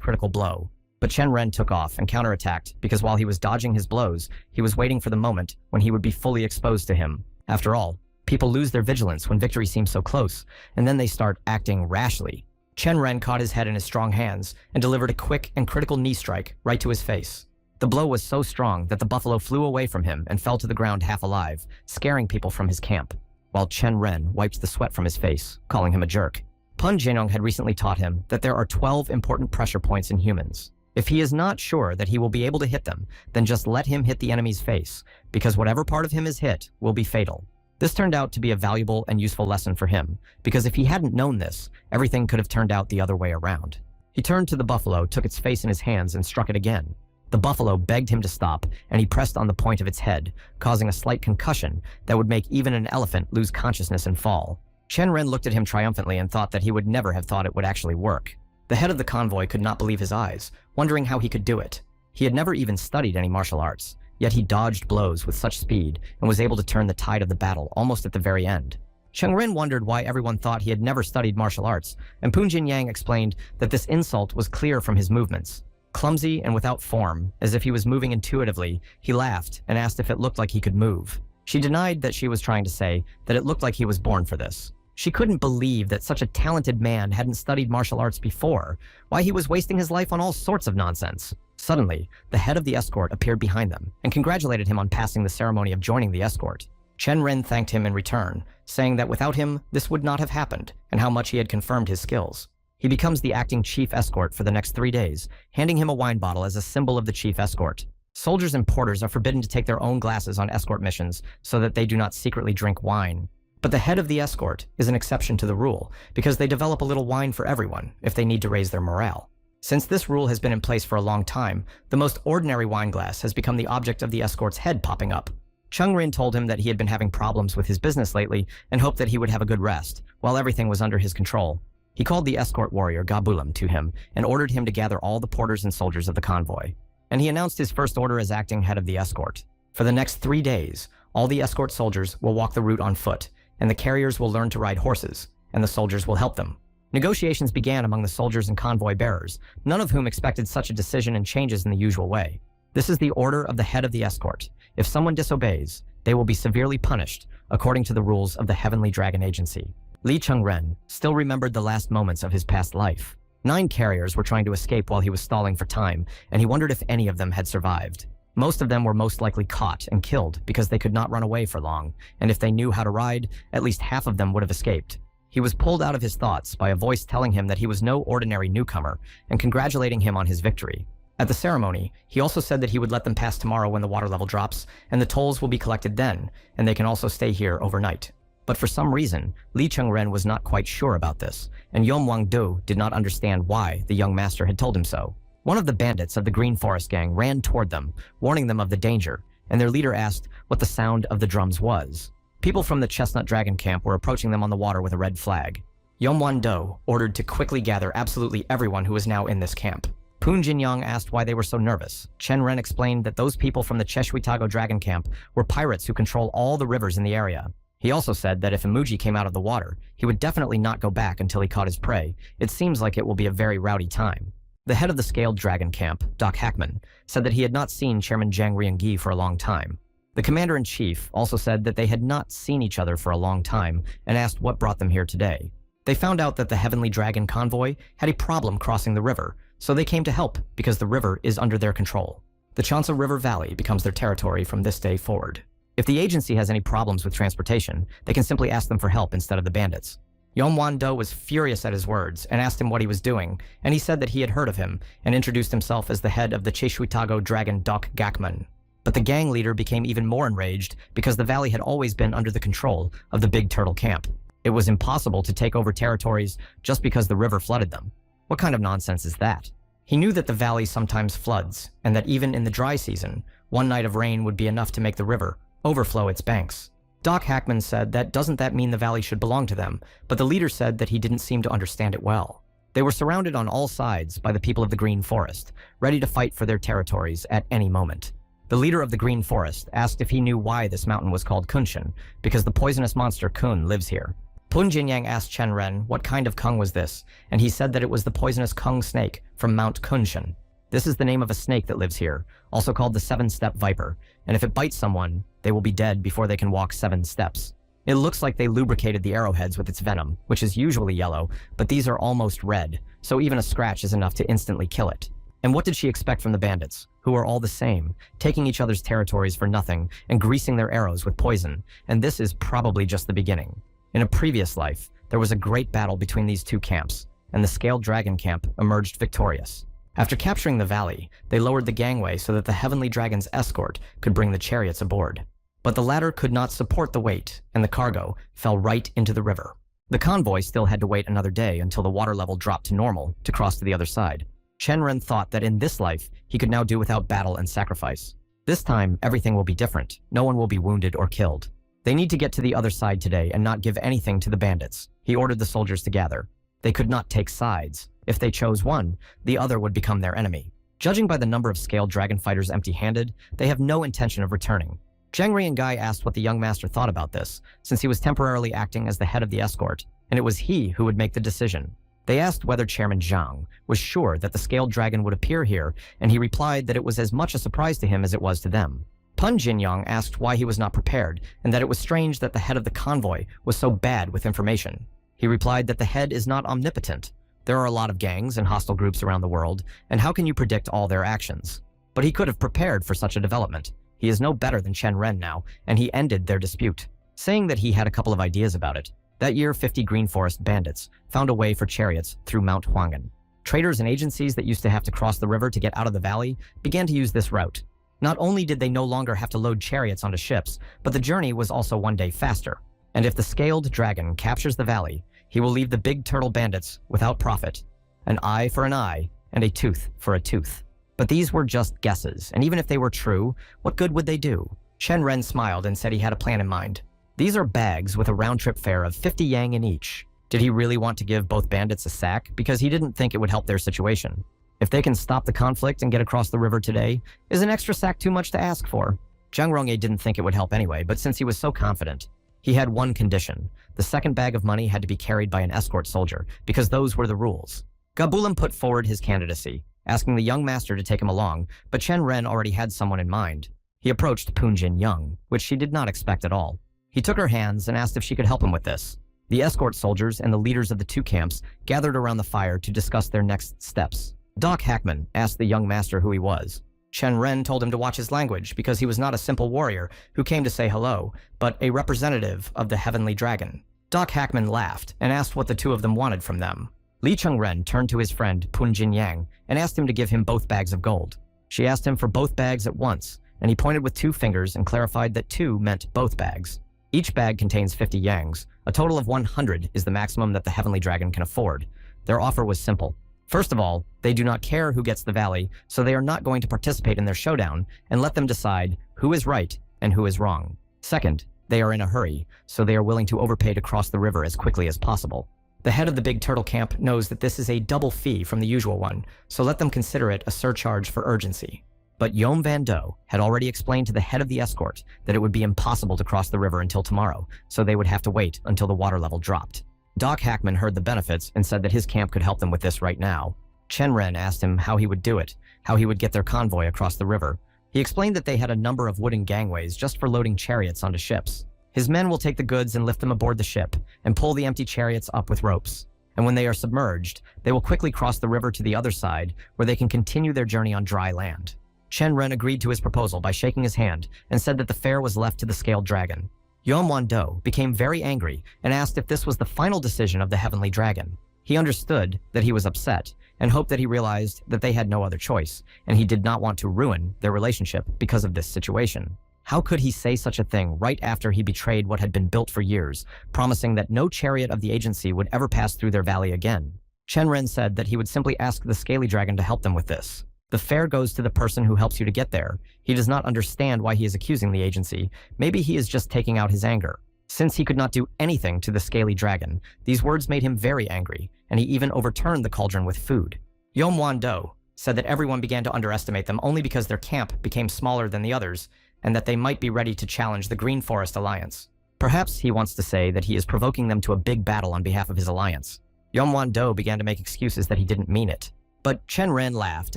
critical blow, but Chen Ren took off and counterattacked because while he was dodging his blows, he was waiting for the moment when he would be fully exposed to him. After all, people lose their vigilance when victory seems so close, and then they start acting rashly. Chen Ren caught his head in his strong hands and delivered a quick and critical knee strike right to his face. The blow was so strong that the buffalo flew away from him and fell to the ground half alive, scaring people from his camp, while Chen Ren wiped the sweat from his face, calling him a jerk. Pun Jianong had recently taught him that there are 12 important pressure points in humans. If he is not sure that he will be able to hit them, then just let him hit the enemy's face, because whatever part of him is hit will be fatal. This turned out to be a valuable and useful lesson for him, because if he hadn't known this, everything could have turned out the other way around. He turned to the buffalo, took its face in his hands, and struck it again. The buffalo begged him to stop, and he pressed on the point of its head, causing a slight concussion that would make even an elephant lose consciousness and fall. Chen Ren looked at him triumphantly and thought that he would never have thought it would actually work. The head of the convoy could not believe his eyes, wondering how he could do it. He had never even studied any martial arts, yet he dodged blows with such speed and was able to turn the tide of the battle almost at the very end. Chen Ren wondered why everyone thought he had never studied martial arts, and Pun Jinyang explained that this insult was clear from his movements. Clumsy and without form, as if he was moving intuitively, he laughed and asked if it looked like he could move. She denied that she was trying to say that it looked like he was born for this. She couldn't believe that such a talented man hadn't studied martial arts before, why he was wasting his life on all sorts of nonsense. Suddenly, the head of the escort appeared behind them and congratulated him on passing the ceremony of joining the escort. Chen Ren thanked him in return, saying that without him, this would not have happened, and how much he had confirmed his skills. He becomes the acting chief escort for the next 3 days, handing him a wine bottle as a symbol of the chief escort. Soldiers and porters are forbidden to take their own glasses on escort missions so that they do not secretly drink wine. But the head of the escort is an exception to the rule, because they develop a little wine for everyone if they need to raise their morale. Since this rule has been in place for a long time, the most ordinary wine glass has become the object of the escort's head popping up. Chung Rin told him that he had been having problems with his business lately and hoped that he would have a good rest, while everything was under his control. He called the escort warrior Gabulam to him and ordered him to gather all the porters and soldiers of the convoy. And he announced his first order as acting head of the escort. For the next 3 days, all the escort soldiers will walk the route on foot, and the carriers will learn to ride horses, and the soldiers will help them. Negotiations began among the soldiers and convoy bearers, none of whom expected such a decision and changes in the usual way. This is the order of the head of the escort. If someone disobeys, they will be severely punished, according to the rules of the Heavenly Dragon Agency. Li Chengren still remembered the last moments of his past life. 9 carriers were trying to escape while he was stalling for time, and he wondered if any of them had survived. Most of them were most likely caught and killed because they could not run away for long, and if they knew how to ride, at least half of them would have escaped. He was pulled out of his thoughts by a voice telling him that he was no ordinary newcomer and congratulating him on his victory. At the ceremony, he also said that he would let them pass tomorrow when the water level drops, and the tolls will be collected then, and they can also stay here overnight. But for some reason, Li Chengren was not quite sure about this, and Yom Wang-do did not understand why the young master had told him so. One of the bandits of the Green Forest gang ran toward them, warning them of the danger, and their leader asked what the sound of the drums was. People from the Chestnut Dragon camp were approaching them on the water with a red flag. Yomwan-do ordered to quickly gather absolutely everyone who was now in this camp. Poon Jin-young asked why they were so nervous. Chen Ren explained that those people from the Cheshwitago Dragon camp were pirates who control all the rivers in the area. He also said that if Imuji came out of the water, he would definitely not go back until he caught his prey. It seems like it will be a very rowdy time. The head of the Scaled Dragon camp, Doc Hackman, said that he had not seen Chairman Zhang Riangi for a long time. The commander-in-chief also said that they had not seen each other for a long time and asked what brought them here today. They found out that the Heavenly Dragon convoy had a problem crossing the river, so they came to help because the river is under their control. The Chansa River Valley becomes their territory from this day forward. If the agency has any problems with transportation, they can simply ask them for help instead of the bandits. Yomwan-do was furious at his words and asked him what he was doing, and he said that he had heard of him and introduced himself as the head of the Cheshwitago Dragon Doc Gakman. But the gang leader became even more enraged because the valley had always been under the control of the Big Turtle camp. It was impossible to take over territories just because the river flooded them. What kind of nonsense is that? He knew that the valley sometimes floods, and that even in the dry season, one night of rain would be enough to make the river overflow its banks. Doc Hackman said that doesn't that mean the valley should belong to them, but the leader said that he didn't seem to understand it well. They were surrounded on all sides by the people of the Green Forest, ready to fight for their territories at any moment. The leader of the Green Forest asked if he knew why this mountain was called Kunshin, because the poisonous monster Kun lives here. Poon Jin-yang asked Chen Ren what kind of Kung was this, and he said that it was the poisonous Kung snake from Mount Kunshin. This is the name of a snake that lives here, also called the seven-step viper, and if it bites someone, they will be dead before they can walk 7 steps. It looks like they lubricated the arrowheads with its venom, which is usually yellow, but these are almost red, so even a scratch is enough to instantly kill it. And what did she expect from the bandits, who are all the same, taking each other's territories for nothing and greasing their arrows with poison? And this is probably just the beginning. In a previous life, there was a great battle between these two camps, and the Scaled Dragon camp emerged victorious. After capturing the valley, they lowered the gangway so that the Heavenly Dragon's escort could bring the chariots aboard. But the latter could not support the weight, and the cargo fell right into the river. The convoy still had to wait another day until the water level dropped to normal to cross to the other side. Chen Ren thought that in this life, he could now do without battle and sacrifice. This time, everything will be different. No one will be wounded or killed. They need to get to the other side today and not give anything to the bandits. He ordered the soldiers to gather. They could not take sides. If they chose one, the other would become their enemy. Judging by the number of Scaled Dragon fighters empty-handed, they have no intention of returning. Zhang Riangai asked what the young master thought about this, since he was temporarily acting as the head of the escort, and it was he who would make the decision. They asked whether Chairman Zhang was sure that the Scaled Dragon would appear here, and he replied that it was as much a surprise to him as it was to them. Poon Jin-young asked why he was not prepared, and that it was strange that the head of the convoy was so bad with information. He replied that the head is not omnipotent. There are a lot of gangs and hostile groups around the world, and how can you predict all their actions? But he could have prepared for such a development. He is no better than Chen Ren now, and he ended their dispute, saying that he had a couple of ideas about it. That year, 50 Green Forest bandits found a way for chariots through Mount Huang'an. Traders and agencies that used to have to cross the river to get out of the valley began to use this route. Not only did they no longer have to load chariots onto ships, but the journey was also one day faster. And if the Scaled Dragon captures the valley, he will leave the Big Turtle bandits without profit. An eye for an eye, and a tooth for a tooth. But these were just guesses, and even if they were true, what good would they do? Chen Ren smiled and said he had a plan in mind. These are bags with a round-trip fare of 50 yang in each. Did he really want to give both bandits a sack? Because he didn't think it would help their situation. If they can stop the conflict and get across the river today, is an extra sack too much to ask for? Zhang Rongye didn't think it would help anyway, but since he was so confident, he had one condition. The second bag of money had to be carried by an escort soldier, because those were the rules. Gabulam put forward his candidacy, asking the young master to take him along, but Chen Ren already had someone in mind. He approached Poon Jin-young, which she did not expect at all. He took her hands and asked if she could help him with this. The escort soldiers and the leaders of the two camps gathered around the fire to discuss their next steps. Doc Hackman asked the young master who he was. Chen Ren told him to watch his language because he was not a simple warrior who came to say hello, but a representative of the Heavenly Dragon. Doc Hackman laughed and asked what the two of them wanted from them. Li Chengren turned to his friend Poon Jin-yang and asked him to give him both bags of gold. She asked him for both bags at once, and he pointed with 2 fingers and clarified that 2 meant both bags. Each bag contains 50 yangs. A total of 100 is the maximum that the Heavenly Dragon can afford. Their offer was simple. First of all, they do not care who gets the valley, so they are not going to participate in their showdown, and let them decide who is right and who is wrong. Second, They are in a hurry, so they are willing to overpay to cross the river as quickly as possible. The head of the big turtle camp knows that this is a double fee from the usual one, so let them consider it a surcharge for urgency. But Yom Van Do had already explained to the head of the escort that it would be impossible to cross the river until tomorrow, so they would have to wait until the water level dropped. Doc Hackman heard the benefits and said that his camp could help them with this right now. Chen Ren asked him how he would do it, how he would get their convoy across the river. He explained that they had a number of wooden gangways just for loading chariots onto ships. His men will take the goods and lift them aboard the ship and pull the empty chariots up with ropes. And when they are submerged, they will quickly cross the river to the other side where they can continue their journey on dry land. Chen Ren agreed to his proposal by shaking his hand and said that the fare was left to the scaled dragon. Yom Wan Do became very angry and asked if this was the final decision of the heavenly dragon. He understood that he was upset and hoped that he realized that they had no other choice, and he did not want to ruin their relationship because of this situation. How could he say such a thing right after he betrayed what had been built for years, promising that no chariot of the agency would ever pass through their valley again? Chen Ren said that he would simply ask the scaly dragon to help them with this. The fare goes to the person who helps you to get there. He does not understand why he is accusing the agency. Maybe he is just taking out his anger. Since he could not do anything to the scaly dragon, these words made him very angry, and he even overturned the cauldron with food. Yom Wan Do said that everyone began to underestimate them only because their camp became smaller than the others, and that they might be ready to challenge the Green Forest Alliance. Perhaps he wants to say that he is provoking them to a big battle on behalf of his alliance. Yom Wan Do began to make excuses that he didn't mean it. But Chen Ren laughed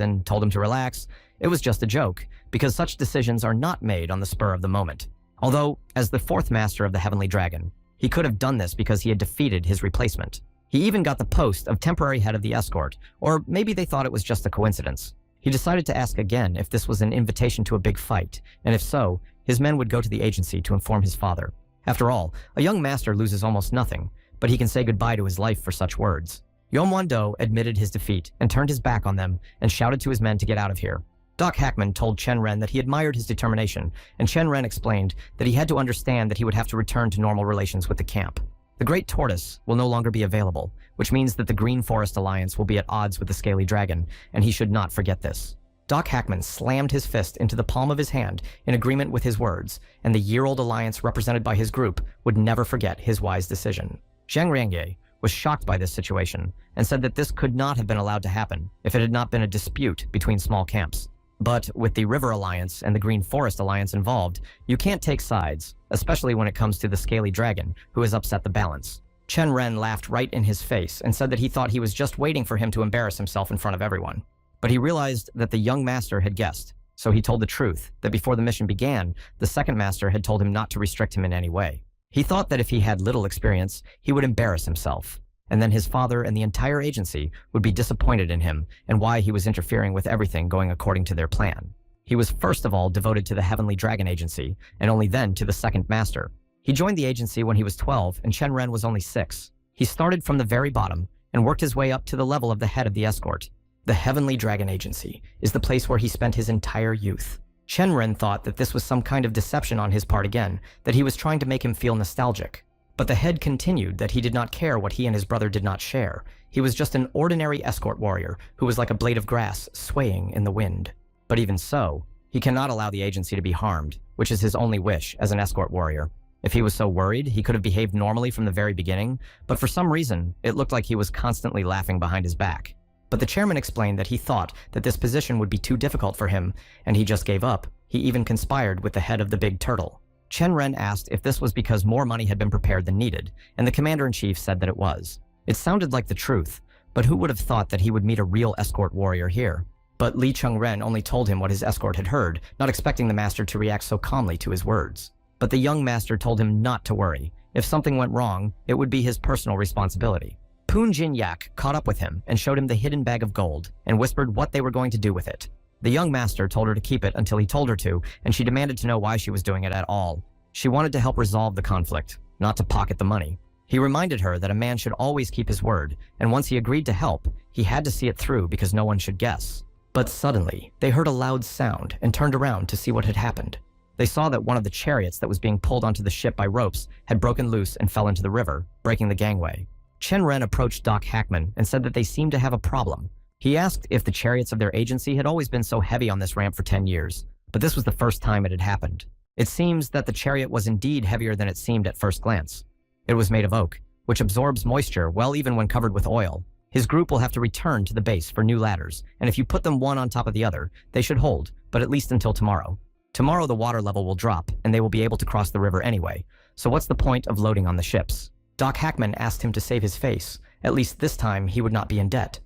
and told him to relax. It was just a joke, because such decisions are not made on the spur of the moment. Although, as the fourth master of the Heavenly Dragon, he could have done this because he had defeated his replacement. He even got the post of temporary head of the escort, or maybe they thought it was just a coincidence. He decided to ask again if this was an invitation to a big fight, and if so, his men would go to the agency to inform his father. After all, a young master loses almost nothing, but he can say goodbye to his life for such words. Yom Wan Do admitted his defeat and turned his back on them and shouted to his men to get out of here. Doc Hackman told Chen Ren that he admired his determination, and Chen Ren explained that he had to understand that he would have to return to normal relations with the camp. The Great Tortoise will no longer be available, which means that the Green Forest Alliance will be at odds with the Scaly Dragon, and he should not forget this. Doc Hackman slammed his fist into the palm of his hand in agreement with his words, and the year-old alliance represented by his group would never forget his wise decision. Zhang Rangye was shocked by this situation and said that this could not have been allowed to happen if it had not been a dispute between small camps. But with the River Alliance and the Green Forest Alliance involved, you can't take sides, especially when it comes to the Scaly Dragon, who has upset the balance. Chen Ren laughed right in his face and said that he thought he was just waiting for him to embarrass himself in front of everyone. But he realized that the young master had guessed, so he told the truth, that before the mission began, the second master had told him not to restrict him in any way. He thought that if he had little experience, he would embarrass himself, and then his father and the entire agency would be disappointed in him and why he was interfering with everything going according to their plan. He was first of all devoted to the Heavenly Dragon Agency, and only then to the second master. He joined the agency when he was 12, and Chen Ren was only 6. He started from the very bottom and worked his way up to the level of the head of the escort. The Heavenly Dragon Agency is the place where he spent his entire youth. Chen Ren thought that this was some kind of deception on his part again, that he was trying to make him feel nostalgic. But the head continued that he did not care what he and his brother did not share. He was just an ordinary escort warrior who was like a blade of grass swaying in the wind. But even so, he cannot allow the agency to be harmed, which is his only wish as an escort warrior. If he was so worried, he could have behaved normally from the very beginning, but for some reason, it looked like he was constantly laughing behind his back. But the chairman explained that he thought that this position would be too difficult for him, and he just gave up. He even conspired with the head of the big turtle. Chen Ren asked if this was because more money had been prepared than needed, and the commander-in-chief said that it was. It sounded like the truth, but who would have thought that he would meet a real escort warrior here? But Li Chengren only told him what his escort had heard, not expecting the master to react so calmly to his words. But the young master told him not to worry. If something went wrong, it would be his personal responsibility. Poon Jin Yak caught up with him and showed him the hidden bag of gold and whispered what they were going to do with it. The young master told her to keep it until he told her to, and she demanded to know why she was doing it at all. She wanted to help resolve the conflict, not to pocket the money. He reminded her that a man should always keep his word, and once he agreed to help, he had to see it through because no one should guess. But suddenly, they heard a loud sound and turned around to see what had happened. They saw that one of the chariots that was being pulled onto the ship by ropes had broken loose and fell into the river, breaking the gangway. Chen Ren approached Doc Hackman and said that they seemed to have a problem. He asked if the chariots of their agency had always been so heavy on this ramp for 10 years, but this was the first time it had happened. It seems that the chariot was indeed heavier than it seemed at first glance. It was made of oak, which absorbs moisture well even when covered with oil. His group will have to return to the base for new ladders, and if you put them one on top of the other, they should hold, but at least until tomorrow. Tomorrow the water level will drop, and they will be able to cross the river anyway, so what's the point of loading on the ships? Doc Hackman asked him to save his face. At least this time he would not be in debt.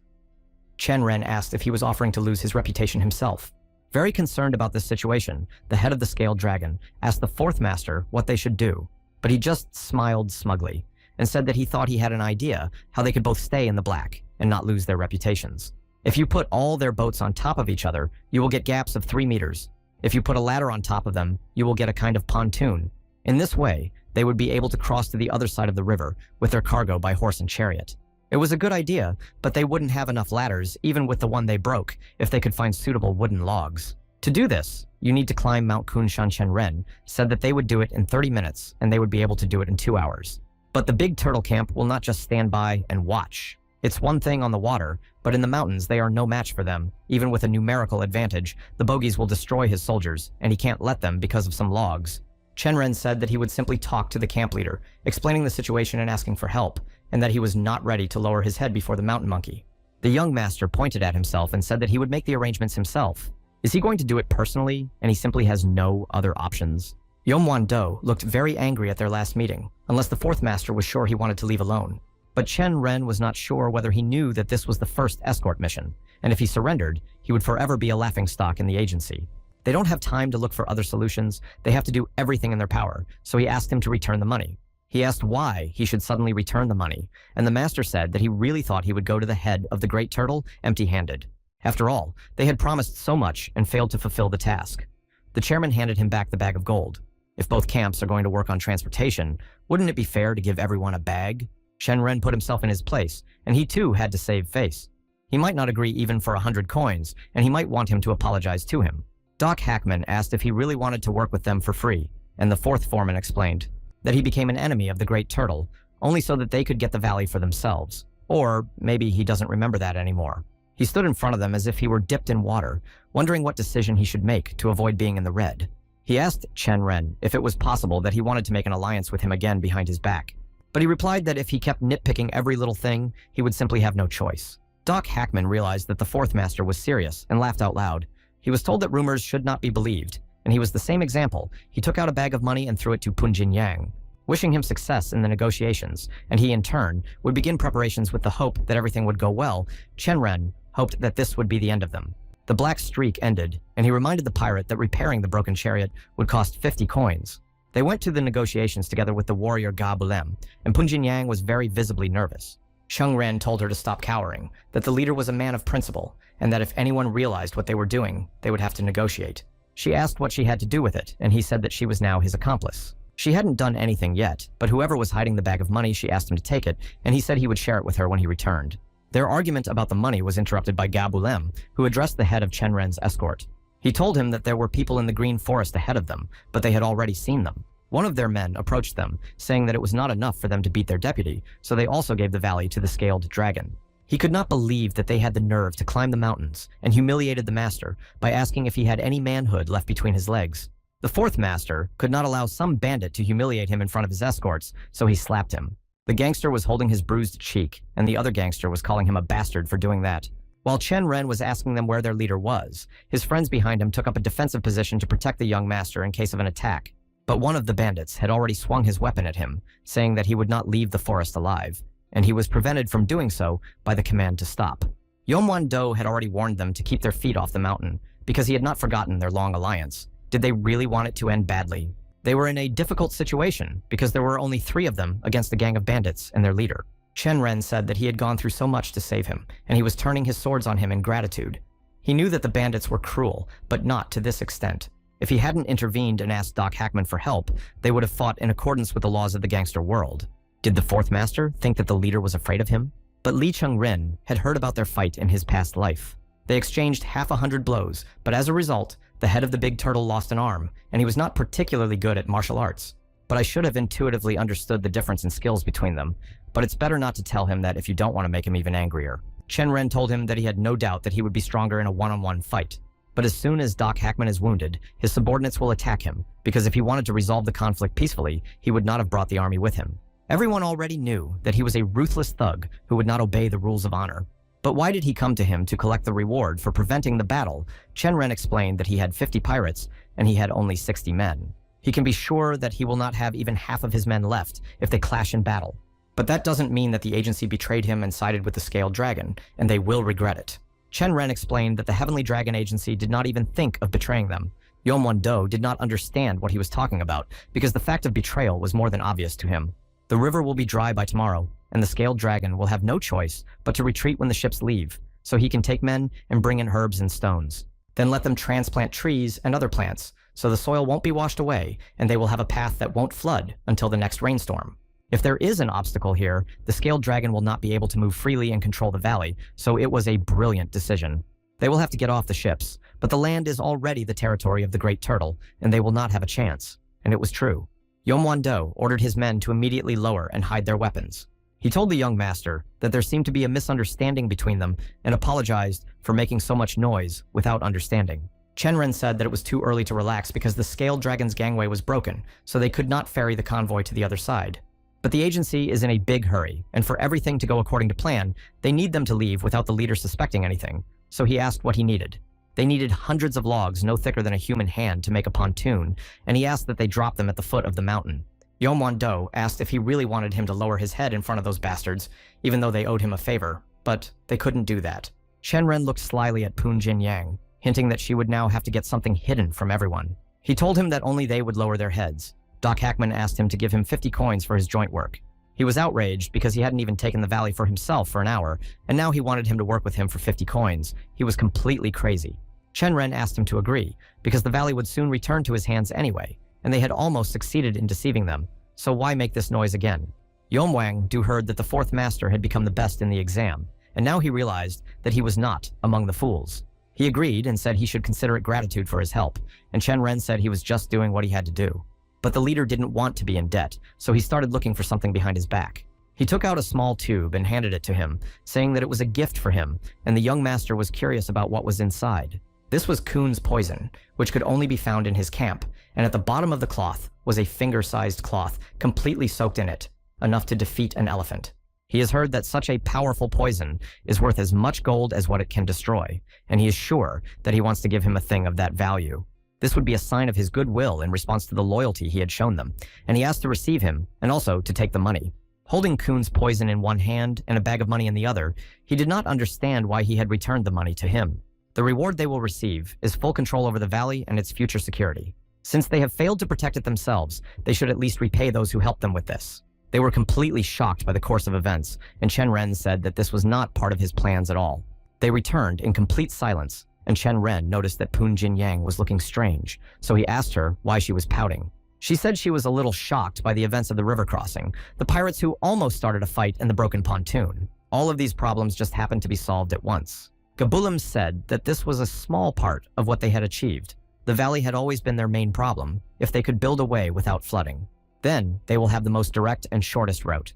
Chen Ren asked if he was offering to lose his reputation himself. Very concerned about this situation, the head of the scaled dragon asked the fourth master what they should do, but he just smiled smugly and said that he thought he had an idea how they could both stay in the black and not lose their reputations. If you put all their boats on top of each other, you will get gaps of 3 meters. If you put a ladder on top of them, you will get a kind of pontoon. In this way, they would be able to cross to the other side of the river with their cargo by horse and chariot. It was a good idea, but they wouldn't have enough ladders, even with the one they broke, if they could find suitable wooden logs. To do this, you need to climb Mount Kunshan Chen Ren said that they would do it in 30 minutes, and they would be able to do it in 2 hours. But the big turtle camp will not just stand by and watch. It's one thing on the water, but in the mountains they are no match for them. Even with a numerical advantage, the bogies will destroy his soldiers, and he can't let them because of some logs. Chen Ren said that he would simply talk to the camp leader, explaining the situation and asking for help, and that he was not ready to lower his head before the mountain monkey. The young master pointed at himself and said that he would make the arrangements himself. Is he going to do it personally, and he simply has no other options? Yomwan Do looked very angry at their last meeting, unless the fourth master was sure he wanted to leave alone. But Chen Ren was not sure whether he knew that this was the first escort mission, and if he surrendered, he would forever be a laughingstock in the agency. They don't have time to look for other solutions, they have to do everything in their power, so he asked him to return the money. He asked why he should suddenly return the money, and the master said that he really thought he would go to the head of the great turtle empty-handed. After all, they had promised so much and failed to fulfill the task. The chairman handed him back the bag of gold. If both camps are going to work on transportation, wouldn't it be fair to give everyone a bag? Chen Ren put himself in his place, and he too had to save face. He might not agree even for 100 coins, and he might want him to apologize to him. Doc Hackman asked if he really wanted to work with them for free, and the fourth foreman explained that he became an enemy of the great turtle, only so that they could get the valley for themselves. Or maybe he doesn't remember that anymore. He stood in front of them as if he were dipped in water, wondering what decision he should make to avoid being in the red. He asked Chen Ren if it was possible that he wanted to make an alliance with him again behind his back, but he replied that if he kept nitpicking every little thing, he would simply have no choice. Doc Hackman realized that the fourth master was serious and laughed out loud. He was told that rumors should not be believed, and he was the same example. He took out a bag of money and threw it to Punjin Yang, wishing him success in the negotiations, and he in turn would begin preparations with the hope that everything would go well. Chen Ren hoped that this would be the end of them. The black streak ended, and he reminded the pirate that repairing the broken chariot would cost 50 coins. They went to the negotiations together with the warrior Ga Bulem, and Punjin Yang was very visibly nervous. Sheng Ren told her to stop cowering, that the leader was a man of principle, and that if anyone realized what they were doing, they would have to negotiate. She asked what she had to do with it, and he said that she was now his accomplice. She hadn't done anything yet, but whoever was hiding the bag of money, she asked him to take it, and he said he would share it with her when he returned. Their argument about the money was interrupted by Ga Bulem, who addressed the head of Chen Ren's escort. He told him that there were people in the green forest ahead of them, but they had already seen them. One of their men approached them, saying that it was not enough for them to beat their deputy, so they also gave the valley to the scaled dragon. He could not believe that they had the nerve to climb the mountains, and humiliated the master by asking if he had any manhood left between his legs. The fourth master could not allow some bandit to humiliate him in front of his escorts, so he slapped him. The gangster was holding his bruised cheek, and the other gangster was calling him a bastard for doing that. While Chen Ren was asking them where their leader was, his friends behind him took up a defensive position to protect the young master in case of an attack. But one of the bandits had already swung his weapon at him, saying that he would not leave the forest alive, and he was prevented from doing so by the command to stop. Yomwan Do had already warned them to keep their feet off the mountain, because he had not forgotten their long alliance. Did they really want it to end badly? They were in a difficult situation, because there were only 3 of them against a gang of bandits and their leader. Chen Ren said that he had gone through so much to save him, and he was turning his swords on him in gratitude. He knew that the bandits were cruel, but not to this extent. If he hadn't intervened and asked Doc Hackman for help, they would have fought in accordance with the laws of the gangster world. Did the fourth master think that the leader was afraid of him? But Li Cheng-rin had heard about their fight in his past life. They exchanged half 100 blows, but as a result, the head of the big turtle lost an arm, and he was not particularly good at martial arts. But I should have intuitively understood the difference in skills between them, but it's better not to tell him that if you don't want to make him even angrier. Chen Ren told him that he had no doubt that he would be stronger in a one-on-one fight. But as soon as Doc Hackman is wounded, his subordinates will attack him, because if he wanted to resolve the conflict peacefully, he would not have brought the army with him. Everyone already knew that he was a ruthless thug who would not obey the rules of honor. But why did he come to him to collect the reward for preventing the battle? Chen Ren explained that he had 50 pirates, and he had only 60 men. He can be sure that he will not have even half of his men left if they clash in battle. But that doesn't mean that the agency betrayed him and sided with the Scaled Dragon, and they will regret it. Chen Ren explained that the Heavenly Dragon Agency did not even think of betraying them. Yomwon-do did not understand what he was talking about, because the fact of betrayal was more than obvious to him. The river will be dry by tomorrow, and the Scaled Dragon will have no choice but to retreat when the ships leave, so he can take men and bring in herbs and stones. Then let them transplant trees and other plants, so the soil won't be washed away, and they will have a path that won't flood until the next rainstorm. If there is an obstacle here, the Scaled Dragon will not be able to move freely and control the valley, so it was a brilliant decision. They will have to get off the ships, but the land is already the territory of the Great Turtle, and they will not have a chance. And it was true. Yomwon-do ordered his men to immediately lower and hide their weapons. He told the young master that there seemed to be a misunderstanding between them and apologized for making so much noise without understanding. Chen Ren said that it was too early to relax because the Scaled Dragon's gangway was broken, so they could not ferry the convoy to the other side. But the agency is in a big hurry, and for everything to go according to plan, they need them to leave without the leader suspecting anything, so he asked what he needed. They needed hundreds of logs no thicker than a human hand to make a pontoon, and he asked that they drop them at the foot of the mountain. Yomwon-do asked if he really wanted him to lower his head in front of those bastards, even though they owed him a favor, but they couldn't do that. Chen Ren looked slyly at Poon Jin Yang, hinting that she would now have to get something hidden from everyone. He told him that only they would lower their heads. Doc Hackman asked him to give him 50 coins for his joint work. He was outraged because he hadn't even taken the valley for himself for an hour, and now he wanted him to work with him for 50 coins. He was completely crazy. Chen Ren asked him to agree, because the valley would soon return to his hands anyway, and they had almost succeeded in deceiving them, so why make this noise again? Yomwang-do heard that the fourth master had become the best in the exam, and now he realized that he was not among the fools. He agreed and said he should consider it gratitude for his help, and Chen Ren said he was just doing what he had to do. But the leader didn't want to be in debt, so he started looking for something behind his back. He took out a small tube and handed it to him, saying that it was a gift for him, and the young master was curious about what was inside. This was Kuhn's poison, which could only be found in his camp, and at the bottom of the cloth was a finger-sized cloth, completely soaked in it, enough to defeat an elephant. He has heard that such a powerful poison is worth as much gold as what it can destroy, and he is sure that he wants to give him a thing of that value. This would be a sign of his goodwill in response to the loyalty he had shown them, and he asked to receive him, and also to take the money. Holding Kuhn's poison in one hand and a bag of money in the other, he did not understand why he had returned the money to him. The reward they will receive is full control over the valley and its future security. Since they have failed to protect it themselves, they should at least repay those who helped them with this. They were completely shocked by the course of events, and Chen Ren said that this was not part of his plans at all. They returned in complete silence, and Chen Ren noticed that Poon Jin Yang was looking strange, so he asked her why she was pouting. She said she was a little shocked by the events of the river crossing, the pirates who almost started a fight and the broken pontoon. All of these problems just happened to be solved at once. Gabulim said that this was a small part of what they had achieved. The valley had always been their main problem. If they could build a way without flooding, then they will have the most direct and shortest route.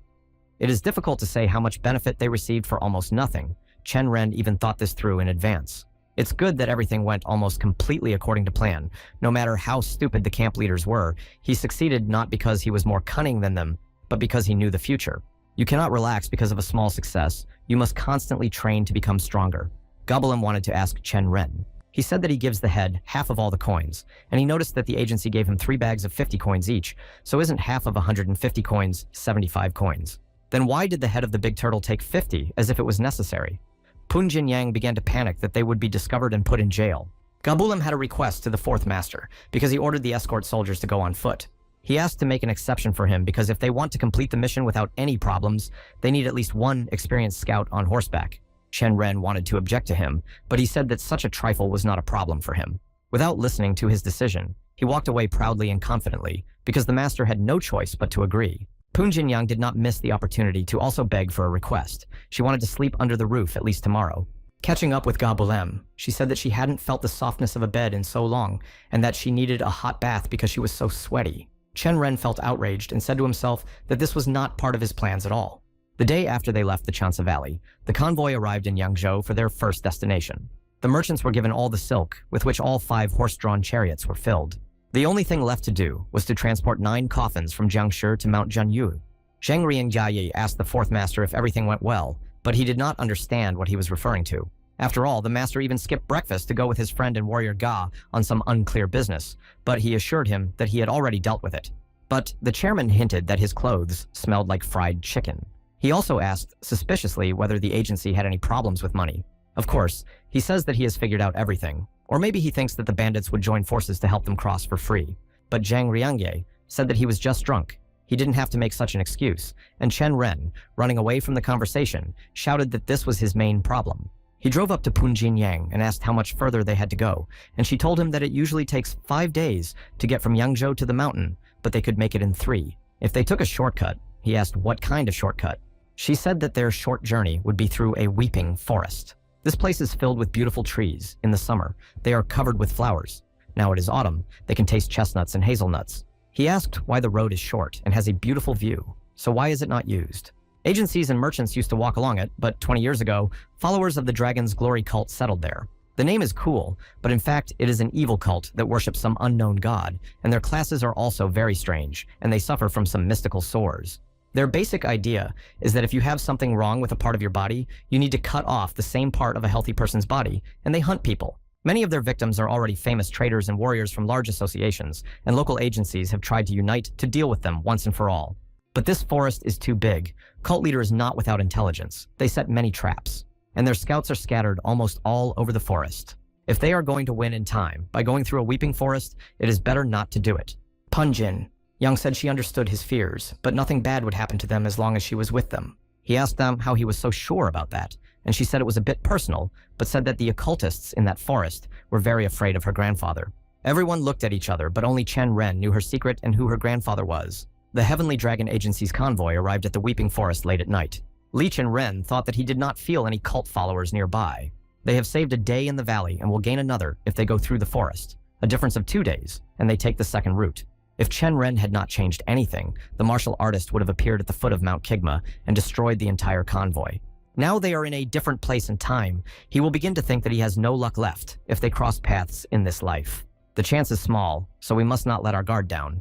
It is difficult to say how much benefit they received for almost nothing. Chen Ren even thought this through in advance. It's good that everything went almost completely according to plan. No matter how stupid the camp leaders were, he succeeded not because he was more cunning than them, but because he knew the future. You cannot relax because of a small success. You must constantly train to become stronger. Gabulim wanted to ask Chen Ren. He said that he gives the head half of all the coins, and he noticed that the agency gave him 3 bags of 50 coins each, so isn't half of 150 coins 75 coins? Then why did the head of the big turtle take 50 as if it was necessary? Poon Jin Yang began to panic that they would be discovered and put in jail. Gabulim had a request to the fourth master, because he ordered the escort soldiers to go on foot. He asked to make an exception for him because if they want to complete the mission without any problems, they need at least one experienced scout on horseback. Chen Ren wanted to object to him, but he said that such a trifle was not a problem for him. Without listening to his decision, he walked away proudly and confidently, because the master had no choice but to agree. Poon Jin Yang did not miss the opportunity to also beg for a request. She wanted to sleep under the roof at least tomorrow. Catching up with Gabulim, she said that she hadn't felt the softness of a bed in so long, and that she needed a hot bath because she was so sweaty. Chen Ren felt outraged and said to himself that this was not part of his plans at all. The day after they left the Chansa Valley, the convoy arrived in Yangzhou for their first destination. The merchants were given all the silk, with which all 5 horse-drawn chariots were filled. The only thing left to do was to transport 9 coffins from Jiangshi to Mount Jianyu. Zheng Rianjiayi asked the 4th master if everything went well, but he did not understand what he was referring to. After all, the master even skipped breakfast to go with his friend and warrior Ga on some unclear business, but he assured him that he had already dealt with it. But the chairman hinted that his clothes smelled like fried chicken. He also asked suspiciously whether the agency had any problems with money. Of course, he says that he has figured out everything, or maybe he thinks that the bandits would join forces to help them cross for free. But Zhang Riangye said that he was just drunk. He didn't have to make such an excuse, and Chen Ren, running away from the conversation, shouted that this was his main problem. He drove up to Punjin Yang and asked how much further they had to go, and she told him that it usually takes 5 days to get from Yangzhou to the mountain, but they could make it in 3. If they took a shortcut, he asked what kind of shortcut. She said that their short journey would be through a weeping forest. This place is filled with beautiful trees. In the summer, they are covered with flowers. Now it is autumn, they can taste chestnuts and hazelnuts. He asked why the road is short and has a beautiful view, so why is it not used? Agencies and merchants used to walk along it, but 20 years ago, followers of the Dragon's Glory cult settled there. The name is cool, but in fact, it is an evil cult that worships some unknown god, and their classes are also very strange, and they suffer from some mystical sores. Their basic idea is that if you have something wrong with a part of your body, you need to cut off the same part of a healthy person's body, and they hunt people. Many of their victims are already famous traders and warriors from large associations, and local agencies have tried to unite to deal with them once and for all. But this forest is too big. Cult leader is not without intelligence. They set many traps, and their scouts are scattered almost all over the forest. If they are going to win in time by going through a weeping forest, it is better not to do it. Punjin. Yang said she understood his fears, but nothing bad would happen to them as long as she was with them. He asked them how he was so sure about that, and she said it was a bit personal, but said that the occultists in that forest were very afraid of her grandfather. Everyone looked at each other, but only Chen Ren knew her secret and who her grandfather was. The Heavenly Dragon Agency's convoy arrived at the Weeping Forest late at night. Li Chen Ren thought that he did not feel any cult followers nearby. They have saved a day in the valley and will gain another if they go through the forest, a difference of 2 days, and they take the second route. If Chen Ren had not changed anything, the martial artist would have appeared at the foot of Mount Kigma and destroyed the entire convoy. Now they are in a different place and time. He will begin to think that he has no luck left if they cross paths in this life. The chance is small, so we must not let our guard down.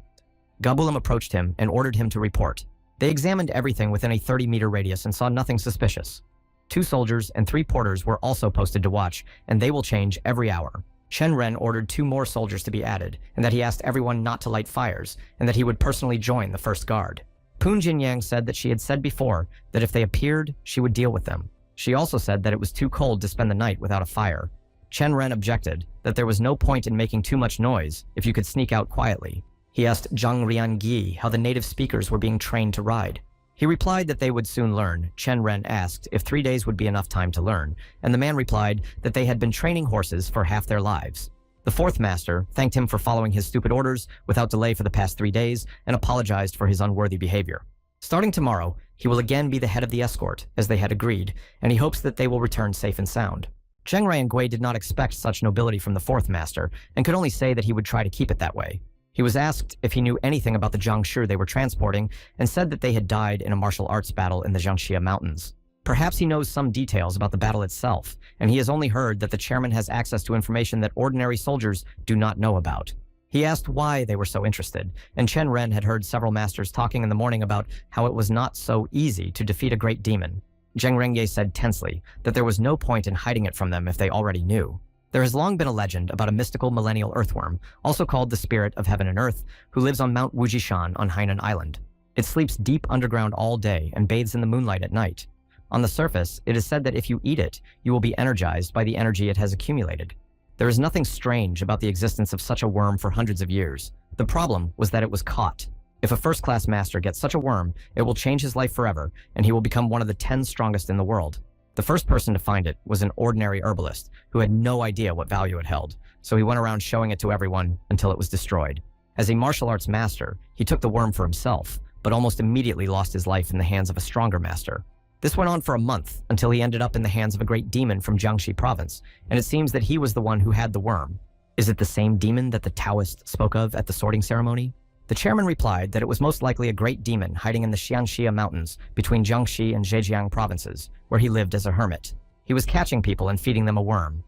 Gabulam approached him and ordered him to report. They examined everything within a 30-meter radius and saw nothing suspicious. 2 soldiers and 3 porters were also posted to watch, and they will change every hour. Chen Ren ordered 2 more soldiers to be added, and that he asked everyone not to light fires, and that he would personally join the first guard. Poon Jinyang said that she had said before that if they appeared, she would deal with them. She also said that it was too cold to spend the night without a fire. Chen Ren objected that there was no point in making too much noise if you could sneak out quietly. He asked Zhang Riangi how the native speakers were being trained to ride. He replied that they would soon learn. Chen Ren asked if 3 days would be enough time to learn, and the man replied that they had been training horses for half their lives. The 4th master thanked him for following his stupid orders without delay for the past 3 days and apologized for his unworthy behavior. Starting tomorrow, he will again be the head of the escort, as they had agreed, and he hopes that they will return safe and sound. Zheng Riangui did not expect such nobility from the 4th master, and could only say that he would try to keep it that way. He was asked if he knew anything about the Jiangshi they were transporting, and said that they had died in a martial arts battle in the Jiangxia Mountains. Perhaps he knows some details about the battle itself, and he has only heard that the chairman has access to information that ordinary soldiers do not know about. He asked why they were so interested, and Chen Ren had heard several masters talking in the morning about how it was not so easy to defeat a great demon. Zheng Rengye said tensely that there was no point in hiding it from them if they already knew. There has long been a legend about a mystical millennial earthworm, also called the Spirit of Heaven and Earth, who lives on Mount Wujishan on Hainan Island. It sleeps deep underground all day and bathes in the moonlight at night. On the surface, it is said that if you eat it, you will be energized by the energy it has accumulated. There is nothing strange about the existence of such a worm for hundreds of years. The problem was that it was caught. If a first-class master gets such a worm, it will change his life forever, and he will become one of the 10 strongest in the world. The first person to find it was an ordinary herbalist who had no idea what value it held, so he went around showing it to everyone until it was destroyed. As a martial arts master, he took the worm for himself, but almost immediately lost his life in the hands of a stronger master. This went on for a month until he ended up in the hands of a great demon from Jiangxi province, and it seems that he was the one who had the worm. Is it the same demon that the Taoist spoke of at the sorting ceremony? The chairman replied that it was most likely a great demon hiding in the Xiangxia mountains between Jiangxi and Zhejiang provinces, where he lived as a hermit. He was catching people and feeding them a worm.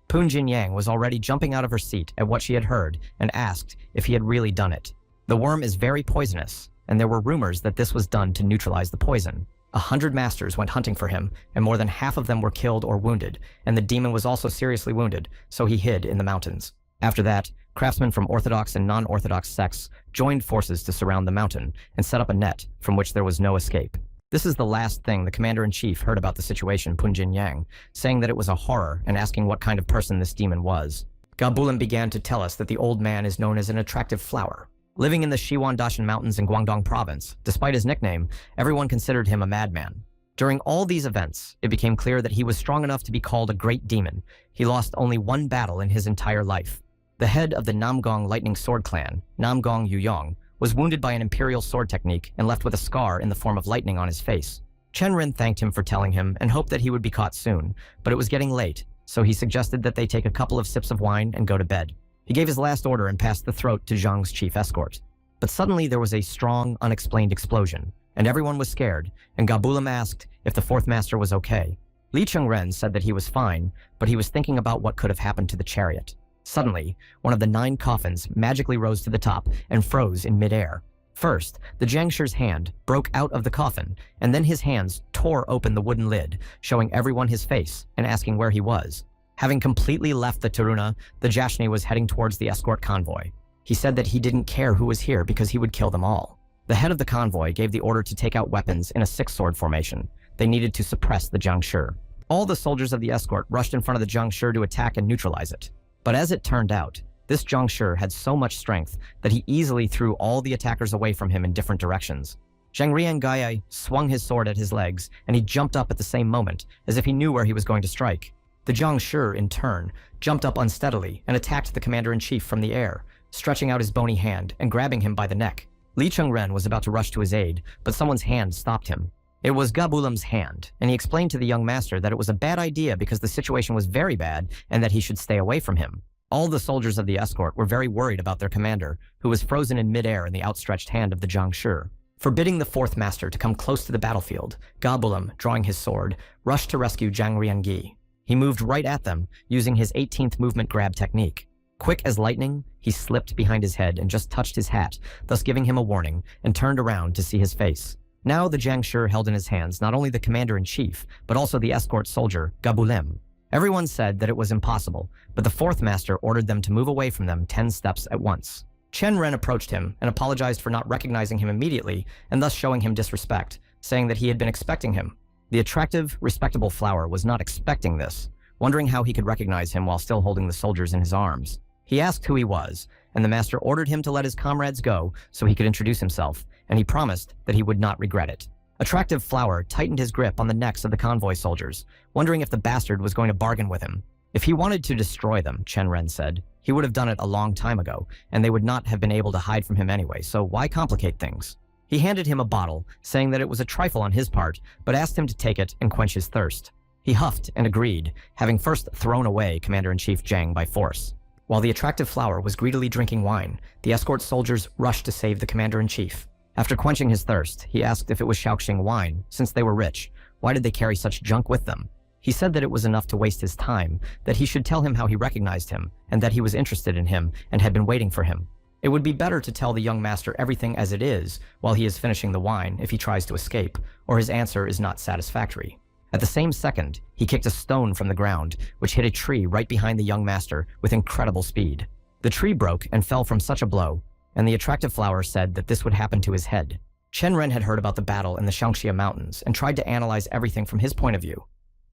Poon Jin Yang was already jumping out of her seat at what she had heard and asked if he had really done it. The worm is very poisonous, and there were rumors that this was done to neutralize the poison. 100 masters went hunting for him, and more than half of them were killed or wounded, and the demon was also seriously wounded, so he hid in the mountains. After that, craftsmen from orthodox and non-orthodox sects joined forces to surround the mountain and set up a net from which there was no escape. This is the last thing the commander-in-chief heard about the situation, Poon Jin Yang, saying that it was a horror and asking what kind of person this demon was. Gabulim began to tell us that the old man is known as an attractive flower. Living in the Shiwandashan Mountains in Guangdong Province, despite his nickname, everyone considered him a madman. During all these events, it became clear that he was strong enough to be called a great demon. He lost only one battle in his entire life. The head of the Namgong Lightning Sword Clan, Namgong Yuyong, was wounded by an imperial sword technique and left with a scar in the form of lightning on his face. Chen Ren thanked him for telling him and hoped that he would be caught soon, but it was getting late, so he suggested that they take a couple of sips of wine and go to bed. He gave his last order and passed the throat to Zhang's chief escort. But suddenly there was a strong, unexplained explosion, and everyone was scared, and Gabulim asked if the fourth master was okay. Li Chengren said that he was fine, but he was thinking about what could have happened to the chariot. Suddenly, one of the 9 coffins magically rose to the top and froze in midair. First, the Jiangshi's hand broke out of the coffin, and then his hands tore open the wooden lid, showing everyone his face and asking where he was. Having completely left the Taruna, the Jashni was heading towards the escort convoy. He said that he didn't care who was here because he would kill them all. The head of the convoy gave the order to take out weapons in a 6-sword formation. They needed to suppress the Jiangshi. All the soldiers of the escort rushed in front of the Jiangshi to attack and neutralize it. But as it turned out, this Jiangshi had so much strength that he easily threw all the attackers away from him in different directions. Zhang Riangaiai swung his sword at his legs, and he jumped up at the same moment, as if he knew where he was going to strike. The Jiangshi, in turn, jumped up unsteadily and attacked the commander-in-chief from the air, stretching out his bony hand and grabbing him by the neck. Li Chengren was about to rush to his aid, but someone's hand stopped him. It was Gabulim's hand, and he explained to the young master that it was a bad idea because the situation was very bad and that he should stay away from him. All the soldiers of the escort were very worried about their commander, who was frozen in midair in the outstretched hand of the Jiangshi. Forbidding the fourth master to come close to the battlefield, Gabulim, drawing his sword, rushed to rescue Zhang Riangi. He moved right at them, using his 18th movement grab technique. Quick as lightning, he slipped behind his head and just touched his hat, thus giving him a warning, and turned around to see his face. Now the Jiangshi held in his hands not only the commander-in-chief, but also the escort soldier, Gabulim. Everyone said that it was impossible, but the fourth master ordered them to move away from them 10 steps at once. Chen Ren approached him and apologized for not recognizing him immediately and thus showing him disrespect, saying that he had been expecting him. The attractive, respectable flower was not expecting this, wondering how he could recognize him while still holding the soldiers in his arms. He asked who he was, and the master ordered him to let his comrades go so he could introduce himself, and he promised that he would not regret it. Attractive Flower tightened his grip on the necks of the convoy soldiers, wondering if the bastard was going to bargain with him. If he wanted to destroy them, Chen Ren said, he would have done it a long time ago, and they would not have been able to hide from him anyway, so why complicate things? He handed him a bottle, saying that it was a trifle on his part, but asked him to take it and quench his thirst. He huffed and agreed, having first thrown away Commander-in-Chief Zhang by force. While the attractive Flower was greedily drinking wine, the escort soldiers rushed to save the commander-in-chief. After quenching his thirst, he asked if it was Shaoxing wine, since they were rich. Why did they carry such junk with them? He said that it was enough to waste his time, that he should tell him how he recognized him, and that he was interested in him and had been waiting for him. It would be better to tell the young master everything as it is while he is finishing the wine if he tries to escape, or his answer is not satisfactory. At the same second, he kicked a stone from the ground, which hit a tree right behind the young master with incredible speed. The tree broke and fell from such a blow, and the attractive Flower said that this would happen to his head. Chen Ren had heard about the battle in the Shaanxia Mountains and tried to analyze everything from his point of view.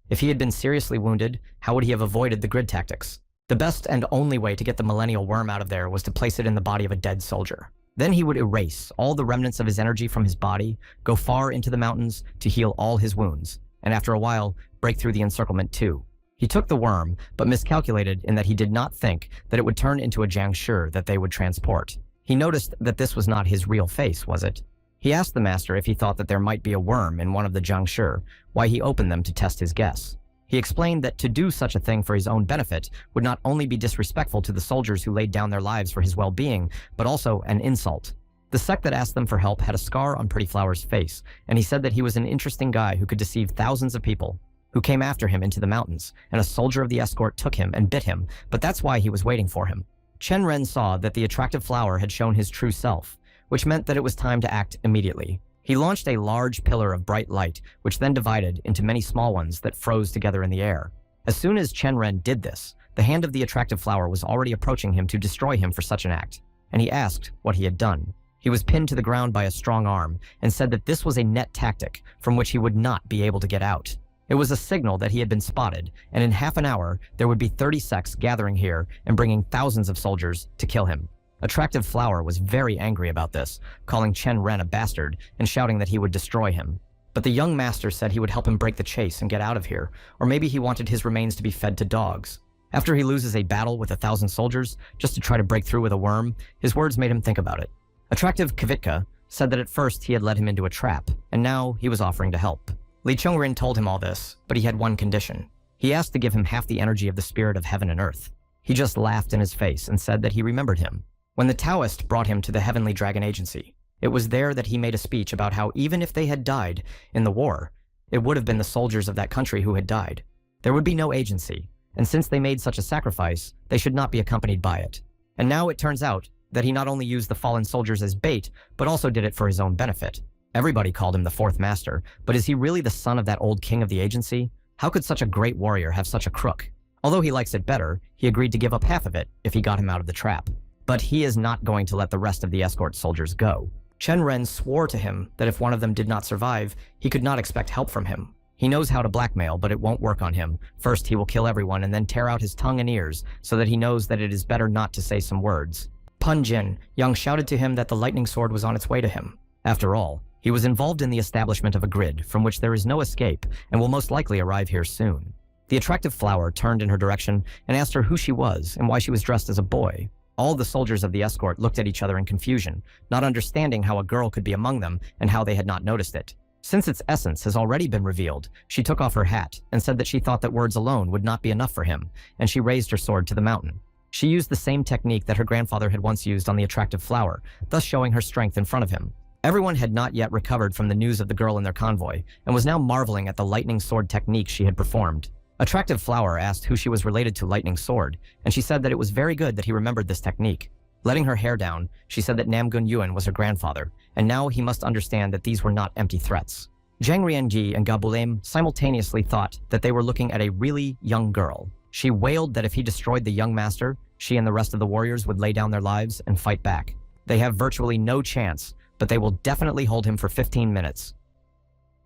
If he had been seriously wounded, how would he have avoided the grid tactics? The best and only way to get the millennial worm out of there was to place it in the body of a dead soldier. Then he would erase all the remnants of his energy from his body, go far into the mountains to heal all his wounds, and after a while, break through the encirclement too. He took the worm, but miscalculated in that he did not think that it would turn into a Jiangshi that they would transport. He noticed that this was not his real face, was it? He asked the master if he thought that there might be a worm in one of the Jiangshi, why he opened them to test his guess. He explained that to do such a thing for his own benefit would not only be disrespectful to the soldiers who laid down their lives for his well-being, but also an insult. The sect that asked them for help had a scar on Pretty Flower's face, and he said that he was an interesting guy who could deceive thousands of people. who came after him into the mountains, and a soldier of the escort took him and bit him, but that's why he was waiting for him. Chen Ren saw that the attractive flower had shown his true self, which meant that it was time to act immediately. He launched a large pillar of bright light, which then divided into many small ones that froze together in the air. As soon as Chen Ren did this, the hand of the attractive flower was already approaching him to destroy him for such an act, and he asked what he had done. He was pinned to the ground by a strong arm and said that this was a net tactic from which he would not be able to get out. It was a signal that he had been spotted, and in half an hour, there would be 30 sects gathering here and bringing thousands of soldiers to kill him. Attractive Flower was very angry about this, calling Chen Ren a bastard and shouting that he would destroy him. But the young master said he would help him break the chase and get out of here, or maybe he wanted his remains to be fed to dogs. After he loses a battle with 1,000 soldiers, just to try to break through with a worm, his words made him think about it. Attractive Kvitka said that at first he had led him into a trap, and now he was offering to help. Li Chongrin told him all this, but he had one condition. He asked to give him half the energy of the spirit of heaven and earth. He just laughed in his face and said that he remembered him. When the Taoist brought him to the Heavenly Dragon Agency, it was there that he made a speech about how even if they had died in the war, it would have been the soldiers of that country who had died. There would be no agency, and since they made such a sacrifice, they should not be accompanied by it. And now it turns out that he not only used the fallen soldiers as bait, but also did it for his own benefit. Everybody called him the Fourth Master, but is he really the son of that old king of the agency? How could such a great warrior have such a crook? Although he likes it better, he agreed to give up half of it if he got him out of the trap. But he is not going to let the rest of the escort soldiers go. Chen Ren swore to him that if one of them did not survive, he could not expect help from him. He knows how to blackmail, but it won't work on him. First, he will kill everyone and then tear out his tongue and ears so that he knows that it is better not to say some words. Pun Jin, Yang shouted to him that the lightning sword was on its way to him. After all, he was involved in the establishment of a grid from which there is no escape and will most likely arrive here soon. The attractive flower turned in her direction and asked her who she was and why she was dressed as a boy. All the soldiers of the escort looked at each other in confusion, not understanding how a girl could be among them and how they had not noticed it. Since its essence has already been revealed, she took off her hat and said that she thought that words alone would not be enough for him, and she raised her sword to the mountain. She used the same technique that her grandfather had once used on the attractive flower, thus showing her strength in front of him. Everyone had not yet recovered from the news of the girl in their convoy, and was now marveling at the lightning sword technique she had performed. Attractive Flower asked who she was related to Lightning Sword, and she said that it was very good that he remembered this technique. Letting her hair down, she said that Namgun Yuan was her grandfather, and now he must understand that these were not empty threats. Zhang Rianji and Gabulem simultaneously thought that they were looking at a really young girl. She wailed that if he destroyed the young master, she and the rest of the warriors would lay down their lives and fight back. They have virtually no chance, but they will definitely hold him for 15 minutes.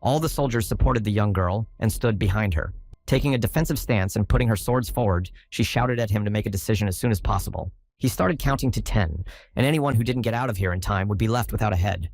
All the soldiers supported the young girl and stood behind her. Taking a defensive stance and putting her swords forward, she shouted at him to make a decision as soon as possible. He started counting to 10, and anyone who didn't get out of here in time would be left without a head.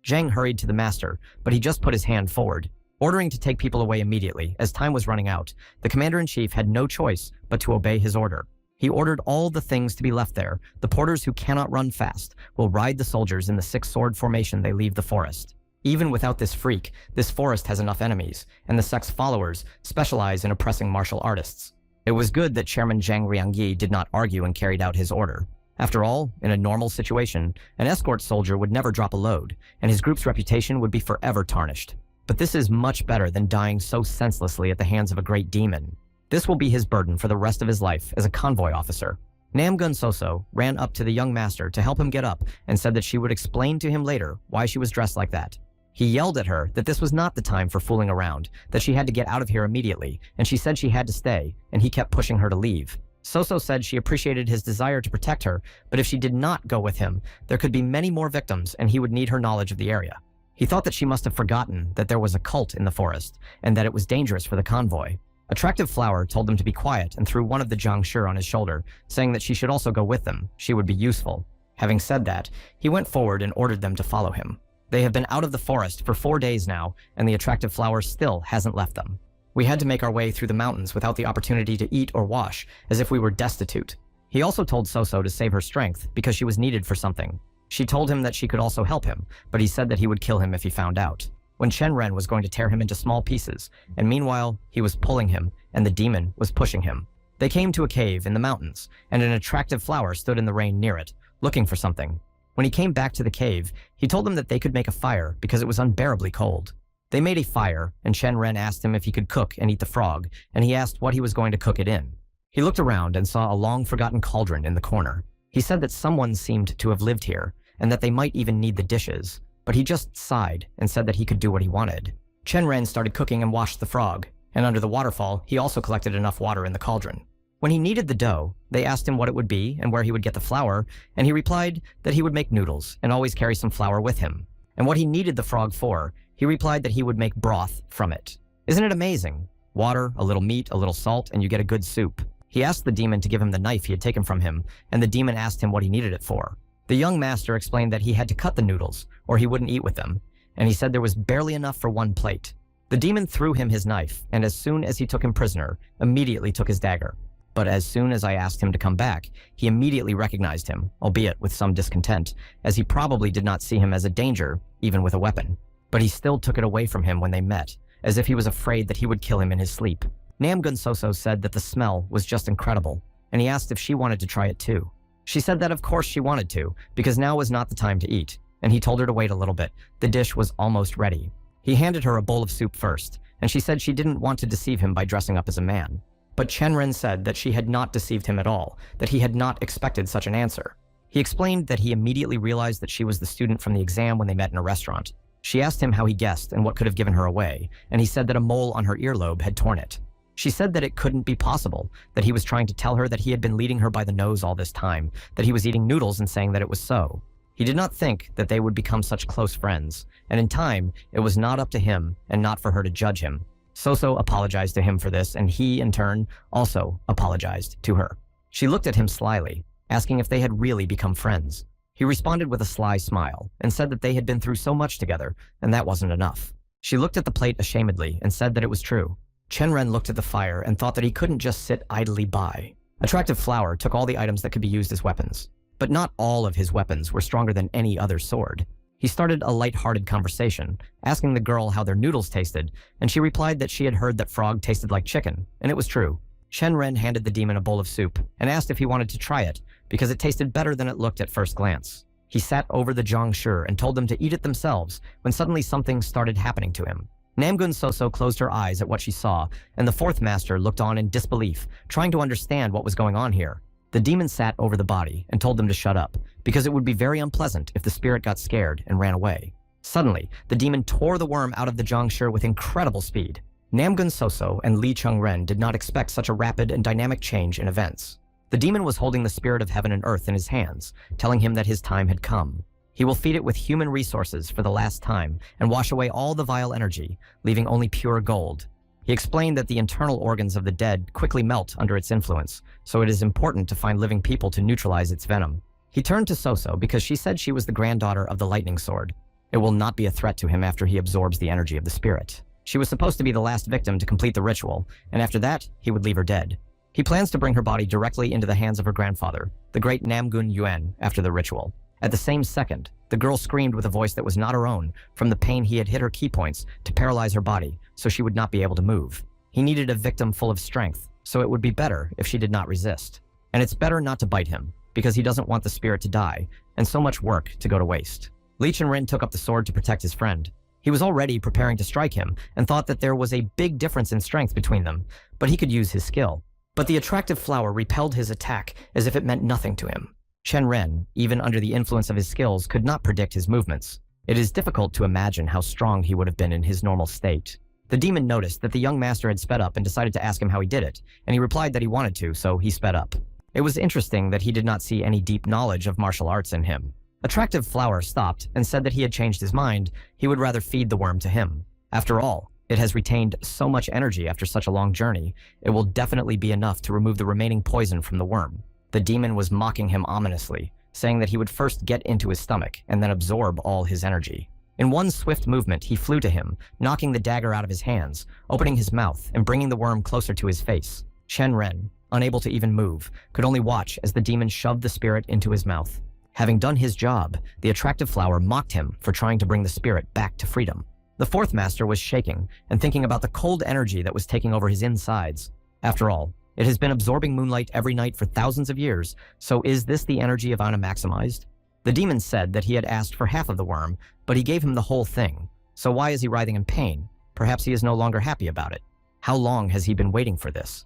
Zhang hurried to the master, but he just put his hand forward, ordering to take people away immediately. As time was running out, the commander-in-chief had no choice but to obey his order. He ordered all the things to be left there. The porters who cannot run fast will ride the soldiers in the 6-sword formation they leave the forest. Even without this freak, this forest has enough enemies, and the sect's followers specialize in oppressing martial artists. It was good that Chairman Zhang Riangyi did not argue and carried out his order. After all, in a normal situation, an escort soldier would never drop a load, and his group's reputation would be forever tarnished. But this is much better than dying so senselessly at the hands of a great demon. This will be his burden for the rest of his life as a convoy officer. Namgun Soso ran up to the young master to help him get up and said that she would explain to him later why she was dressed like that. He yelled at her that this was not the time for fooling around, that she had to get out of here immediately, and she said she had to stay, and he kept pushing her to leave. Soso said she appreciated his desire to protect her, but if she did not go with him, there could be many more victims and he would need her knowledge of the area. He thought that she must have forgotten that there was a cult in the forest, and that it was dangerous for the convoy. Attractive Flower told them to be quiet and threw one of the Jiangshi on his shoulder, saying that she should also go with them. She would be useful. Having said that, he went forward and ordered them to follow him. They have been out of the forest for 4 days now, and the attractive flower still hasn't left them. We had to make our way through the mountains without the opportunity to eat or wash, as if we were destitute. He also told Soso to save her strength, because she was needed for something. She told him that she could also help him, but he said that he would kill him if he found out. When Chen Ren was going to tear him into small pieces, and meanwhile, he was pulling him, and the demon was pushing him. They came to a cave in the mountains, and an attractive flower stood in the rain near it, looking for something. When he came back to the cave, he told them that they could make a fire because it was unbearably cold. They made a fire, and Chen Ren asked him if he could cook and eat the frog, and he asked what he was going to cook it in. He looked around and saw a long-forgotten cauldron in the corner. He said that someone seemed to have lived here, and that they might even need the dishes, but he just sighed and said that he could do what he wanted. Chen Ren started cooking and washed the frog, and under the waterfall, he also collected enough water in the cauldron. When he kneaded the dough, they asked him what it would be and where he would get the flour, and he replied that he would make noodles and always carry some flour with him. And what he needed the frog for, he replied that he would make broth from it. Isn't it amazing? Water, a little meat, a little salt, and you get a good soup. He asked the demon to give him the knife he had taken from him, and the demon asked him what he needed it for. The young master explained that he had to cut the noodles, or he wouldn't eat with them, and he said there was barely enough for one plate. The demon threw him his knife, and as soon as he took him prisoner, immediately took his dagger. But as soon as I asked him to come back, he immediately recognized him, albeit with some discontent, as he probably did not see him as a danger, even with a weapon. But he still took it away from him when they met, as if he was afraid that he would kill him in his sleep. Namgun Soso said that the smell was just incredible, and he asked if she wanted to try it too. She said that of course she wanted to, because now was not the time to eat, and he told her to wait a little bit. The dish was almost ready. He handed her a bowl of soup first, and she said she didn't want to deceive him by dressing up as a man. But Chen Ren said that she had not deceived him at all, that he had not expected such an answer. He explained that he immediately realized that she was the student from the exam when they met in a restaurant. She asked him how he guessed and what could have given her away, and he said that a mole on her earlobe had torn it. She said that it couldn't be possible, that he was trying to tell her that he had been leading her by the nose all this time, that he was eating noodles and saying that it was so. He did not think that they would become such close friends, and in time, it was not up to him and not for her to judge him. Soso apologized to him for this, and he, in turn, also apologized to her. She looked at him slyly, asking if they had really become friends. He responded with a sly smile, and said that they had been through so much together, and that wasn't enough. She looked at the plate ashamedly and said that it was true. Chen Ren looked at the fire and thought that he couldn't just sit idly by. Attractive Flower took all the items that could be used as weapons. But not all of his weapons were stronger than any other sword. He started a light-hearted conversation, asking the girl how their noodles tasted, and she replied that she had heard that frog tasted like chicken, and it was true. Chen Ren handed the demon a bowl of soup and asked if he wanted to try it, because it tasted better than it looked at first glance. He sat over the Zhongshi and told them to eat it themselves, when suddenly something started happening to him. Namgun Soso closed her eyes at what she saw, and the fourth master looked on in disbelief, trying to understand what was going on here. The demon sat over the body and told them to shut up, because it would be very unpleasant if the spirit got scared and ran away. Suddenly, the demon tore the worm out of the Zhongshi with incredible speed. Namgun Soso and Li Chengren did not expect such a rapid and dynamic change in events. The demon was holding the spirit of heaven and earth in his hands, telling him that his time had come. He will feed it with human resources for the last time and wash away all the vile energy, leaving only pure gold. He explained that the internal organs of the dead quickly melt under its influence, so it is important to find living people to neutralize its venom. He turned to Soso because she said she was the granddaughter of the lightning sword. It will not be a threat to him after he absorbs the energy of the spirit. She was supposed to be the last victim to complete the ritual, and after that, he would leave her dead. He plans to bring her body directly into the hands of her grandfather, the great Namgun Yuan, after the ritual. At the same second, the girl screamed with a voice that was not her own from the pain he had hit her key points to paralyze her body so she would not be able to move. He needed a victim full of strength, so it would be better if she did not resist. And it's better not to bite him, because he doesn't want the spirit to die, and so much work to go to waste. Li Chenren took up the sword to protect his friend. He was already preparing to strike him and thought that there was a big difference in strength between them, but he could use his skill. But the attractive flower repelled his attack as if it meant nothing to him. Chen Ren, even under the influence of his skills, could not predict his movements. It is difficult to imagine how strong he would have been in his normal state. The demon noticed that the young master had sped up and decided to ask him how he did it, and he replied that he wanted to, so he sped up. It was interesting that he did not see any deep knowledge of martial arts in him. Attractive Flower stopped and said that he had changed his mind. He would rather feed the worm to him. After all, it has retained so much energy after such a long journey, it will definitely be enough to remove the remaining poison from the worm. The demon was mocking him ominously, saying that he would first get into his stomach and then absorb all his energy. In one swift movement, he flew to him, knocking the dagger out of his hands, opening his mouth and bringing the worm closer to his face. Chen Ren, unable to even move, could only watch as the demon shoved the spirit into his mouth. Having done his job, the attractive flower mocked him for trying to bring the spirit back to freedom. The fourth master was shaking and thinking about the cold energy that was taking over his insides. After all, it has been absorbing moonlight every night for thousands of years, so is this the energy of Ana maximized? The demon said that he had asked for half of the worm, but he gave him the whole thing. So why is he writhing in pain? Perhaps he is no longer happy about it. How long has he been waiting for this?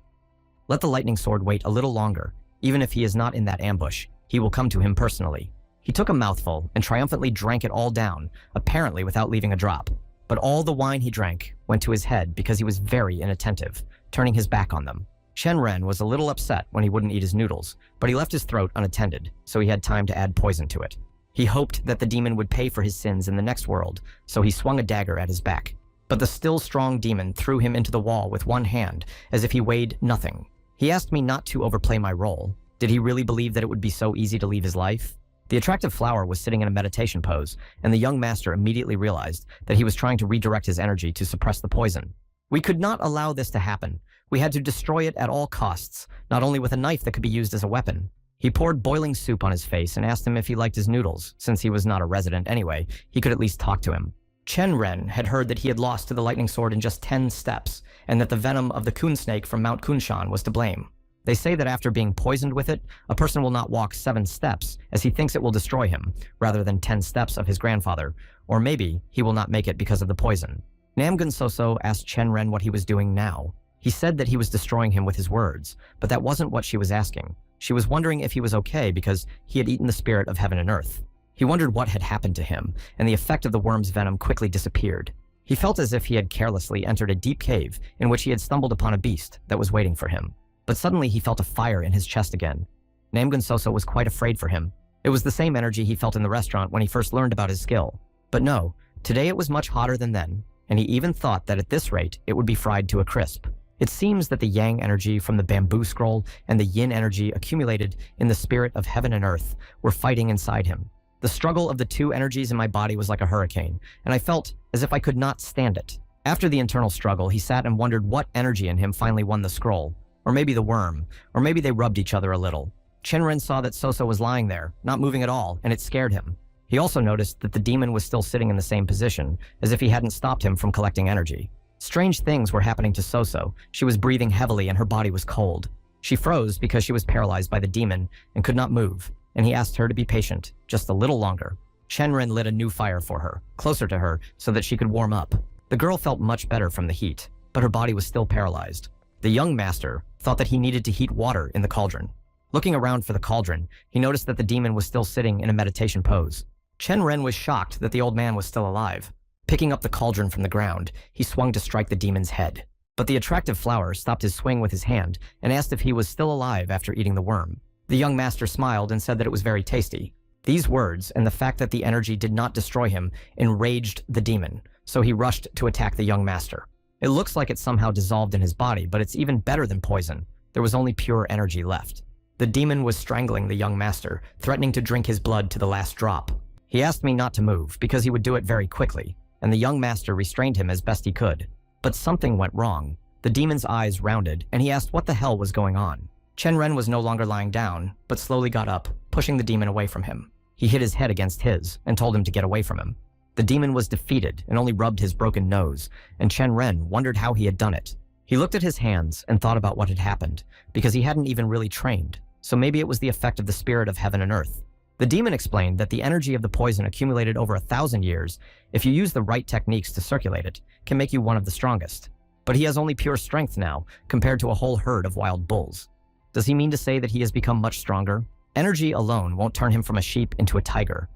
Let the lightning sword wait a little longer. Even if he is not in that ambush, he will come to him personally. He took a mouthful and triumphantly drank it all down, apparently without leaving a drop. But all the wine he drank went to his head because he was very inattentive, turning his back on them. Chen Ren was a little upset when he wouldn't eat his noodles, but he left his throat unattended, so he had time to add poison to it. He hoped that the demon would pay for his sins in the next world, so he swung a dagger at his back. But the still strong demon threw him into the wall with one hand, as if he weighed nothing. He asked me not to overplay my role. Did he really believe that it would be so easy to leave his life? The attractive flower was sitting in a meditation pose, and the young master immediately realized that he was trying to redirect his energy to suppress the poison. We could not allow this to happen. We had to destroy it at all costs, not only with a knife that could be used as a weapon. He poured boiling soup on his face and asked him if he liked his noodles. Since he was not a resident anyway, he could at least talk to him. Chen Ren had heard that he had lost to the lightning sword in just 10 steps, and that the venom of the Kun snake from Mount Kunshan was to blame. They say that after being poisoned with it, a person will not walk 7 steps, as he thinks it will destroy him, rather than 10 steps of his grandfather, or maybe he will not make it because of the poison. Namgun Soso asked Chen Ren what he was doing now. He said that he was destroying him with his words, but that wasn't what she was asking. She was wondering if he was okay because he had eaten the spirit of heaven and earth. He wondered what had happened to him, and the effect of the worm's venom quickly disappeared. He felt as if he had carelessly entered a deep cave in which he had stumbled upon a beast that was waiting for him. But suddenly he felt a fire in his chest again. Namgun Soso was quite afraid for him. It was the same energy he felt in the restaurant when he first learned about his skill. But no, today it was much hotter than then, and he even thought that at this rate it would be fried to a crisp. It seems that the yang energy from the bamboo scroll and the yin energy accumulated in the spirit of heaven and earth were fighting inside him. The struggle of the two energies in my body was like a hurricane, and I felt as if I could not stand it. After the internal struggle, he sat and wondered what energy in him finally won the scroll. Or maybe the worm, or maybe they rubbed each other a little. Chen Ren saw that Soso was lying there, not moving at all, and it scared him. He also noticed that the demon was still sitting in the same position, as if he hadn't stopped him from collecting energy. Strange things were happening to Soso. She was breathing heavily and her body was cold. She froze because she was paralyzed by the demon and could not move, and he asked her to be patient, just a little longer. Chen Ren lit a new fire for her, closer to her, so that she could warm up. The girl felt much better from the heat, but her body was still paralyzed. The young master thought that he needed to heat water in the cauldron. Looking around for the cauldron, he noticed that the demon was still sitting in a meditation pose. Chen Ren was shocked that the old man was still alive. Picking up the cauldron from the ground, he swung to strike the demon's head. But the attractive flower stopped his swing with his hand and asked if he was still alive after eating the worm. The young master smiled and said that it was very tasty. These words and the fact that the energy did not destroy him enraged the demon, so he rushed to attack the young master. It looks like it somehow dissolved in his body, but it's even better than poison. There was only pure energy left. The demon was strangling the young master, threatening to drink his blood to the last drop. He asked me not to move because he would do it very quickly, and the young master restrained him as best he could. But something went wrong. The demon's eyes rounded, and he asked what the hell was going on. Chen Ren was no longer lying down, but slowly got up, pushing the demon away from him. He hit his head against his and told him to get away from him. The demon was defeated and only rubbed his broken nose, and Chen Ren wondered how he had done it. He looked at his hands and thought about what had happened, because he hadn't even really trained, so maybe it was the effect of the spirit of heaven and earth. The demon explained that the energy of the poison accumulated over 1,000 years, if you use the right techniques to circulate it, can make you one of the strongest. But he has only pure strength now, compared to a whole herd of wild bulls. Does he mean to say that he has become much stronger? Energy alone won't turn him from a sheep into a tiger.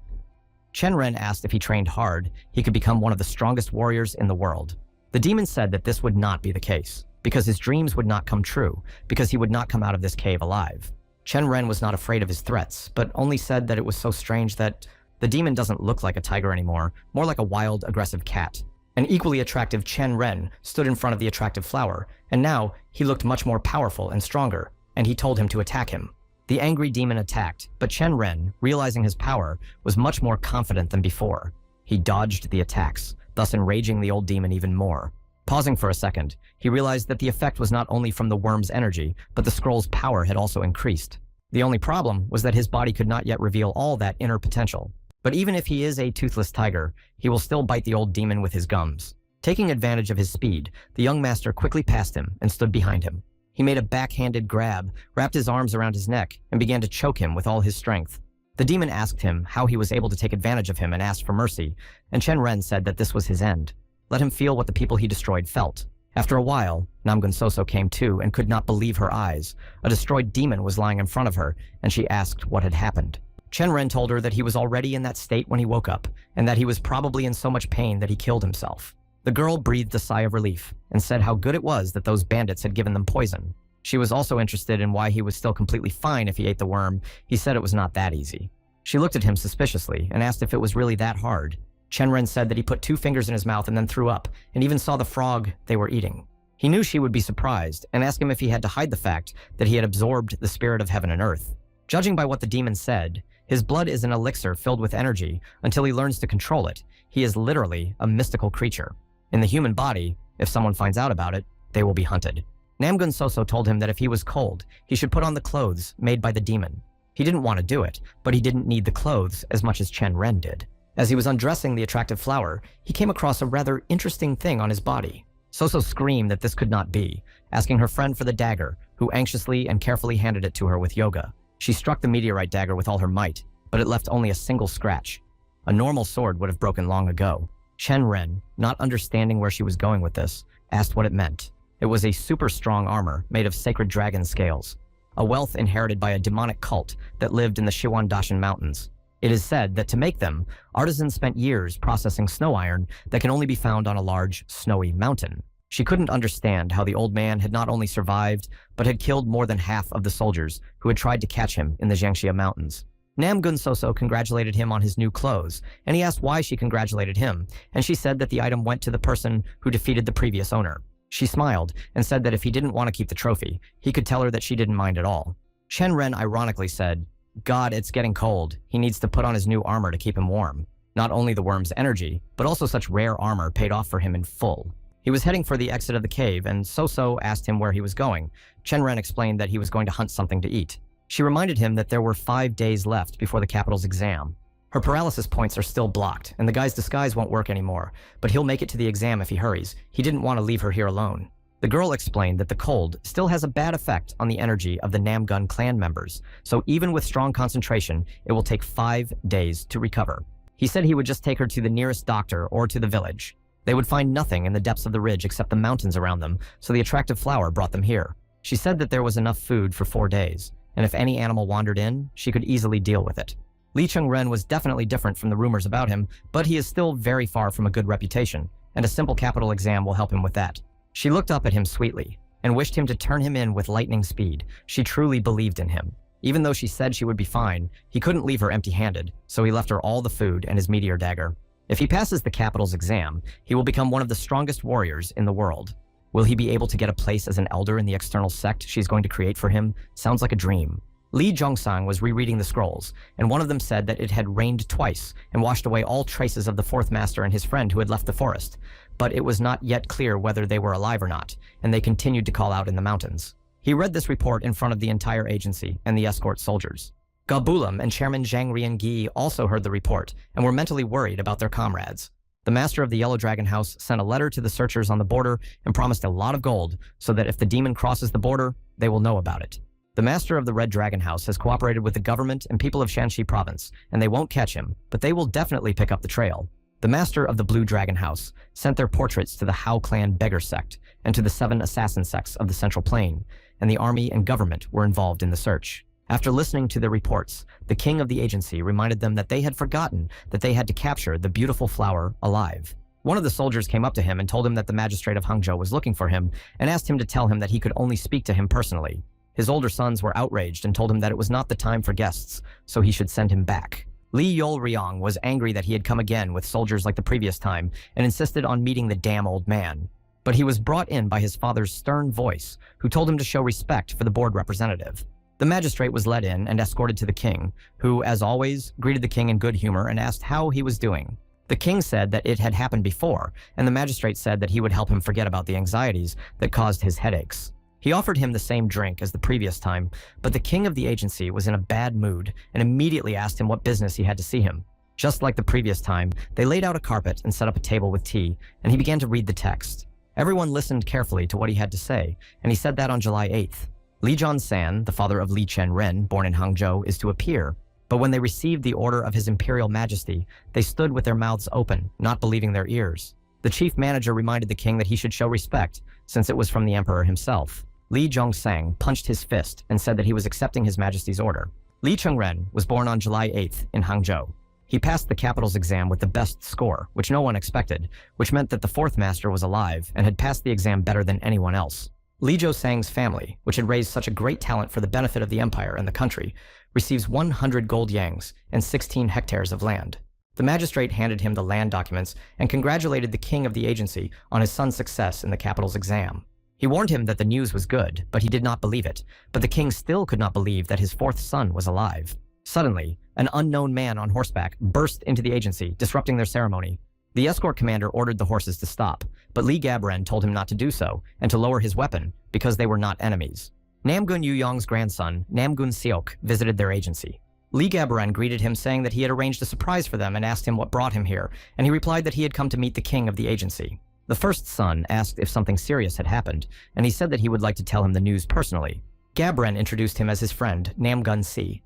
Chen Ren asked if he trained hard, he could become one of the strongest warriors in the world. The demon said that this would not be the case, because his dreams would not come true, because he would not come out of this cave alive. Chen Ren was not afraid of his threats, but only said that it was so strange that the demon doesn't look like a tiger anymore, more like a wild, aggressive cat. An equally attractive Chen Ren stood in front of the attractive flower, and now he looked much more powerful and stronger, and he told him to attack him. The angry demon attacked, but Chen Ren, realizing his power, was much more confident than before. He dodged the attacks, thus enraging the old demon even more. Pausing for a second, he realized that the effect was not only from the worm's energy, but the scroll's power had also increased. The only problem was that his body could not yet reveal all that inner potential. But even if he is a toothless tiger, he will still bite the old demon with his gums. Taking advantage of his speed, the young master quickly passed him and stood behind him. He made a backhanded grab, wrapped his arms around his neck, and began to choke him with all his strength. The demon asked him how he was able to take advantage of him and asked for mercy, and Chen Ren said that this was his end. let him feel what the people he destroyed felt. After a while, Namgun Soso came to and could not believe her eyes. A destroyed demon was lying in front of her, and she asked what had happened. Chen Ren told her that he was already in that state when he woke up, and that he was probably in so much pain that he killed himself. The girl breathed a sigh of relief and said how good it was that those bandits had given them poison. She was also interested in why he was still completely fine if he ate the worm. He said it was not that easy. She looked at him suspiciously and asked if it was really that hard. Chen Ren said that he put 2 fingers in his mouth and then threw up, and even saw the frog they were eating. He knew she would be surprised, and asked him if he had to hide the fact that he had absorbed the spirit of heaven and earth. Judging by what the demon said, his blood is an elixir filled with energy until he learns to control it. He is literally a mystical creature. In the human body, if someone finds out about it, they will be hunted. Namgun Soso told him that if he was cold, he should put on the clothes made by the demon. He didn't want to do it, but he didn't need the clothes as much as Chen Ren did. As he was undressing the attractive flower, he came across a rather interesting thing on his body. Soso screamed that this could not be, asking her friend for the dagger, who anxiously and carefully handed it to her with yoga. She struck the meteorite dagger with all her might, but it left only a single scratch. A normal sword would have broken long ago. Chen Ren, not understanding where she was going with this, asked what it meant. It was a super strong armor made of sacred dragon scales, a wealth inherited by a demonic cult that lived in the Shiwandashan Mountains. It is said that to make them, artisans spent years processing snow iron that can only be found on a large, snowy mountain. She couldn't understand how the old man had not only survived, but had killed more than half of the soldiers who had tried to catch him in the Jiangxia Mountains. Namgun Soso congratulated him on his new clothes, and he asked why she congratulated him, and she said that the item went to the person who defeated the previous owner. She smiled and said that if he didn't want to keep the trophy, he could tell her that she didn't mind at all. Chen Ren ironically said, "God, it's getting cold. He needs to put on his new armor to keep him warm." Not only the worm's energy, but also such rare armor paid off for him in full. He was heading for the exit of the cave, and Soso asked him where he was going. Chen Ren explained that he was going to hunt something to eat. She reminded him that there were 5 days left before the capital's exam. Her paralysis points are still blocked, and the guy's disguise won't work anymore, but he'll make it to the exam if he hurries. He didn't want to leave her here alone. The girl explained that the cold still has a bad effect on the energy of the Namgun clan members, so even with strong concentration, it will take 5 days to recover. He said he would just take her to the nearest doctor or to the village. They would find nothing in the depths of the ridge except the mountains around them, so the attractive flower brought them here. She said that there was enough food for 4 days, and if any animal wandered in, she could easily deal with it. Li Chengren was definitely different from the rumors about him, but he is still very far from a good reputation, and a simple capital exam will help him with that. She looked up at him sweetly, and wished him to turn him in with lightning speed. She truly believed in him. Even though she said she would be fine, he couldn't leave her empty-handed, so he left her all the food and his meteor dagger. If he passes the capital's exam, he will become one of the strongest warriors in the world. Will he be able to get a place as an elder in the external sect she's going to create for him? Sounds like a dream. Li Zhongsang was rereading the scrolls, and one of them said that it had rained twice and washed away all traces of the fourth master and his friend who had left the forest. But it was not yet clear whether they were alive or not, and they continued to call out in the mountains. He read this report in front of the entire agency and the escort soldiers. Gabulam and Chairman Zhang Riangi also heard the report and were mentally worried about their comrades. The master of the Yellow Dragon House sent a letter to the searchers on the border and promised a lot of gold so that if the demon crosses the border, they will know about it. The master of the Red Dragon House has cooperated with the government and people of Shanxi province, and they won't catch him, but they will definitely pick up the trail. The master of the Blue Dragon House sent their portraits to the Hao Clan beggar sect and to the 7 assassin sects of the Central Plain, and the army and government were involved in the search. After listening to their reports, the king of the agency reminded them that they had forgotten that they had to capture the beautiful flower alive. One of the soldiers came up to him and told him that the magistrate of Hangzhou was looking for him and asked him to tell him that he could only speak to him personally. His older sons were outraged and told him that it was not the time for guests, so he should send him back. Li Yolriang was angry that he had come again with soldiers like the previous time and insisted on meeting the damn old man. But he was brought in by his father's stern voice, who told him to show respect for the board representative. The magistrate was led in and escorted to the king, who, as always, greeted the king in good humor and asked how he was doing. The king said that it had happened before, and the magistrate said that he would help him forget about the anxieties that caused his headaches. He offered him the same drink as the previous time, but the king of the agency was in a bad mood and immediately asked him what business he had to see him. Just like the previous time, they laid out a carpet and set up a table with tea, and he began to read the text. Everyone listened carefully to what he had to say, and he said that on July 8th. Li Zhonsan, the father of Li Chenren, born in Hangzhou, is to appear, but when they received the order of His Imperial Majesty, they stood with their mouths open, not believing their ears. The chief manager reminded the king that he should show respect, since it was from the emperor himself. Li Zhongsang punched his fist and said that he was accepting His Majesty's order. Li Chengren was born on July 8th in Hangzhou. He passed the capital's exam with the best score, which no one expected, which meant that the fourth master was alive and had passed the exam better than anyone else. Li Zhongsang's family, which had raised such a great talent for the benefit of the empire and the country, receives 100 gold yangs and 16 hectares of land. The magistrate handed him the land documents and congratulated the king of the agency on his son's success in the capital's exam. He warned him that the news was good, but he did not believe it. But the king still could not believe that his fourth son was alive. Suddenly, an unknown man on horseback burst into the agency, disrupting their ceremony. The escort commander ordered the horses to stop, but Li Gabren told him not to do so and to lower his weapon because they were not enemies. Namgun Yuyong's grandson, Namgun Seok, visited their agency. Li Gabren greeted him saying that he had arranged a surprise for them and asked him what brought him here, and he replied that he had come to meet the king of the agency. The first son asked if something serious had happened, and he said that he would like to tell him the news personally. Gabren introduced him as his friend, Namgun Si.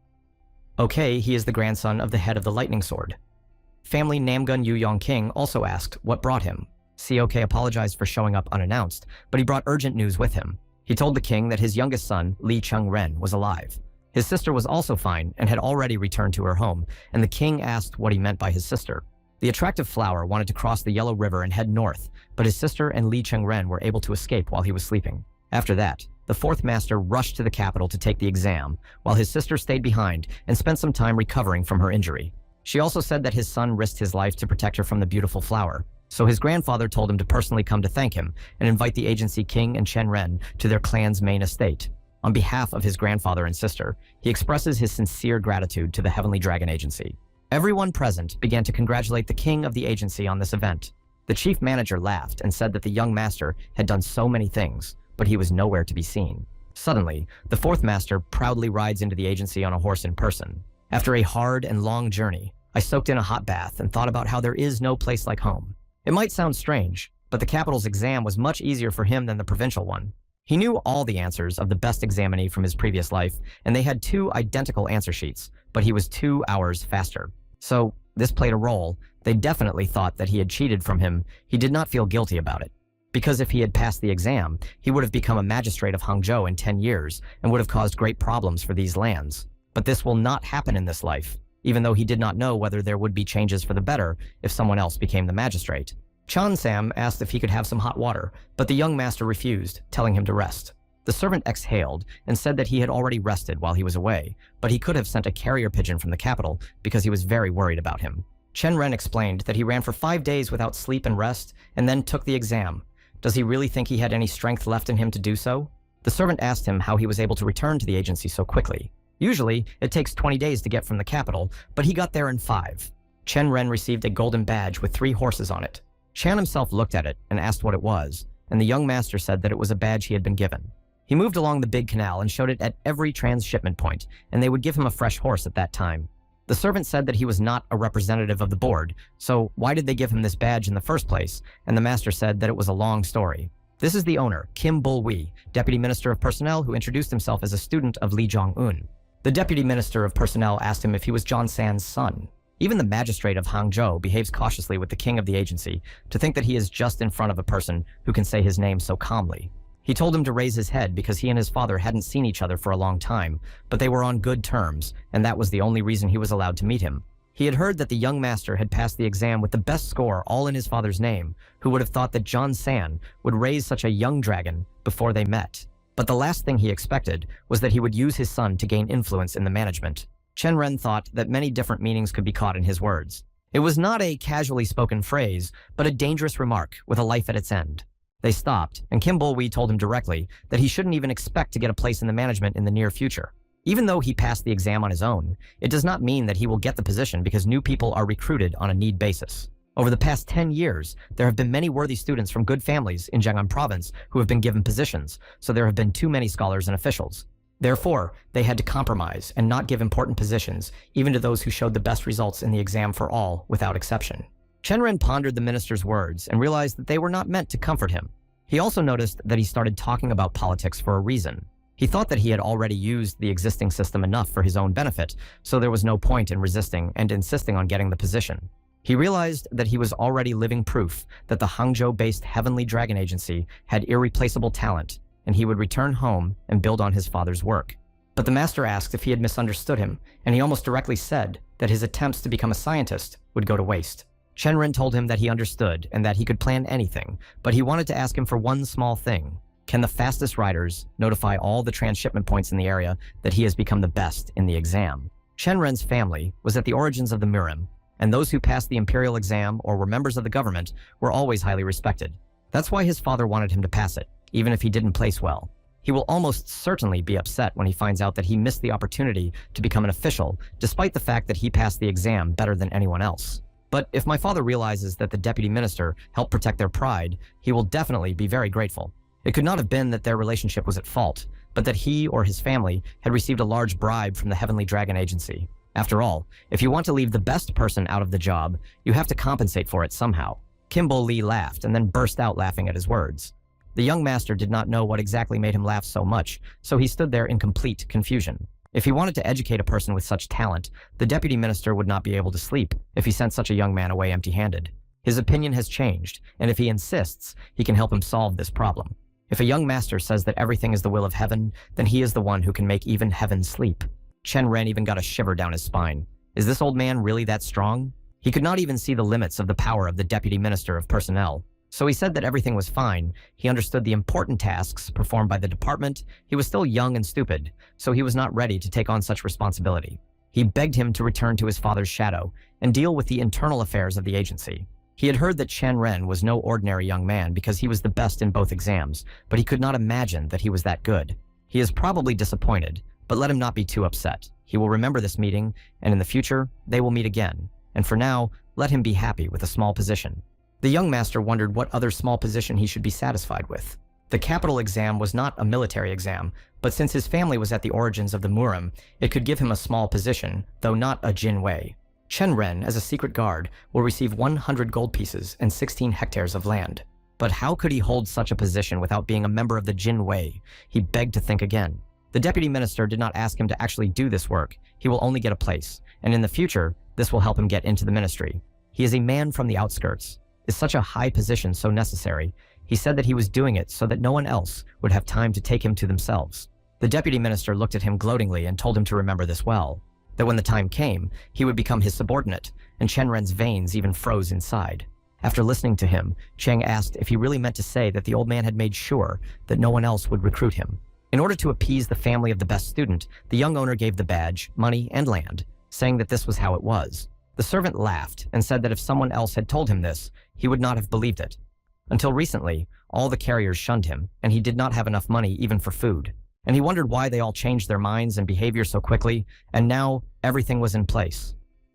Okay, he is the grandson of the head of the lightning sword. Family Namgun Yuyong King also asked what brought him. Seok apologized for showing up unannounced, but he brought urgent news with him. He told the king that his youngest son, Li Chengren, was alive. His sister was also fine and had already returned to her home, and the king asked what he meant by his sister. The attractive flower wanted to cross the Yellow River and head north, but his sister and Li Chengren were able to escape while he was sleeping. After that, the fourth master rushed to the capital to take the exam, while his sister stayed behind and spent some time recovering from her injury. She also said that his son risked his life to protect her from the beautiful flower, so his grandfather told him to personally come to thank him and invite the agency king and Chen Ren to their clan's main estate. On behalf of his grandfather and sister, he expresses his sincere gratitude to the Heavenly Dragon Agency. Everyone present began to congratulate the king of the agency on this event. The chief manager laughed and said that the young master had done so many things, but he was nowhere to be seen. Suddenly, the fourth master proudly rides into the agency on a horse in person. After a hard and long journey, I soaked in a hot bath and thought about how there is no place like home. It might sound strange, but the capital's exam was much easier for him than the provincial one. He knew all the answers of the best examinee from his previous life, and they had 2 identical answer sheets, but he was 2 hours faster. So, this played a role. They definitely thought that he had cheated from him. He did not feel guilty about it. Because if he had passed the exam, he would have become a magistrate of Hangzhou in 10 years and would have caused great problems for these lands. But this will not happen in this life, even though he did not know whether there would be changes for the better if someone else became the magistrate. Chan Sam asked if he could have some hot water, but the young master refused, telling him to rest. The servant exhaled and said that he had already rested while he was away, but he could have sent a carrier pigeon from the capital because he was very worried about him. Chen Ren explained that he ran for 5 days without sleep and rest and then took the exam. Does he really think he had any strength left in him to do so? The servant asked him how he was able to return to the agency so quickly. Usually, it takes 20 days to get from the capital, but he got there in 5. Chen Ren received a golden badge with 3 horses on it. Chan himself looked at it and asked what it was, and the young master said that it was a badge he had been given. He moved along the big canal and showed it at every transshipment point, and they would give him a fresh horse at that time. The servant said that he was not a representative of the board, so why did they give him this badge in the first place? And the master said that it was a long story. This is the owner, Kim Bul-wee, Deputy Minister of Personnel, who introduced himself as a student of Li Jong-un. The Deputy Minister of Personnel asked him if he was John San's son. Even the magistrate of Hangzhou behaves cautiously with the king of the agency to think that he is just in front of a person who can say his name so calmly. He told him to raise his head because he and his father hadn't seen each other for a long time, but they were on good terms, and that was the only reason he was allowed to meet him. He had heard that the young master had passed the exam with the best score all in his father's name, who would have thought that John San would raise such a young dragon before they met. But the last thing he expected was that he would use his son to gain influence in the management. Chen Ren thought that many different meanings could be caught in his words. It was not a casually spoken phrase, but a dangerous remark with a life at its end. They stopped, and Kim Bul-wee told him directly that he shouldn't even expect to get a place in the management in the near future. Even though he passed the exam on his own, it does not mean that he will get the position because new people are recruited on a need basis. Over the past 10 years, there have been many worthy students from good families in Jiang'an province who have been given positions, so there have been too many scholars and officials. Therefore, they had to compromise and not give important positions, even to those who showed the best results in the exam for all, without exception. Chen Ren pondered the minister's words and realized that they were not meant to comfort him. He also noticed that he started talking about politics for a reason. He thought that he had already used the existing system enough for his own benefit, so there was no point in resisting and insisting on getting the position. He realized that he was already living proof that the Hangzhou-based Heavenly Dragon Agency had irreplaceable talent, and he would return home and build on his father's work. But the master asked if he had misunderstood him, and he almost directly said that his attempts to become a scientist would go to waste. Chen Ren told him that he understood and that he could plan anything, but he wanted to ask him for one small thing. Can the fastest riders notify all the transshipment points in the area that he has become the best in the exam? Chen Ren's family was at the origins of the Murim, and those who passed the imperial exam or were members of the government were always highly respected. That's why his father wanted him to pass it, even if he didn't place well. He will almost certainly be upset when he finds out that he missed the opportunity to become an official, despite the fact that he passed the exam better than anyone else. But if my father realizes that the deputy minister helped protect their pride, he will definitely be very grateful. It could not have been that their relationship was at fault, but that he or his family had received a large bribe from the Heavenly Dragon Agency. After all, if you want to leave the best person out of the job, you have to compensate for it somehow. Kimbo Lee laughed and then burst out laughing at his words. The young master did not know what exactly made him laugh so much, so he stood there in complete confusion. If he wanted to educate a person with such talent, the deputy minister would not be able to sleep if he sent such a young man away empty-handed. His opinion has changed, and if he insists, he can help him solve this problem. If a young master says that everything is the will of heaven, then he is the one who can make even heaven sleep. Chen Ren even got a shiver down his spine. Is this old man really that strong? He could not even see the limits of the power of the deputy minister of personnel. So he said that everything was fine. He understood the important tasks performed by the department. He was still young and stupid, so he was not ready to take on such responsibility. He begged him to return to his father's shadow and deal with the internal affairs of the agency. He had heard that Chen Ren was no ordinary young man because he was the best in both exams, but he could not imagine that he was that good. He is probably disappointed, but let him not be too upset. He will remember this meeting, and in the future, they will meet again. And for now, let him be happy with a small position. The young master wondered what other small position he should be satisfied with. The capital exam was not a military exam, but since his family was at the origins of the Murim, it could give him a small position, though not a Jin Wei. Chen Ren, as a secret guard, will receive 100 gold pieces and 16 hectares of land. But how could he hold such a position without being a member of the Jin Wei? He begged to think again. The deputy minister did not ask him to actually do this work. He will only get a place, and in the future, this will help him get into the ministry. He is a man from the outskirts. Is such a high position so necessary? He said that he was doing it so that no one else would have time to take him to themselves. The deputy minister looked at him gloatingly and told him to remember this well, that when the time came, he would become his subordinate, and Chen Ren's veins even froze inside. After listening to him, Cheng asked if he really meant to say that the old man had made sure that no one else would recruit him. In order to appease the family of the best student, the young owner gave the badge, money, and land, saying that this was how it was. The servant laughed and said that if someone else had told him this, he would not have believed it. Until recently, all the carriers shunned him, and he did not have enough money even for food. And he wondered why they all changed their minds and behavior so quickly, and now everything was in place.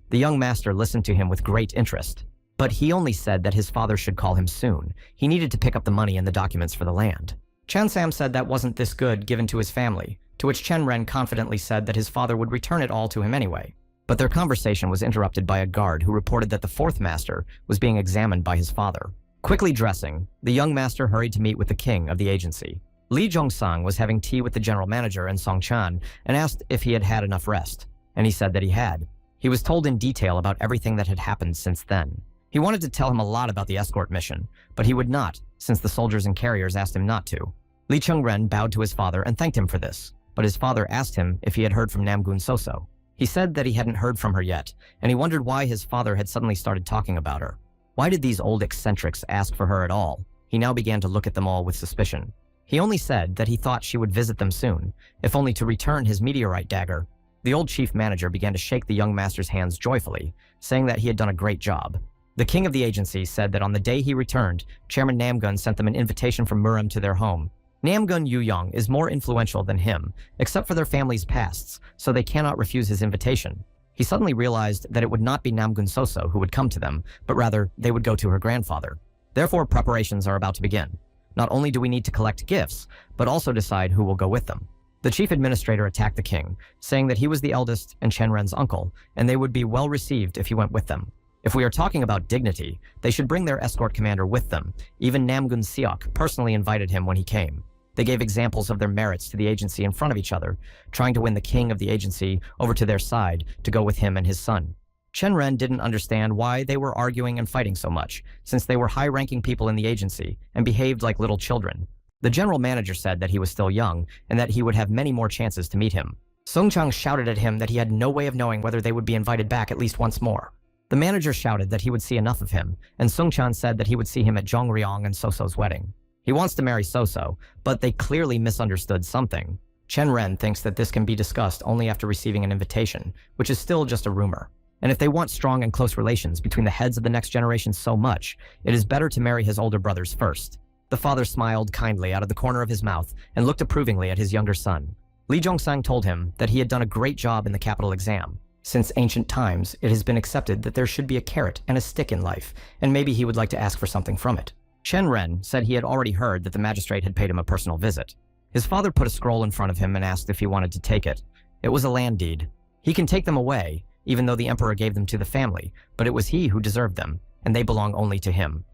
The young master listened to him with great interest, but he only said that his father should call him soon. He needed to pick up the money and the documents for the land. Chen Sam said that wasn't this good given to his family, to which Chen Ren confidently said that his father would return it all to him anyway. But their conversation was interrupted by a guard who reported that the fourth master was being examined by his father. Quickly dressing, the young master hurried to meet with the king of the agency. Li Zhongsang was having tea with the general manager and Song Chan and asked if he had had enough rest, and he said that he had. He was told in detail about everything that had happened since then. He wanted to tell him a lot about the escort mission, but he would not, since the soldiers and carriers asked him not to. Li Chengren bowed to his father and thanked him for this, but his father asked him if he had heard from Namgun Soso. He said that he hadn't heard from her yet, and he wondered why his father had suddenly started talking about her. Why did these old eccentrics ask for her at all? He now began to look at them all with suspicion. He only said that he thought she would visit them soon, if only to return his meteorite dagger. The old chief manager began to shake the young master's hands joyfully, saying that he had done a great job. The king of the agency said that on the day he returned, Chairman Namgun sent them an invitation from Murim to their home. Namgun Yuyong is more influential than him, except for their family's pasts, so they cannot refuse his invitation. He suddenly realized that it would not be Namgun Soso who would come to them, but rather they would go to her grandfather. Therefore, preparations are about to begin. Not only do we need to collect gifts, but also decide who will go with them. The chief administrator attacked the king, saying that he was the eldest and Chen Ren's uncle, and they would be well received if he went with them. If we are talking about dignity, they should bring their escort commander with them. Even Namgun Seok personally invited him when he came. They gave examples of their merits to the agency in front of each other, trying to win the king of the agency over to their side to go with him and his son. Chen Ren didn't understand why they were arguing and fighting so much, since they were high-ranking people in the agency and behaved like little children. The general manager said that he was still young and that he would have many more chances to meet him. Sung Chang shouted at him that he had no way of knowing whether they would be invited back at least once more. The manager shouted that he would see enough of him, and Sung Chan said that he would see him at Zhong Ryong and Soso's wedding. He wants to marry Soso, but they clearly misunderstood something. Chen Ren thinks that this can be discussed only after receiving an invitation, which is still just a rumor. And if they want strong and close relations between the heads of the next generation so much, it is better to marry his older brothers first. The father smiled kindly out of the corner of his mouth and looked approvingly at his younger son. Li Zhongsang told him that he had done a great job in the capital exam. Since ancient times, it has been accepted that there should be a carrot and a stick in life, and maybe he would like to ask for something from it. Chen Ren said he had already heard that the magistrate had paid him a personal visit. His father put a scroll in front of him and asked if he wanted to take it. It was a land deed. He can take them away, even though the emperor gave them to the family, but it was he who deserved them, and they belong only to him.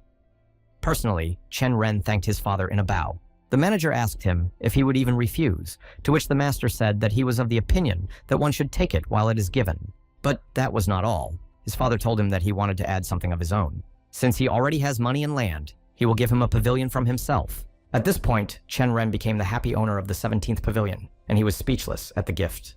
Personally, Chen Ren thanked his father in a bow. The manager asked him if he would even refuse, to which the master said that he was of the opinion that one should take it while it is given. But that was not all. His father told him that he wanted to add something of his own. Since he already has money and land, he will give him a pavilion from himself. At this point, Chen Ren became the happy owner of the 17th pavilion, and he was speechless at the gift.